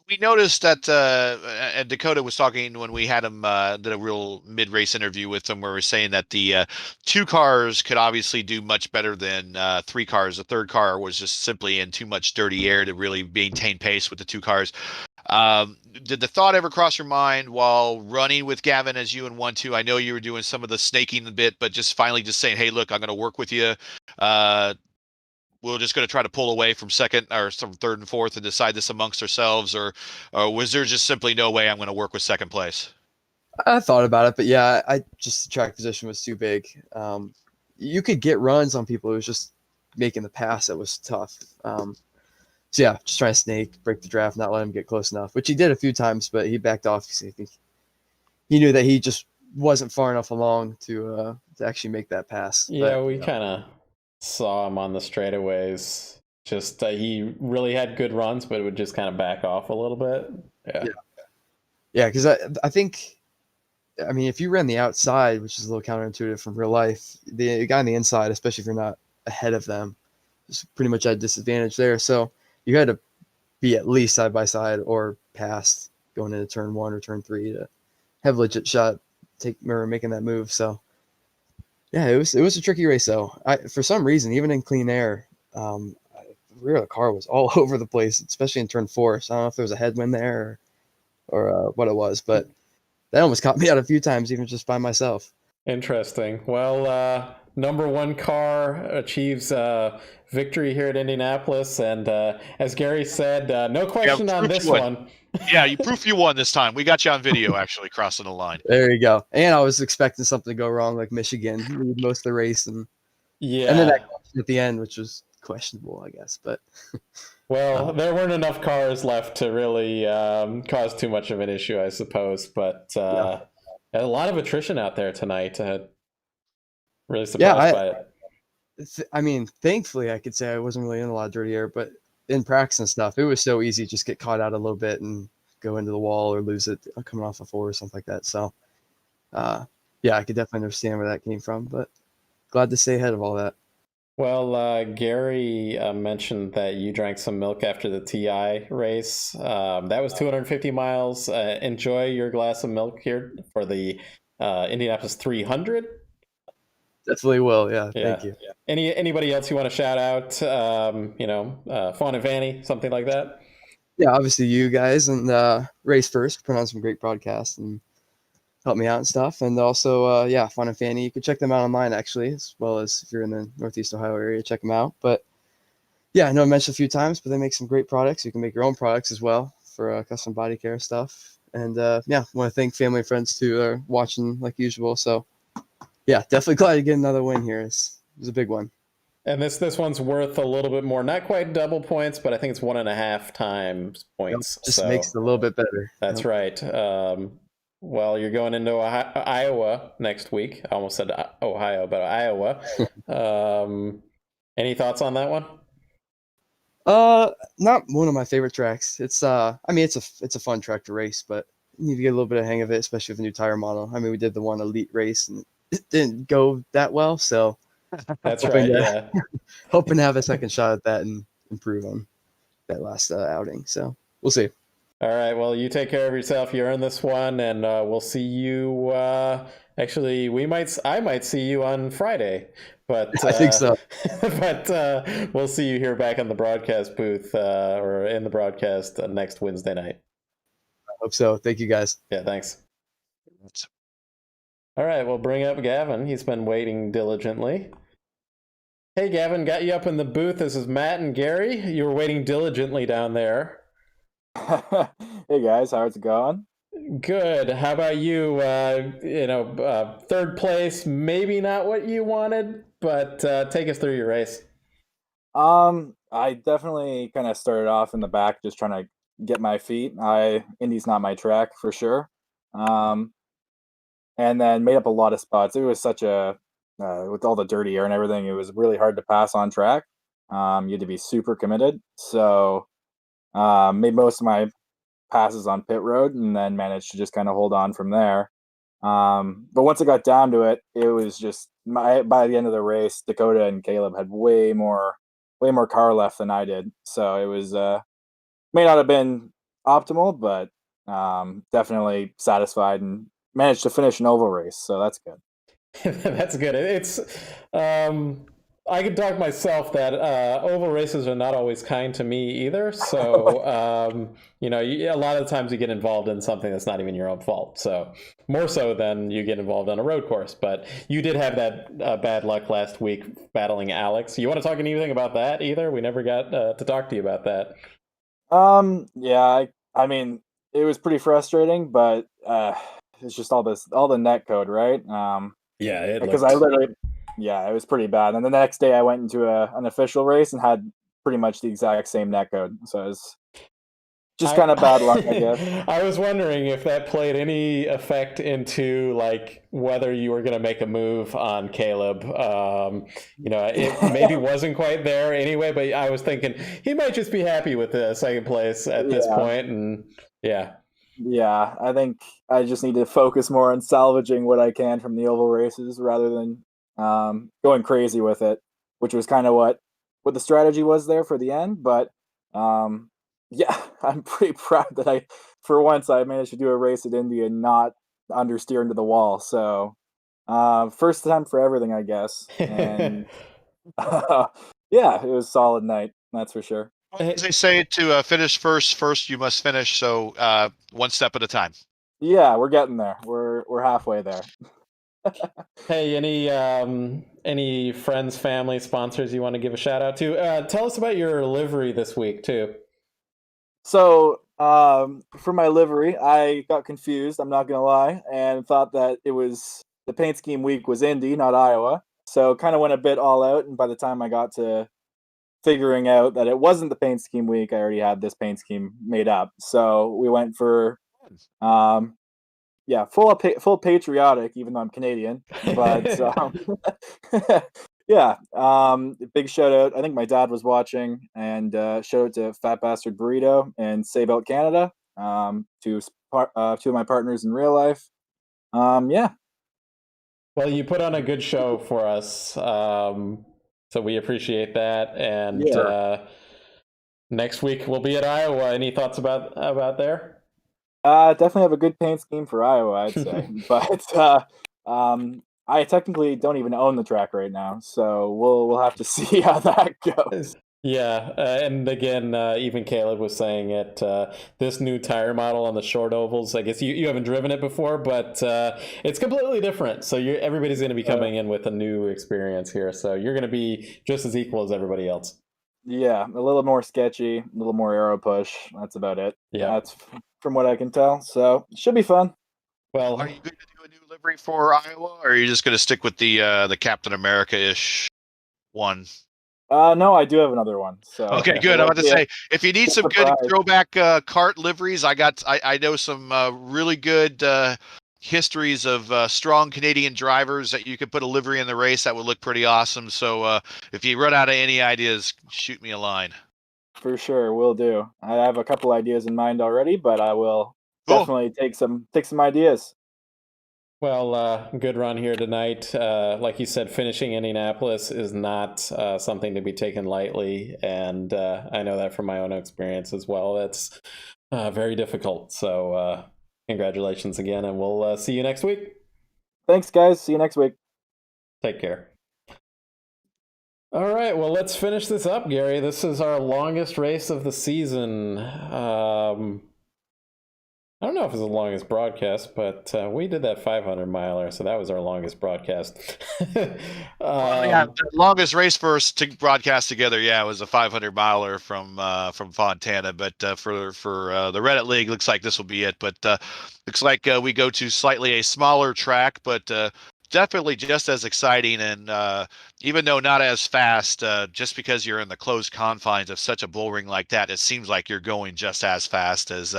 [SPEAKER 6] We noticed that and Dakota was talking when we had him did a real mid-race interview with him where we're saying that the two cars could obviously do much better than three cars. The third car was just simply in too much dirty air to really maintain pace with the two cars. Did the thought ever cross your mind while running with Gavin as you in 1-2? I know you were doing some of the snaking a bit, but just finally just saying, hey, look, I'm going to work with you. We're just going to try to pull away from second or some third and fourth and decide this amongst ourselves, or was there just simply no way I'm going to work with second place?
[SPEAKER 9] I thought about it, but yeah, I just the track position was too big. You could get runs on people. It was just making the pass that was tough. So yeah, just trying to snake, break the draft, not let him get close enough, which he did a few times, but he backed off because I think he knew that he just wasn't far enough along to actually make that pass.
[SPEAKER 3] Yeah,
[SPEAKER 9] but,
[SPEAKER 3] we kind of saw him on the straightaways. Just he really had good runs, but it would just kind of back off a little bit.
[SPEAKER 9] Yeah, because I think, I mean, if you ran the outside, which is a little counterintuitive from real life, the guy on the inside, especially if you're not ahead of them, is pretty much at a disadvantage there. So you had to be at least side by side or past going into turn 1 or turn 3 to have a legit shot making that move. So yeah, it was a tricky race though. For some reason, even in clean air, the rear of the car was all over the place, especially in turn 4. So I don't know if there was a headwind there or what it was, but that almost caught me out a few times, even just by myself.
[SPEAKER 3] Interesting. Well, number 1 car achieves victory here at Indianapolis, and as Gary said, no question on this one.
[SPEAKER 6] Yeah, you proof you won this time. We got you on video actually crossing the line.
[SPEAKER 9] There you go. And I was expecting something to go wrong, like Michigan lead most of the race, and then that at the end, which was questionable, I guess. But
[SPEAKER 3] well, there weren't enough cars left to really cause too much of an issue, I suppose. But a lot of attrition out there tonight. Really surprised by it.
[SPEAKER 9] I mean, thankfully, I could say I wasn't really in a lot of dirty air, but in practice and stuff, it was so easy to just get caught out a little bit and go into the wall or lose it coming off a 4 or something like that. So, yeah, I could definitely understand where that came from, but glad to stay ahead of all that.
[SPEAKER 3] Well, Gary mentioned that you drank some milk after the TI race. That was 250 miles. Enjoy your glass of milk here for the Indianapolis 300.
[SPEAKER 9] Definitely will. Yeah. Thank you.
[SPEAKER 3] Anybody else you want to shout out? Fawn and Fanny, something like that.
[SPEAKER 9] Yeah, obviously you guys and Race First put on some great podcasts and helped me out and stuff. And also, Fawn and Fanny, you can check them out online actually, as well as if you're in the Northeast Ohio area, check them out. But yeah, I know I mentioned a few times, but they make some great products. You can make your own products as well for custom body care stuff. And want to thank family and friends who are watching like usual. So yeah, definitely glad to get another win here. It was a big one.
[SPEAKER 3] And this one's worth a little bit more, not quite double points, but I think it's 1.5 times points.
[SPEAKER 9] Just makes it a little bit better.
[SPEAKER 3] That's right. Well, you're going into Iowa next week. I almost said Ohio, but Iowa. Any thoughts on that one?
[SPEAKER 9] Not one of my favorite tracks. It's it's a fun track to race, but you need to get a little bit of hang of it, especially with a new tire model. I mean, we did the one elite race and it didn't go that well, so
[SPEAKER 3] that's right.
[SPEAKER 9] Hoping to have a second shot at that and improve on that last outing. So we'll see.
[SPEAKER 3] All right. Well, you take care of yourself. You earned this one, and we'll see you. Actually, I might see you on Friday, but
[SPEAKER 9] I think so.
[SPEAKER 3] But we'll see you here back in the broadcast booth or in the broadcast next Wednesday night.
[SPEAKER 9] I hope so. Thank you, guys.
[SPEAKER 3] Yeah. Thanks. All right, we'll bring up Gavin. He's been waiting diligently. Hey, Gavin, got you up in the booth. This is Matt and Gary. You were waiting diligently down there.
[SPEAKER 10] Hey, guys. How's it going?
[SPEAKER 3] Good. How about you? Third place, maybe not what you wanted, but take us through your race.
[SPEAKER 10] I definitely kind of started off in the back, just trying to get my feet. Indy's not my track for sure. Um, and then made up a lot of spots. It was such a with all the dirty air and everything, it was really hard to pass on track. You had to be super committed. So made most of my passes on pit road, and then managed to just kind of hold on from there. But once it got down to it, it was just by the end of the race, Dakota and Caleb had way more car left than I did. So it was may not have been optimal, but definitely satisfied and managed to finish an oval race. So that's good.
[SPEAKER 3] That's good. It's I can talk myself that oval races are not always kind to me either. So a lot of times you get involved in something that's not even your own fault. So more so than you get involved on a road course. But you did have that bad luck last week battling Alex. You want to talk anything about that either? We never got to talk to you about that.
[SPEAKER 10] Yeah, I mean, it was pretty frustrating, but it's just all the net code, right?
[SPEAKER 3] Yeah,
[SPEAKER 10] because I literally, yeah, it was pretty bad. And the next day I went into an official race and had pretty much the exact same net code. So it was just kind of bad luck, I guess.
[SPEAKER 3] I was wondering if that played any effect into like whether you were going to make a move on Caleb. It maybe wasn't quite there anyway, but I was thinking he might just be happy with the second place at this point, and yeah.
[SPEAKER 10] Yeah, I think I just need to focus more on salvaging what I can from the oval races rather than going crazy with it, which was kind of what the strategy was there for the end. But yeah, I'm pretty proud that for once, I managed to do a race at Indy and not understeer into the wall. So first time for everything, I guess. And yeah, it was a solid night, that's for sure.
[SPEAKER 6] As they say, to finish first you must finish. So one step at a time.
[SPEAKER 10] Yeah, we're getting there. We're halfway there.
[SPEAKER 3] Hey, any friends, family, sponsors you want to give a shout out to? Tell us about your livery this week too.
[SPEAKER 10] So for my livery, I got confused. I'm not gonna lie, and thought that it was the paint scheme week was Indy, not Iowa. So kind of went a bit all out, and by the time I got to figuring out that it wasn't the paint scheme week, I already had this paint scheme made up. So we went for full patriotic, even though I'm Canadian. But yeah, big shout out. I think my dad was watching, and shout out to Fat Bastard Burrito and Save Out Canada, two of my partners in real life. Yeah.
[SPEAKER 3] Well, you put on a good show for us, so we appreciate that. And next week we'll be at Iowa. Any thoughts about there?
[SPEAKER 10] Definitely have a good paint scheme for Iowa, I'd say. But I technically don't even own the track right now, so we'll have to see how that goes.
[SPEAKER 3] Yeah, and again, even Caleb was saying it. This new tire model on the short ovals, I guess you haven't driven it before, but it's completely different. So everybody's going to be coming in with a new experience here. So you're going to be just as equal as everybody else.
[SPEAKER 10] Yeah, a little more sketchy, a little more aero push. That's about it.
[SPEAKER 3] Yeah,
[SPEAKER 10] that's from what I can tell. So it should be fun.
[SPEAKER 6] Well, are you going to do a new livery for Iowa, or are you just going to stick with the Captain America-ish one?
[SPEAKER 10] No, I do have another one. So
[SPEAKER 6] okay, good. I'm about to say, if you need some good throwback kart liveries, I know some really good histories of strong Canadian drivers that you could put a livery in the race that would look pretty awesome. So if you run out of any ideas, shoot me a line.
[SPEAKER 10] For sure, will do. I have a couple ideas in mind already, but I will definitely take some ideas.
[SPEAKER 3] Well, good run here tonight. Like you said, finishing Indianapolis is not something to be taken lightly, and I know that from my own experience as well. That's very difficult. So congratulations again, and we'll see you next week.
[SPEAKER 10] Thanks, guys. See you next week.
[SPEAKER 3] Take care. All right, well, let's finish this up, Gary. This is our longest race of the season. I don't know if it's the longest broadcast, but we did that 500 miler, so that was our longest broadcast.
[SPEAKER 6] The longest race for us to broadcast together, it was a 500 miler from Fontana. But for the Reddit League, looks like this will be it. But looks like we go to slightly a smaller track, but definitely just as exciting. And even though not as fast, just because you're in the closed confines of such a bull ring like that, it seems like you're going just as fast as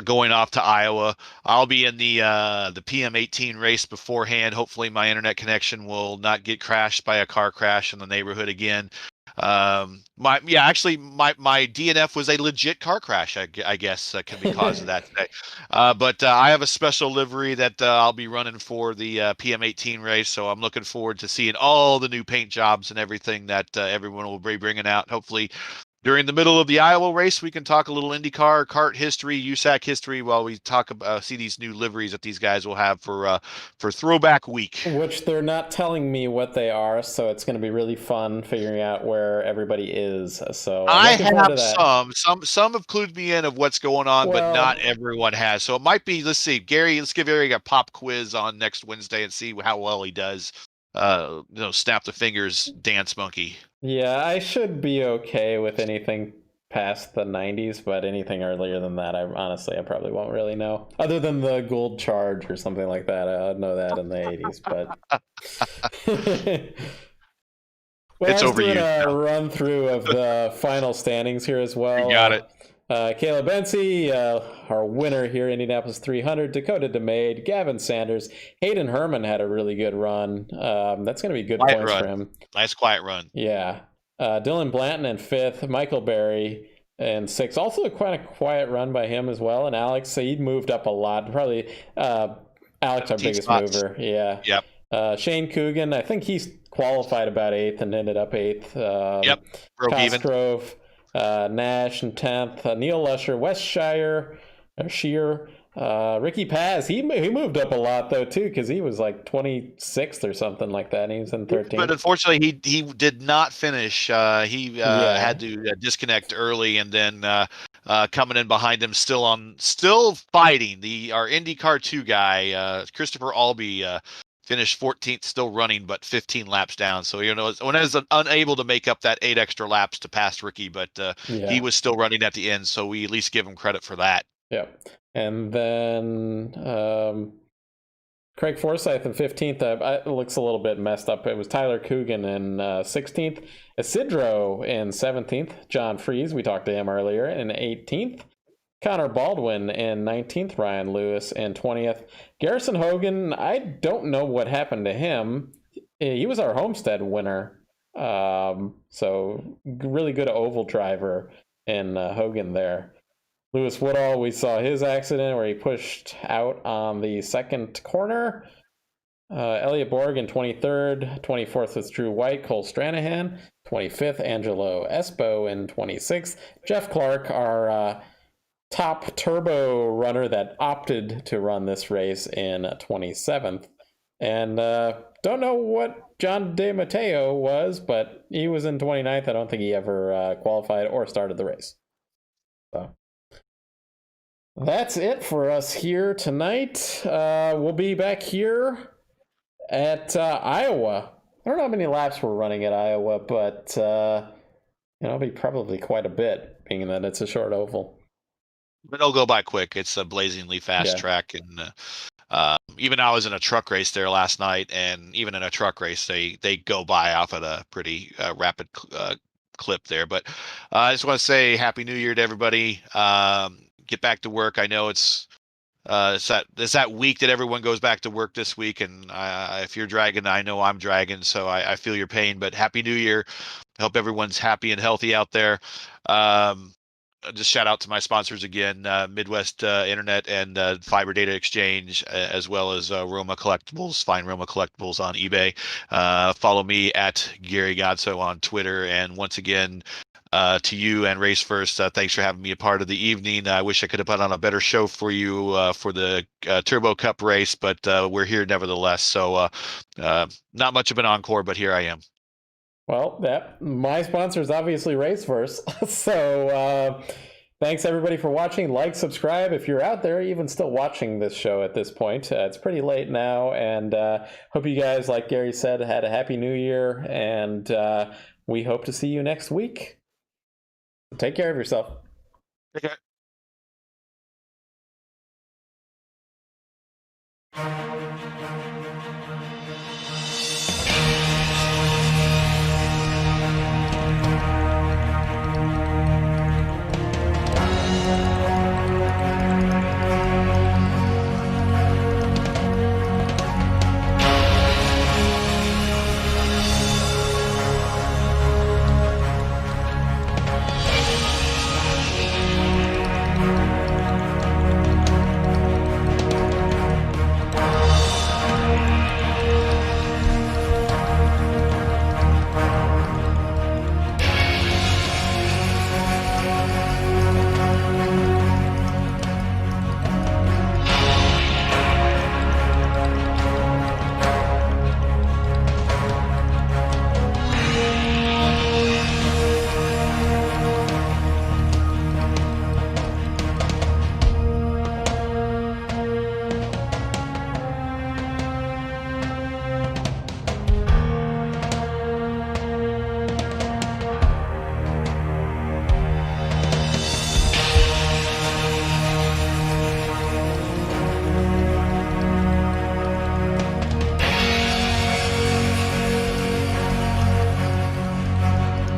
[SPEAKER 6] going off to Iowa. I'll be in the PM18 race beforehand. Hopefully my internet connection will not get crashed by a car crash in the neighborhood again. My DNF was a legit car crash, I guess, can be cause of that today. But I have a special livery that I'll be running for the PM18 race, so I'm looking forward to seeing all the new paint jobs and everything that everyone will be bringing out. Hopefully during the middle of the Iowa race, we can talk a little IndyCar, kart history, USAC history, while we talk about see these new liveries that these guys will have for Throwback Week.
[SPEAKER 3] Which they're not telling me what they are, so it's going to be really fun figuring out where everybody is. So
[SPEAKER 6] I have some have clued me in of what's going on, but not everyone has. So it might be. Let's see, Gary. Let's give Gary a pop quiz on next Wednesday and see how well he does. Snap the fingers, dance monkey.
[SPEAKER 3] Yeah, I should be okay with anything past the 90s, but anything earlier than that, I probably won't really know. Other than the Gold Charge or something like that, I'd know that in the 80s. But
[SPEAKER 6] it's over you.
[SPEAKER 3] A run through of the final standings here as well.
[SPEAKER 6] You got it.
[SPEAKER 3] Caleb Bensi, our winner here, Indianapolis 300. Dakota DeMade, Gavin Sanders, Hayden Herman had a really good run. That's going to be good points for him.
[SPEAKER 6] Nice quiet run.
[SPEAKER 3] Yeah. Dylan Blanton in 5th, Michael Berry in 6th. Also quite a quiet run by him as well. And Alex, he moved up a lot. Probably Alex, our biggest mover. Yeah.
[SPEAKER 6] Yep.
[SPEAKER 3] Shane Coogan, I think he's qualified about 8th and ended up 8th.
[SPEAKER 6] Yep. Broke
[SPEAKER 3] Cosgrove, even. Nash in 10th, Neil Lusher, West Shear, Ricky Paz. He moved up a lot though too, because he was like 26th or something like that. And he was in 13th.
[SPEAKER 6] But unfortunately, he did not finish. He had to disconnect early, and then coming in behind him, still fighting our IndyCar 2 guy, Christopher Albee. Finished 14th, still running, but 15 laps down. So, was unable to make up that 8 extra laps to pass Ricky, but he was still running at the end. So we at least give him credit for that.
[SPEAKER 3] Yep. And then Craig Forsyth in 15th. It looks a little bit messed up. It was Tyler Coogan in 16th. Isidro in 17th. John Freeze, we talked to him earlier, in 18th. Connor Baldwin in 19th, Ryan Lewis in 20th. Garrison Hogan, I don't know what happened to him. He was our Homestead winner. So really good oval driver in Hogan there. Lewis Woodall, we saw his accident where he pushed out on the second corner. Elliot Borg in 23rd. 24th was Drew White. Cole Stranahan. 25th, Angelo Espo in 26th. Jeff Clark, our top turbo runner that opted to run this race in 27th. And don't know what John DeMatteo was, but he was in 29th. I don't think he ever qualified or started the race. So that's it for us here tonight. We'll be back here at Iowa. I don't know how many laps we're running at Iowa, but it'll be probably quite a bit, being that it's a short oval.
[SPEAKER 6] But it'll go by quick. It's a blazingly fast track, and even I was in a truck race there last night, and even in a truck race, they go by off at a pretty rapid clip there. But I just want to say Happy New Year to everybody. Get back to work. I know it's that week that everyone goes back to work this week, and if you're dragging, I know I'm dragging, so I feel your pain. But Happy New Year. I hope everyone's happy and healthy out there. Just shout out to my sponsors again, Midwest Internet and Fiber Data Exchange, as well as Roma Collectibles. Find Roma Collectibles on eBay. Follow me at Gary Godso on Twitter. And once again, to you and Race First, thanks for having me a part of the evening. I wish I could have put on a better show for you for the Turbo Cup race, but we're here nevertheless. So not much of an encore, but here I am.
[SPEAKER 3] Well, my sponsor is obviously Race First. So Thanks everybody for watching. Like, subscribe if you're out there even still watching this show at this point. It's pretty late now, and hope you guys, like Gary said, had a happy new year, and we hope to see you next week. Take care of yourself.
[SPEAKER 6] Take care.